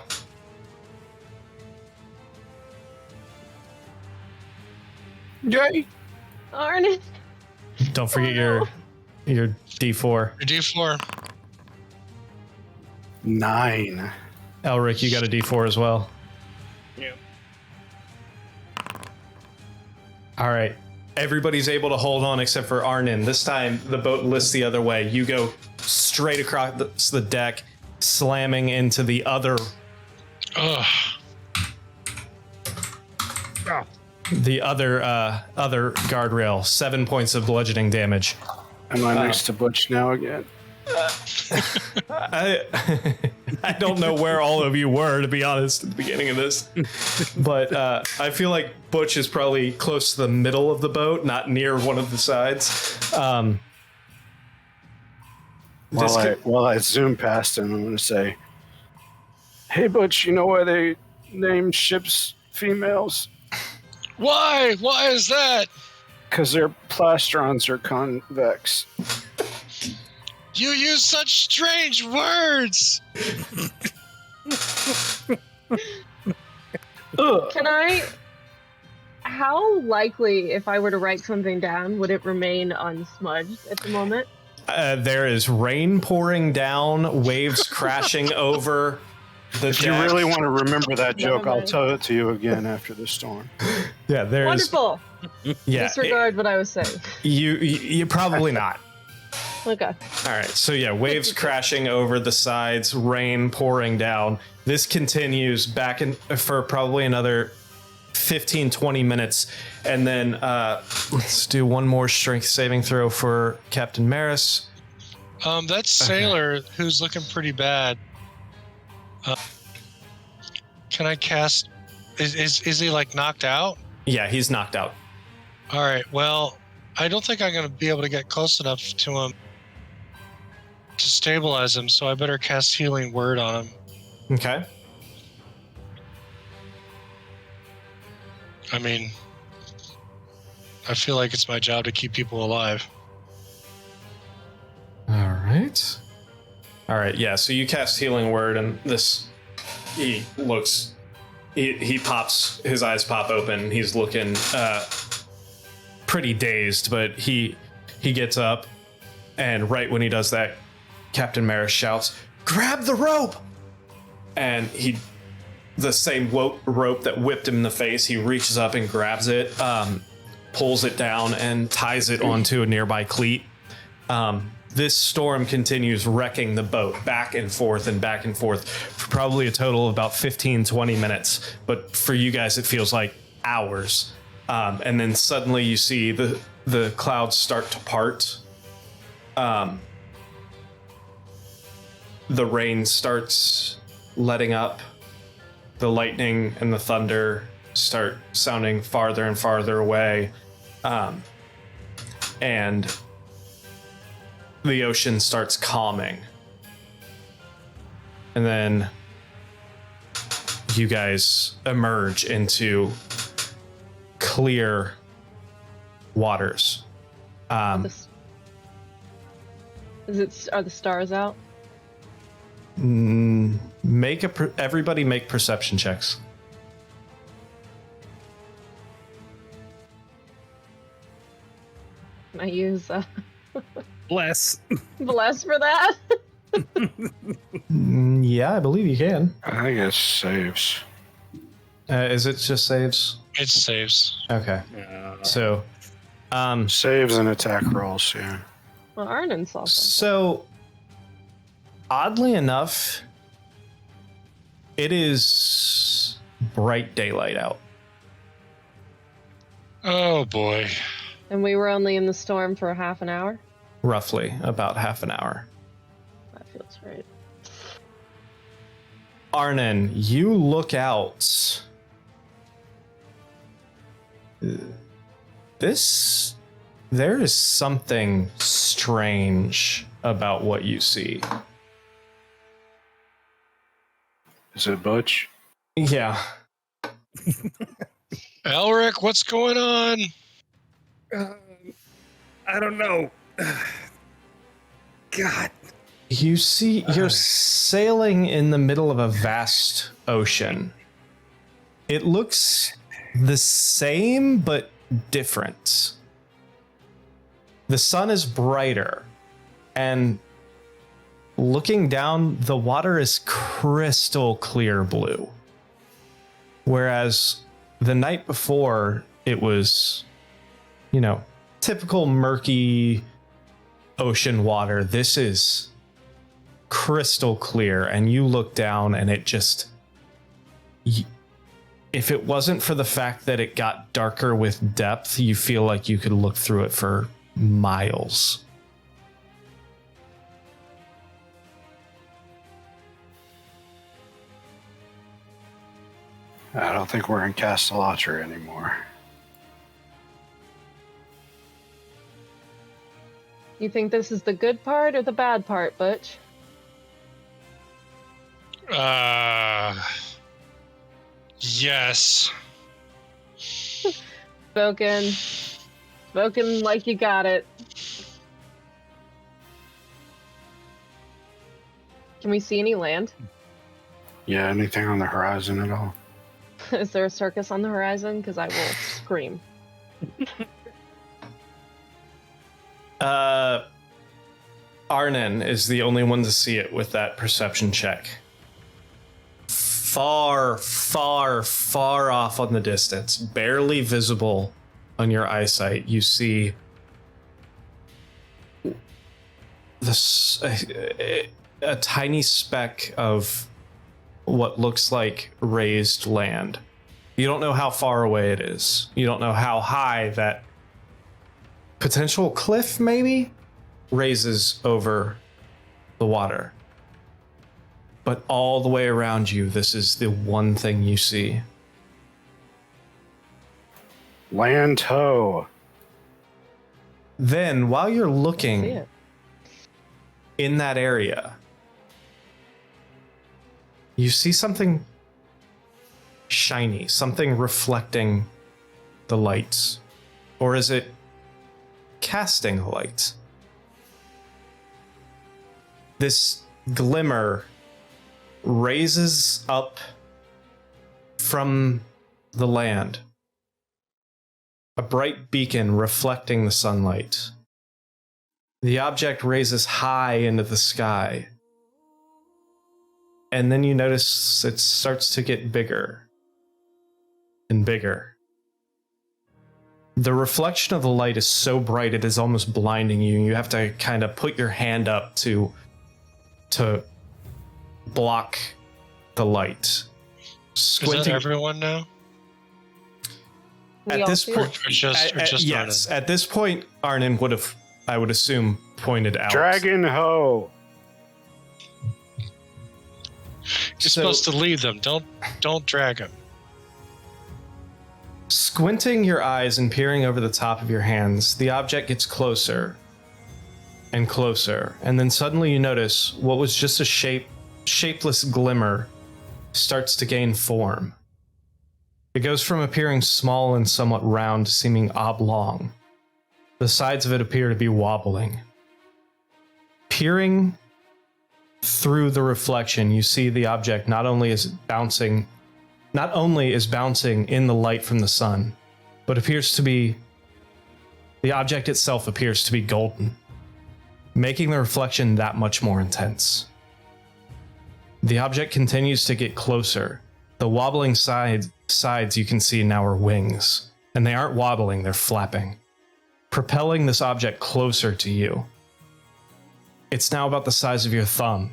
Yay! Arnon. Don't forget Oh, no. your D4. Your D4. 9. Elric, you got a D4 as well. Yeah. All right. Everybody's able to hold on except for Arnon. This time, the boat lists the other way. You go straight across the deck, slamming into the other Ugh. other guardrail. 7 points of bludgeoning damage. Am I next to Butch now again? I don't know where all of you were, to be honest, at the beginning of this. But I feel like Butch is probably close to the middle of the boat, not near one of the sides. While I zoom past him, I'm going to say, "Hey, Butch, you know why they named ships females? Why? Why is that? Because their plastrons are convex." You use such strange words. Ugh. Can I? How likely, if I were to write something down, would it remain unsmudged at the moment? There is rain pouring down, waves crashing over the If you deck. really want to remember that Never joke, I'll mind. tell it to you again after the storm. Yeah, there's Wonderful. yeah. Disregard what I was saying. You probably not. Okay. All right, so yeah, waves crashing over the sides, rain pouring down. This continues back for probably another 15, 20 minutes. And then let's do one more strength saving throw for Captain Maris. That sailor who's looking pretty bad. Can I cast? Is he like knocked out? Yeah, he's knocked out. All right. Well, I don't think I'm going to be able to get close enough to him to stabilize him, so I better cast Healing Word on him. Okay. I mean, I feel like it's my job to keep people alive. All right. All right. Yeah. So you cast Healing Word, and this, he looks, he pops, his eyes pop open. He's looking pretty dazed, but he gets up, and right when he does that, Captain Maris shouts, "Grab the rope!" And the same rope that whipped him in the face, he reaches up and grabs it, pulls it down, and ties it onto a nearby cleat. This storm continues wrecking the boat back and forth for probably a total of about 15-20 minutes. But for you guys, it feels like hours. And then suddenly you see the clouds start to part. The rain starts letting up. The lightning and the thunder start sounding farther and farther away. And the ocean starts calming. And then you guys emerge into clear waters. Are the stars out? Everybody make perception checks. Can I use Bless. bless for that? Yeah, I believe you can. I think it's saves. Is it just saves? It saves. Okay. So, Saves and attack rolls, yeah. Well, Arnon saw something. so oddly enough, it is bright daylight out. Oh boy. And we were only in the storm for half an hour? Roughly about half an hour. That feels right. Arnon, you look out. There is something strange about what you see. Is it Butch? Yeah. Elric, what's going on? I don't know. God. You see, you're sailing in the middle of a vast ocean. It looks the same, but different. The sun is brighter, and looking down, the water is crystal clear blue. Whereas the night before, it was, typical murky ocean water. This is crystal clear, and you look down and it just, if it wasn't for the fact that it got darker with depth, you feel like you could look through it for miles. I don't think we're in Castellatri anymore. You think this is the good part or the bad part, Butch? Yes. Spoken like you got it. Can we see any land? Yeah, anything on the horizon at all? Is there a circus on the horizon? Because I will scream. Arnon is the only one to see it with that perception check. Far, far, far off on the distance, barely visible on your eyesight, you see this a tiny speck of what looks like raised land. You don't know how far away it is. You don't know how high that potential cliff maybe raises over the water. But all the way around you, this is the one thing you see. Land ho. Then, while you're See looking it. in that area, you see something shiny, something reflecting the lights. Or is it casting light? This glimmer raises up from the land, a bright beacon reflecting the sunlight. The object raises high into the sky, and then you notice it starts to get bigger and bigger. The reflection of the light is so bright it is almost blinding you. You have to kind of put your hand up to block the light. Is that everyone now? We At all this see point, it? Or just yes. Arnon? At this point, Arnon would have, I would assume, pointed out. Dragon ho. You're supposed to leave them. Don't drag them. Squinting your eyes and peering over the top of your hands, the object gets closer and closer, and then suddenly you notice what was just a shapeless glimmer starts to gain form. It goes from appearing small and somewhat round to seeming oblong. The sides of it appear to be wobbling. Peering through the reflection, you see the object not only is bouncing in the light from the sun, but the object itself appears to be golden, making the reflection that much more intense. The object continues to get closer. The wobbling sides you can see now are wings, and they aren't wobbling, they're flapping, propelling this object closer to you. It's now about the size of your thumb,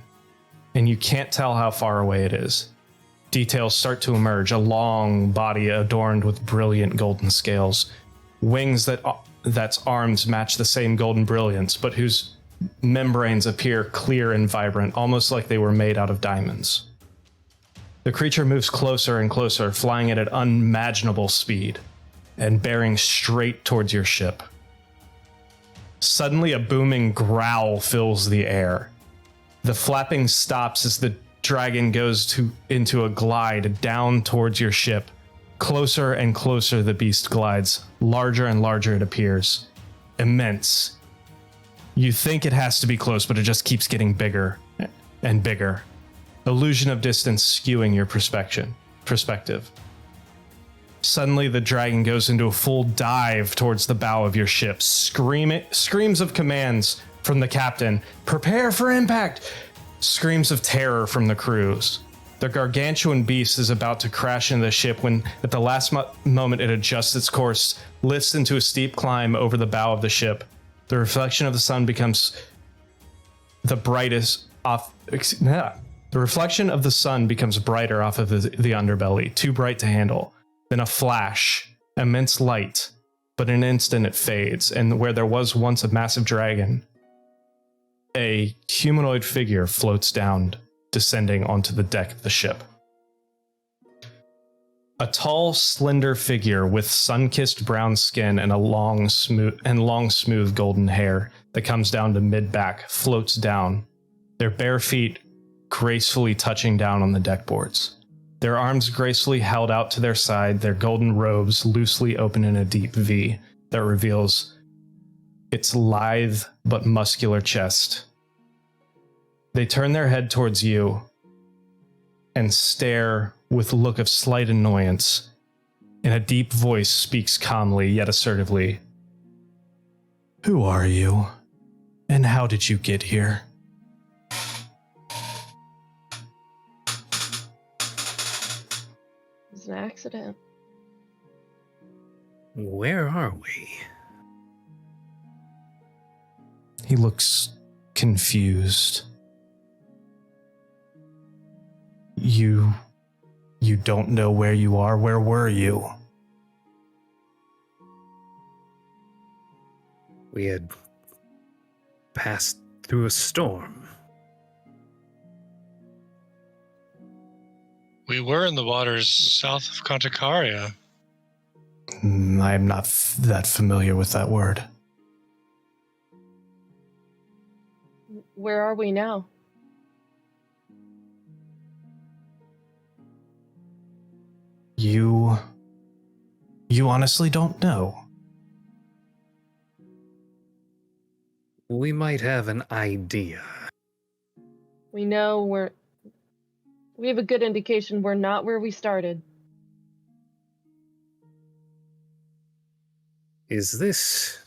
and you can't tell how far away it is. Details start to emerge, a long body adorned with brilliant golden scales, wings that's arms match the same golden brilliance, but whose membranes appear clear and vibrant, almost like they were made out of diamonds. The creature moves closer and closer, flying at an unimaginable speed, and bearing straight towards your ship. Suddenly, a booming growl fills the air. The flapping stops as the dragon goes into a glide down towards your ship. Closer and closer the beast glides. Larger and larger it appears. Immense. You think it has to be close, but it just keeps getting bigger and bigger. Illusion of distance skewing your perspective. Suddenly, the dragon goes into a full dive towards the bow of your ship. Screams of commands from the captain. Prepare for impact! Screams of terror from the crews. The gargantuan beast is about to crash into the ship when, at the last moment, it adjusts its course, lifts into a steep climb over the bow of the ship. The reflection of the sun becomes the brightest off. The reflection of the sun becomes brighter off of the underbelly, too bright to handle. Then a flash, immense light, but in an instant it fades, and where there was once a massive dragon, a humanoid figure floats down, descending onto the deck of the ship. A tall, slender figure with sun-kissed brown skin and long, smooth golden hair that comes down to mid-back floats down, their bare feet gracefully touching down on the deck boards. Their arms gracefully held out to their side, their golden robes loosely open in a deep V that reveals its lithe but muscular chest. They turn their head towards you and stare with a look of slight annoyance, and a deep voice speaks calmly yet assertively. Who are you? And how did you get here? It's an accident. Where are we? He looks confused. You don't know where you are? Where were you? We had passed through a storm. We were in the waters south of Conticaria. I'm not that familiar with that word. Where are we now? You honestly don't know. We might have an idea. We know we have a good indication we're not where we started. Is this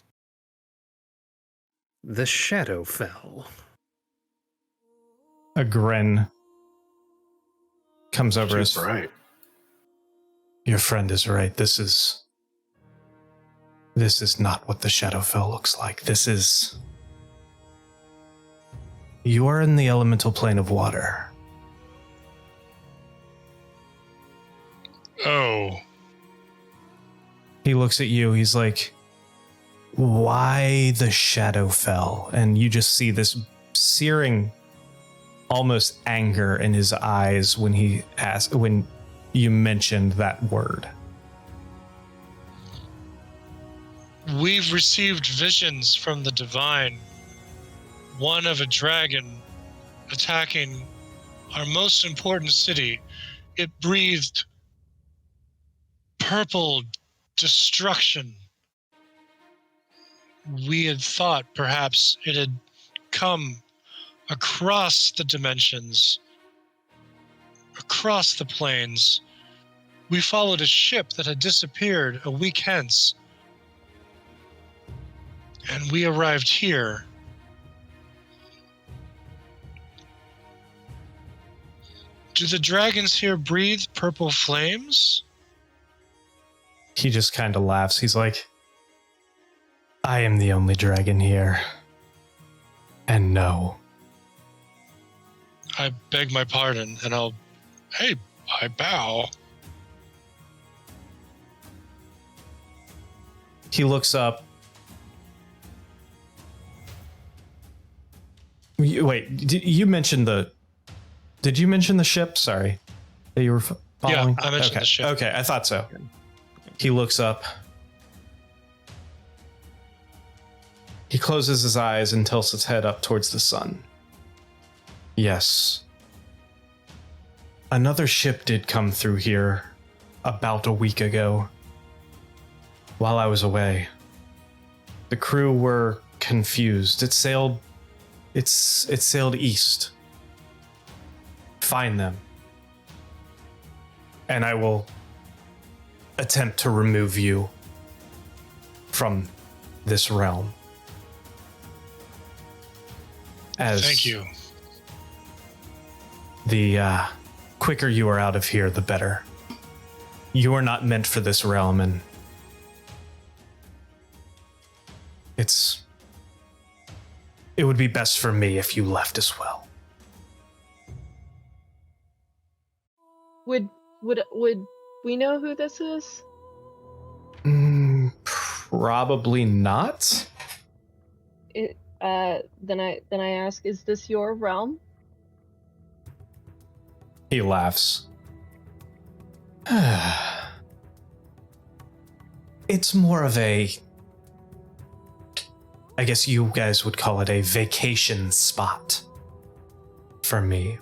the Shadowfell? A grin comes over She's his. right. Your friend is right. This is not what the Shadowfell looks like. You are in the elemental plane of water. Oh. He looks at you. He's like, why the Shadowfell? And you just see this searing, almost anger in his eyes when you mentioned that word. We've received visions from the divine. One of a dragon attacking our most important city. It breathed purple destruction. We had thought perhaps it had come across the dimensions, across the plains. We followed a ship that had disappeared a week hence, and we arrived here. Do the dragons here breathe purple flames? He just kind of laughs. He's like, I am the only dragon here. And no. I beg my pardon, and I bow. He looks up. Wait, did you mention the ship? Sorry. That you were following? Yeah, I mentioned the ship. Okay, I thought so. He looks up. He closes his eyes and tilts his head up towards the sun. Yes. Another ship did come through here about a week ago. While I was away. The crew were confused. It sailed east. Find them. And I will attempt to remove you from this realm. Thank you. The quicker you are out of here, the better. You are not meant for this realm, and it would be best for me if you left as well. Would we know who this is? Probably not. Then I ask, is this your realm? He laughs. It's more of a, I guess you guys would call it a vacation spot for me.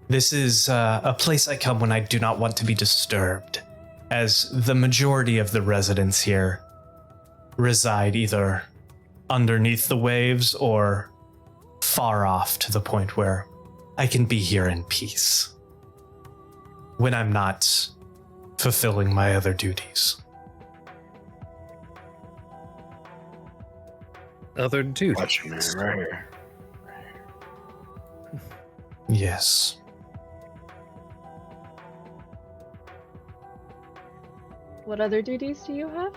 This is a place I come when I do not want to be disturbed, as the majority of the residents here reside either underneath the waves or far off to the point where I can be here in peace when I'm not fulfilling my other duties. Other duties. Watch me right here. Yes. What other duties do you have?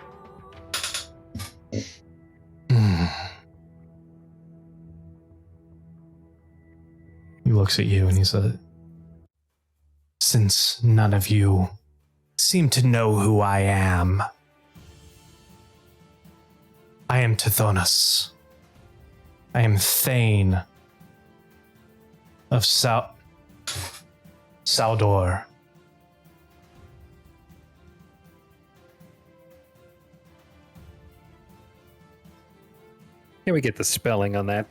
He looks at you and he says, since none of you seem to know who I am Tithonus. I am Thane of Saldor Can we get the spelling on that?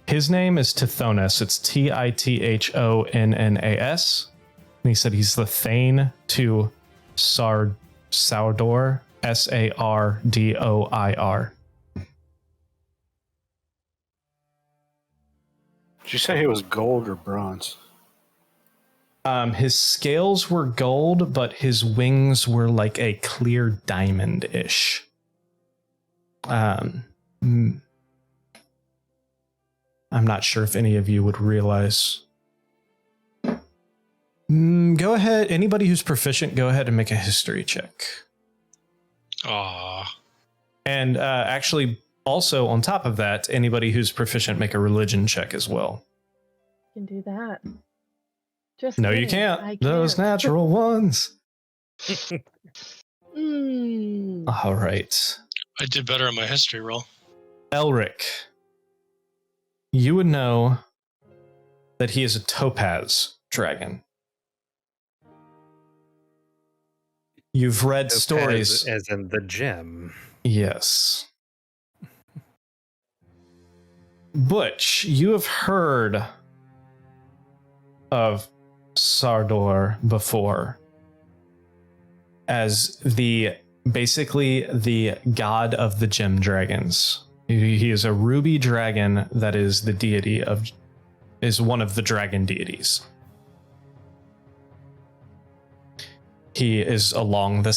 His name is Tithonus. It's Tithonnas. And he said he's the Thane to Saurdor, Sardoir. Did you say he was gold or bronze? His scales were gold, but his wings were like a clear diamond-ish. I'm not sure if any of you would realize. Go ahead. Anybody who's proficient, go ahead and make a history check. Aw. And actually, also on top of that, anybody who's proficient, make a religion check as well. Can do that. Just No, you kidding. can't. I Those can't. natural ones. Mm. All right. I did better on my history roll. Elric, you would know that he is a topaz dragon. You've read stories. As in the gem. Yes. Butch, you have heard of Sardoir before as basically the god of the gem dragons. He is a ruby dragon that is the deity is one of the dragon deities. He is in the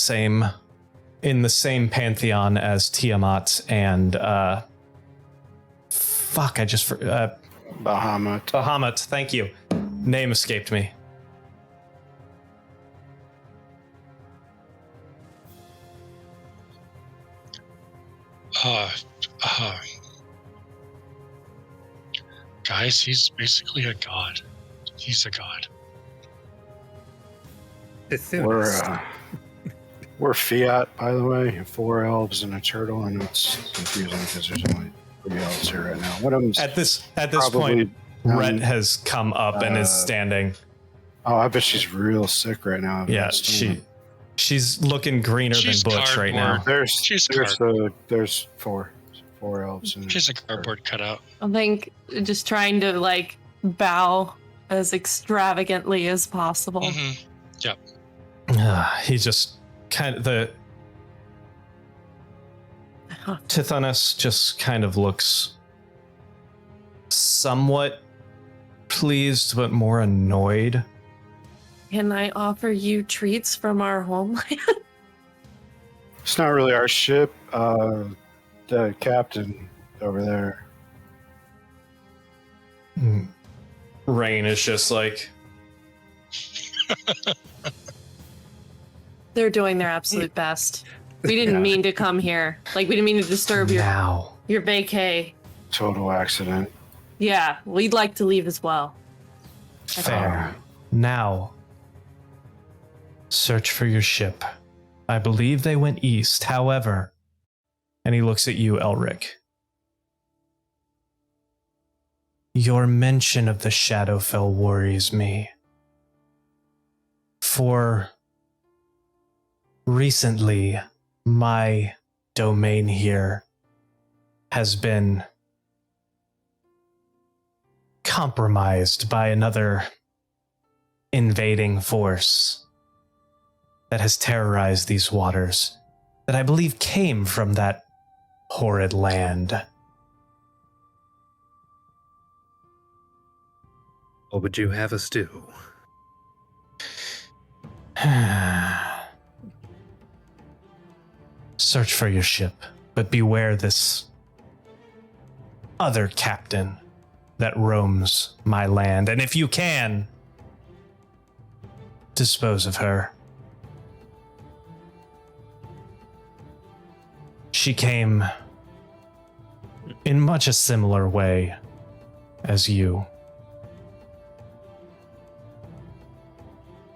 same pantheon as Tiamat and Bahamut. Bahamut, thank you. Name escaped me. Guys, he's basically a god. He's a god. We're Fiat, by the way. 4 elves and a turtle. I know it's confusing because there's only 3 elves here right now. One of them's At this probably, point, Rhett has come up and is standing. Oh, I bet she's real sick right now. Yeah, she's looking greener She's than Butch right now. She's There's 4 elves. And She's a cardboard cutout. I think just trying to like bow as extravagantly as possible. Mm-hmm. Yep. He just kind of Tithonus just kind of looks somewhat pleased but more annoyed. Can I offer you treats from our homeland? It's not really our ship. The captain over there. Rain is just like, They're doing their absolute best. We didn't mean to come here. Like, we didn't mean to disturb your vacay. Total accident. Yeah, we'd like to leave as well. Fair. Now, search for your ship. I believe they went east, however. And he looks at you, Elric. Your mention of the Shadowfell worries me. For recently, my domain here has been compromised by another invading force that has terrorized these waters that I believe came from that horrid land. What would you have us do? Search for your ship, but beware this other captain that roams my land, and if you can, dispose of her. She came in much a similar way as you.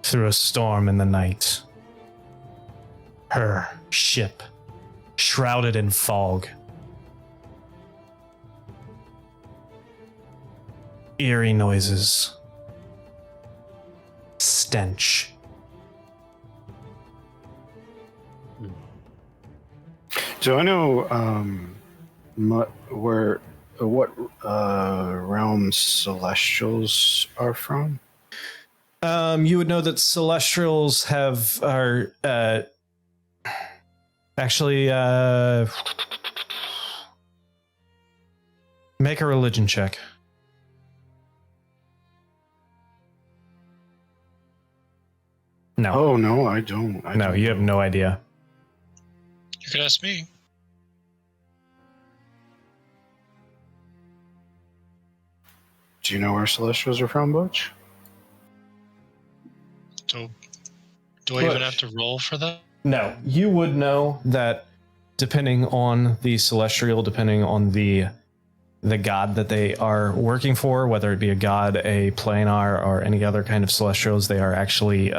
Through a storm in the night. Her ship, shrouded in fog. Eerie noises. Stench. So I know what realm celestials are from? You would know that celestials are actually make a religion check. No. Oh no, I don't. No, you have no idea. You could ask me. Do you know where celestials are from, Butch? So, do I even have to roll for that? No, you would know that depending on the celestial, depending on the god that they are working for, whether it be a god, a planar, or any other kind of celestials, they are actually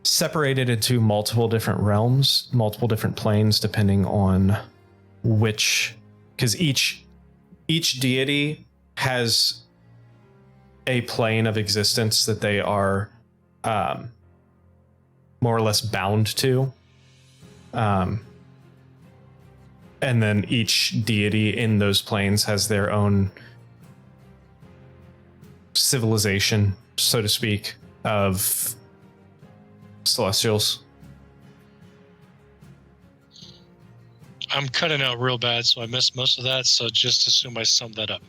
separated into multiple different realms, multiple different planes, depending on which, because each deity has a plane of existence that they are more or less bound to. And then each deity in those planes has their own civilization, so to speak, of celestials. I'm cutting out real bad, so I missed most of that, so just assume I summed that up.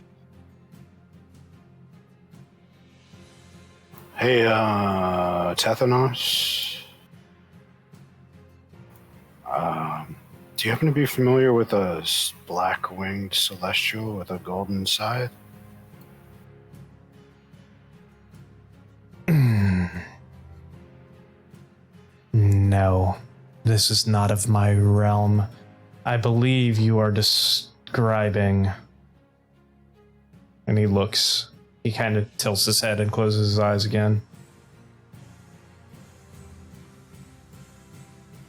Hey, Tethanos. Do you happen to be familiar with a black-winged celestial with a golden scythe? No, this is not of my realm. I believe you are describing... And he kind of tilts his head and closes his eyes again.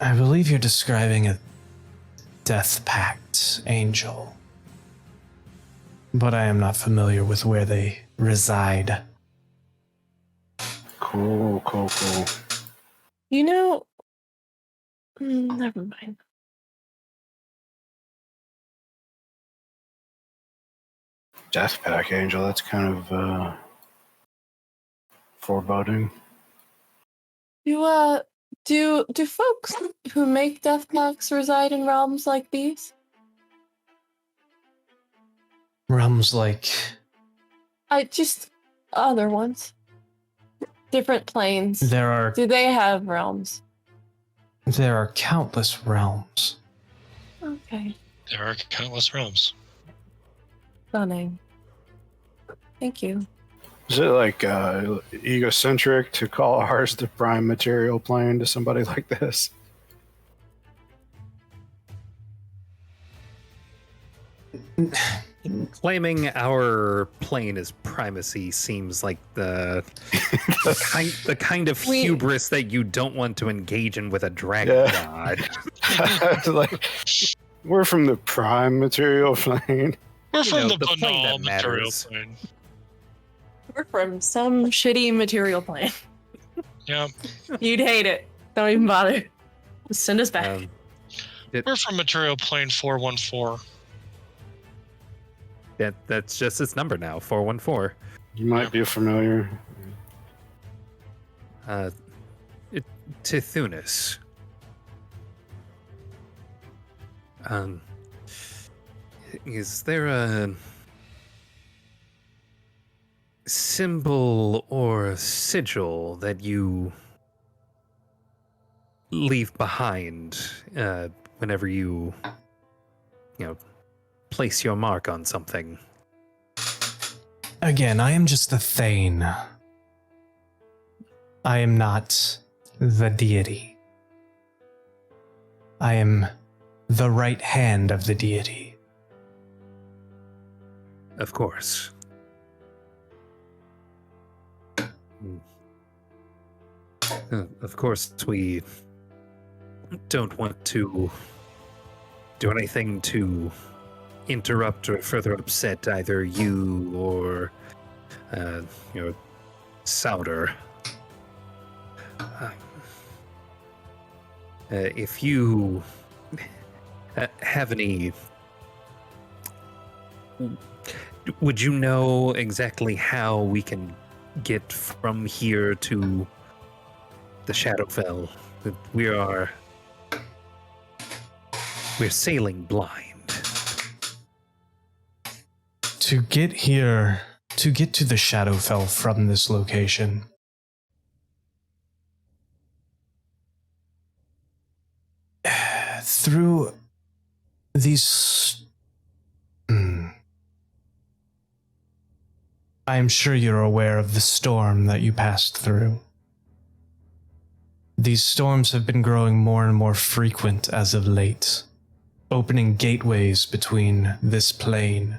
I believe you're describing a Death Pact angel. But I am not familiar with where they reside. Cool. You know, never mind. Death Pack Angel, that's kind of foreboding. Do folks who make death pacts reside in realms like these? Realms like... Just other ones. Different planes. Do they have realms? There are countless realms. Okay. There are countless realms. Stunning. Thank you. Is it like egocentric to call ours the prime material plane to somebody like this? Claiming our plane as primacy seems like the kind of hubris that you don't want to engage in with a dragon god. Like, we're from the prime material plane. We're from the plane banal that material matters. plane. We're from some shitty material plane. Yeah. You'd hate it. Don't even bother. Just send us back. We're from material plane 414. That's just its number now, 414. You might be familiar. Tithunus. Is there a symbol or sigil that you leave behind whenever you place your mark on something? Again, I am just the Thane. I am not the deity. I am the right hand of the deity. Of course. Of course, we don't want to do anything to interrupt or further upset either you or, Souder. If you have any Would you know exactly how we can get from here to the Shadowfell? We're sailing blind. To get here, to get to the Shadowfell from this location, through these... I am sure you're aware of the storm that you passed through. These storms have been growing more and more frequent as of late, opening gateways between this plane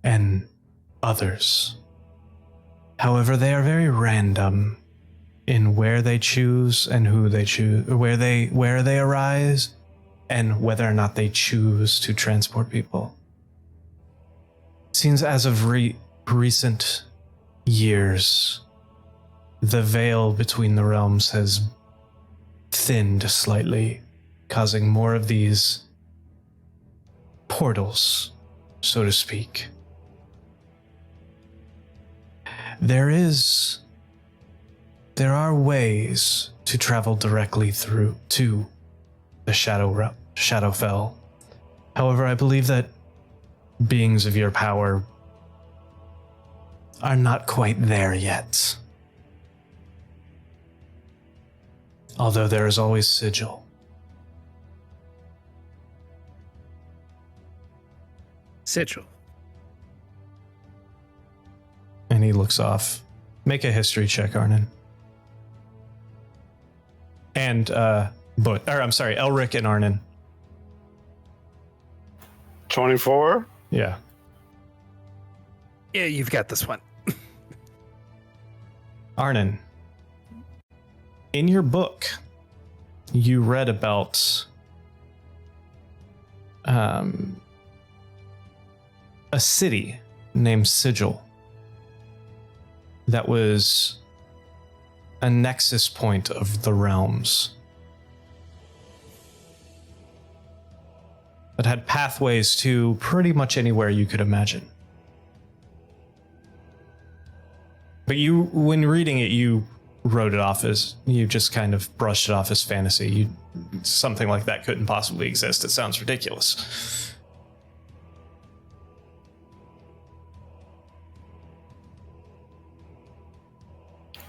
and others. However, they are very random in where they choose and who they choose, where they arise, and whether or not they choose to transport people. It seems as of recent years, the veil between the realms has thinned slightly, causing more of these portals, so to speak. There are ways to travel directly through to the Shadowfell. However, I believe that beings of your power are not quite there yet. Although there is always Sigil. Sigil. And he looks off. Make a history check, Arnon. And, Elric and Arnon. 24? Yeah. Yeah, you've got this one. Arnon, in your book, you read about a city named Sigil that was a nexus point of the realms. It had pathways to pretty much anywhere you could imagine. But you, when reading it, you wrote it off as, you just kind of brushed it off as fantasy. Something like that couldn't possibly exist. It sounds ridiculous.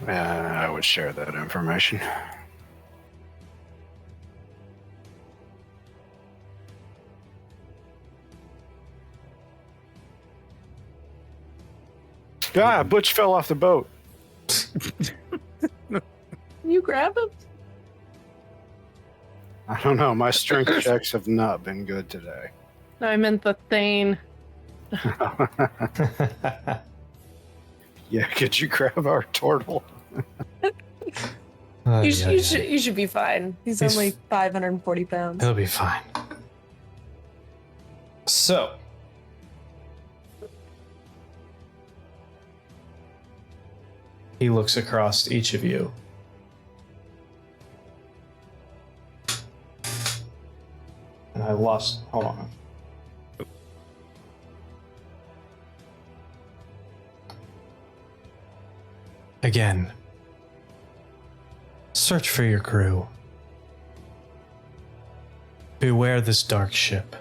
I would share that information. Ah, Butch fell off the boat. Can you grab him? I don't know. My strength checks have not been good today. I meant the Thane. Yeah, could you grab our turtle? You should be fine. He's only 540 pounds. He'll be fine. So, he looks across each of you. And I lost. Hold on. Again, search for your crew. Beware this dark ship.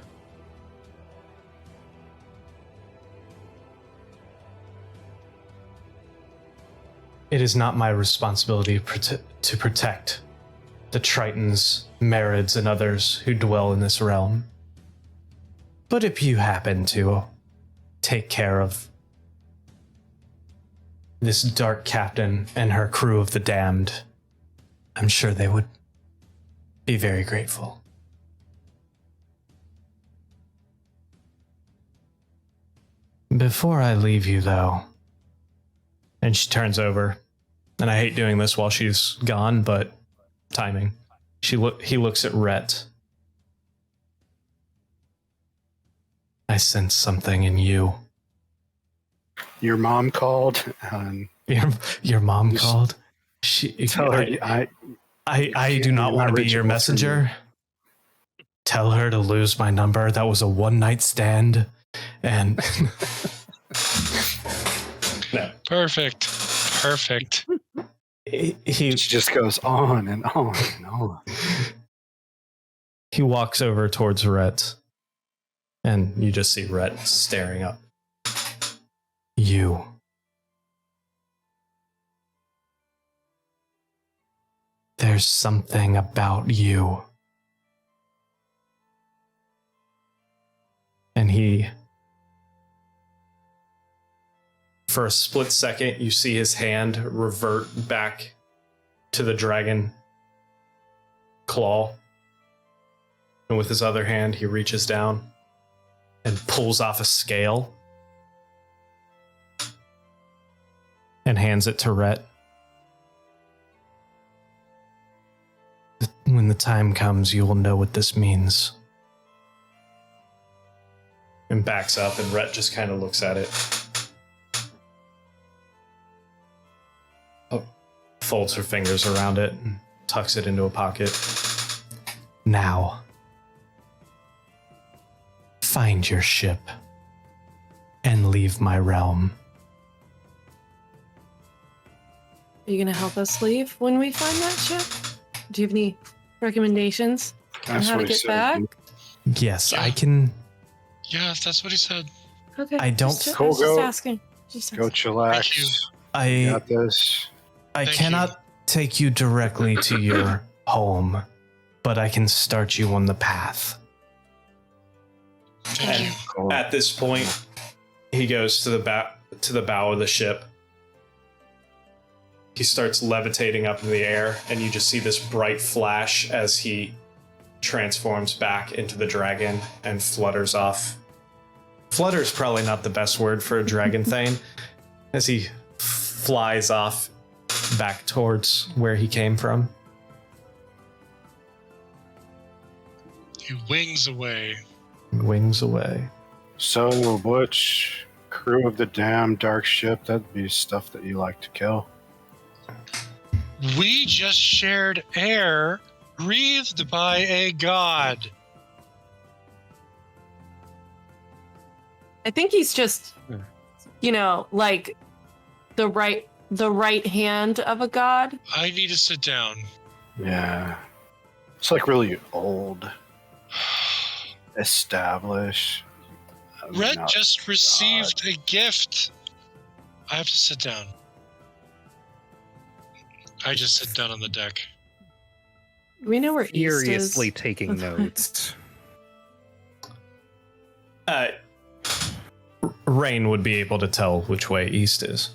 It is not my responsibility to protect the Tritons, Marids, and others who dwell in this realm. But if you happen to take care of this dark captain and her crew of the damned, I'm sure they would be very grateful. Before I leave you, though, and she turns over, and I hate doing this while she's gone, but timing. He looks at Rhett. I sense something in you. Your mom called. Your mom called? Tell her I do not want to be your messenger. Tell her to lose my number. That was a one-night stand. And no, Perfect. he It just goes on and on and on. he walks over towards Rhett, and you just see Rhett staring up. You. There's something about you. And he, for a split second, you see his hand revert back to the dragon claw. And with his other hand, he reaches down and pulls off a scale and hands it to Rhett. When the time comes, you will know what this means. And backs up, and Rhett just kind of looks at it. Folds her fingers around it and tucks it into a pocket. Now, find your ship and leave my realm. Are you gonna help us leave when we find that ship? Do you have any recommendations on That's how to what he get said. back? Yes, Yeah. I can. Yeah, that's what he said. Okay. I don't- Cool, just go. asking. Just Go asking. Thank you. chillax. I You got this. I Thank cannot take you directly to your home, but I can start you on the path. Thank you. Cool. At this point, he goes to the bow of the ship. He starts levitating up in the air, and you just see this bright flash as he transforms back into the dragon and flutters off. Flutter's probably not the best word for a dragon thing, as he flies off back towards where he came from. He wings away. Wings away. So, Butch, crew of the damn dark ship, that'd be stuff that you like to kill. We just shared air breathed by a god. I think he's just, like the right hand of a god. I need to sit down. Yeah. It's like really old, established. I mean, Red not just received a gift. I have to sit down. I just sit down on the deck. We know where East Furiously is. taking notes. Rain would be able to tell which way east is.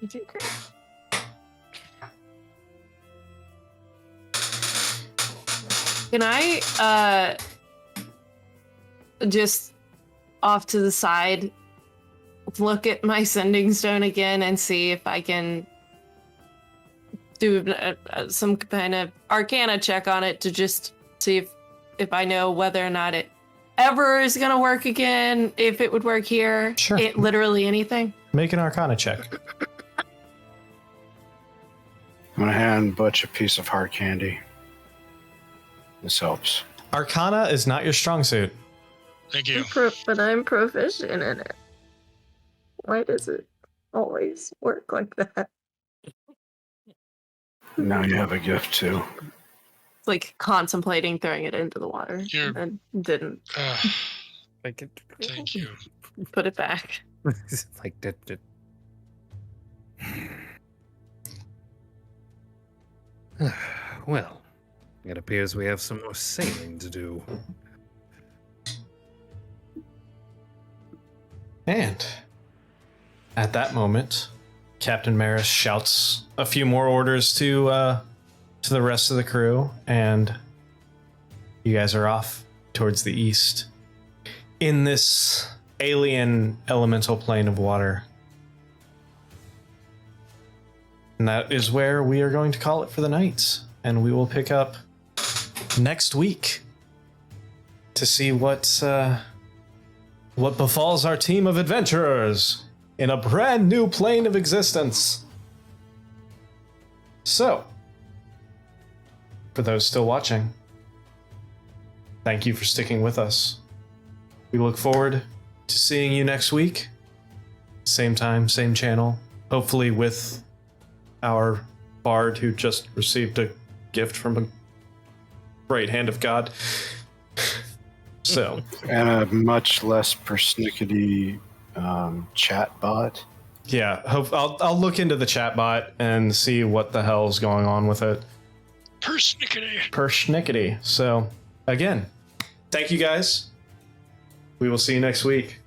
You did great. Can I just off to the side look at my sending stone again and see if I can do some kind of arcana check on it to just see if I know whether or not it ever is gonna work again, if it would work here. Sure. It literally anything. Make an arcana check. I'm gonna hand Butch a piece of hard candy. This helps. Arcana is not your strong suit. Thank you. But I'm proficient in it. Why does it always work like that? Now you have a gift too. Like contemplating throwing it into the water You're- and didn't Like it, Thank you. put it back. like that. Well, it appears we have some more sailing to do. And at that moment, Captain Maris shouts a few more orders to the rest of the crew, and you guys are off towards the east in this alien elemental plane of water. And that is where we are going to call it for the night, and we will pick up next week to see what befalls our team of adventurers in a brand new plane of existence. So, for those still watching, thank you for sticking with us. We look forward to seeing you next week. Same time, same channel. Hopefully with our bard who just received a gift from a great hand of God. So. And a much less persnickety chat bot. Yeah, I'll look into the chat bot and see what the hell's going on with it. Persnickety. So, again, thank you guys. We will see you next week.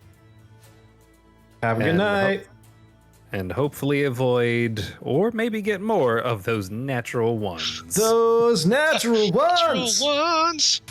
Have a good night. And hopefully avoid, or maybe get more of those natural ones. Those natural ones. Natural ones.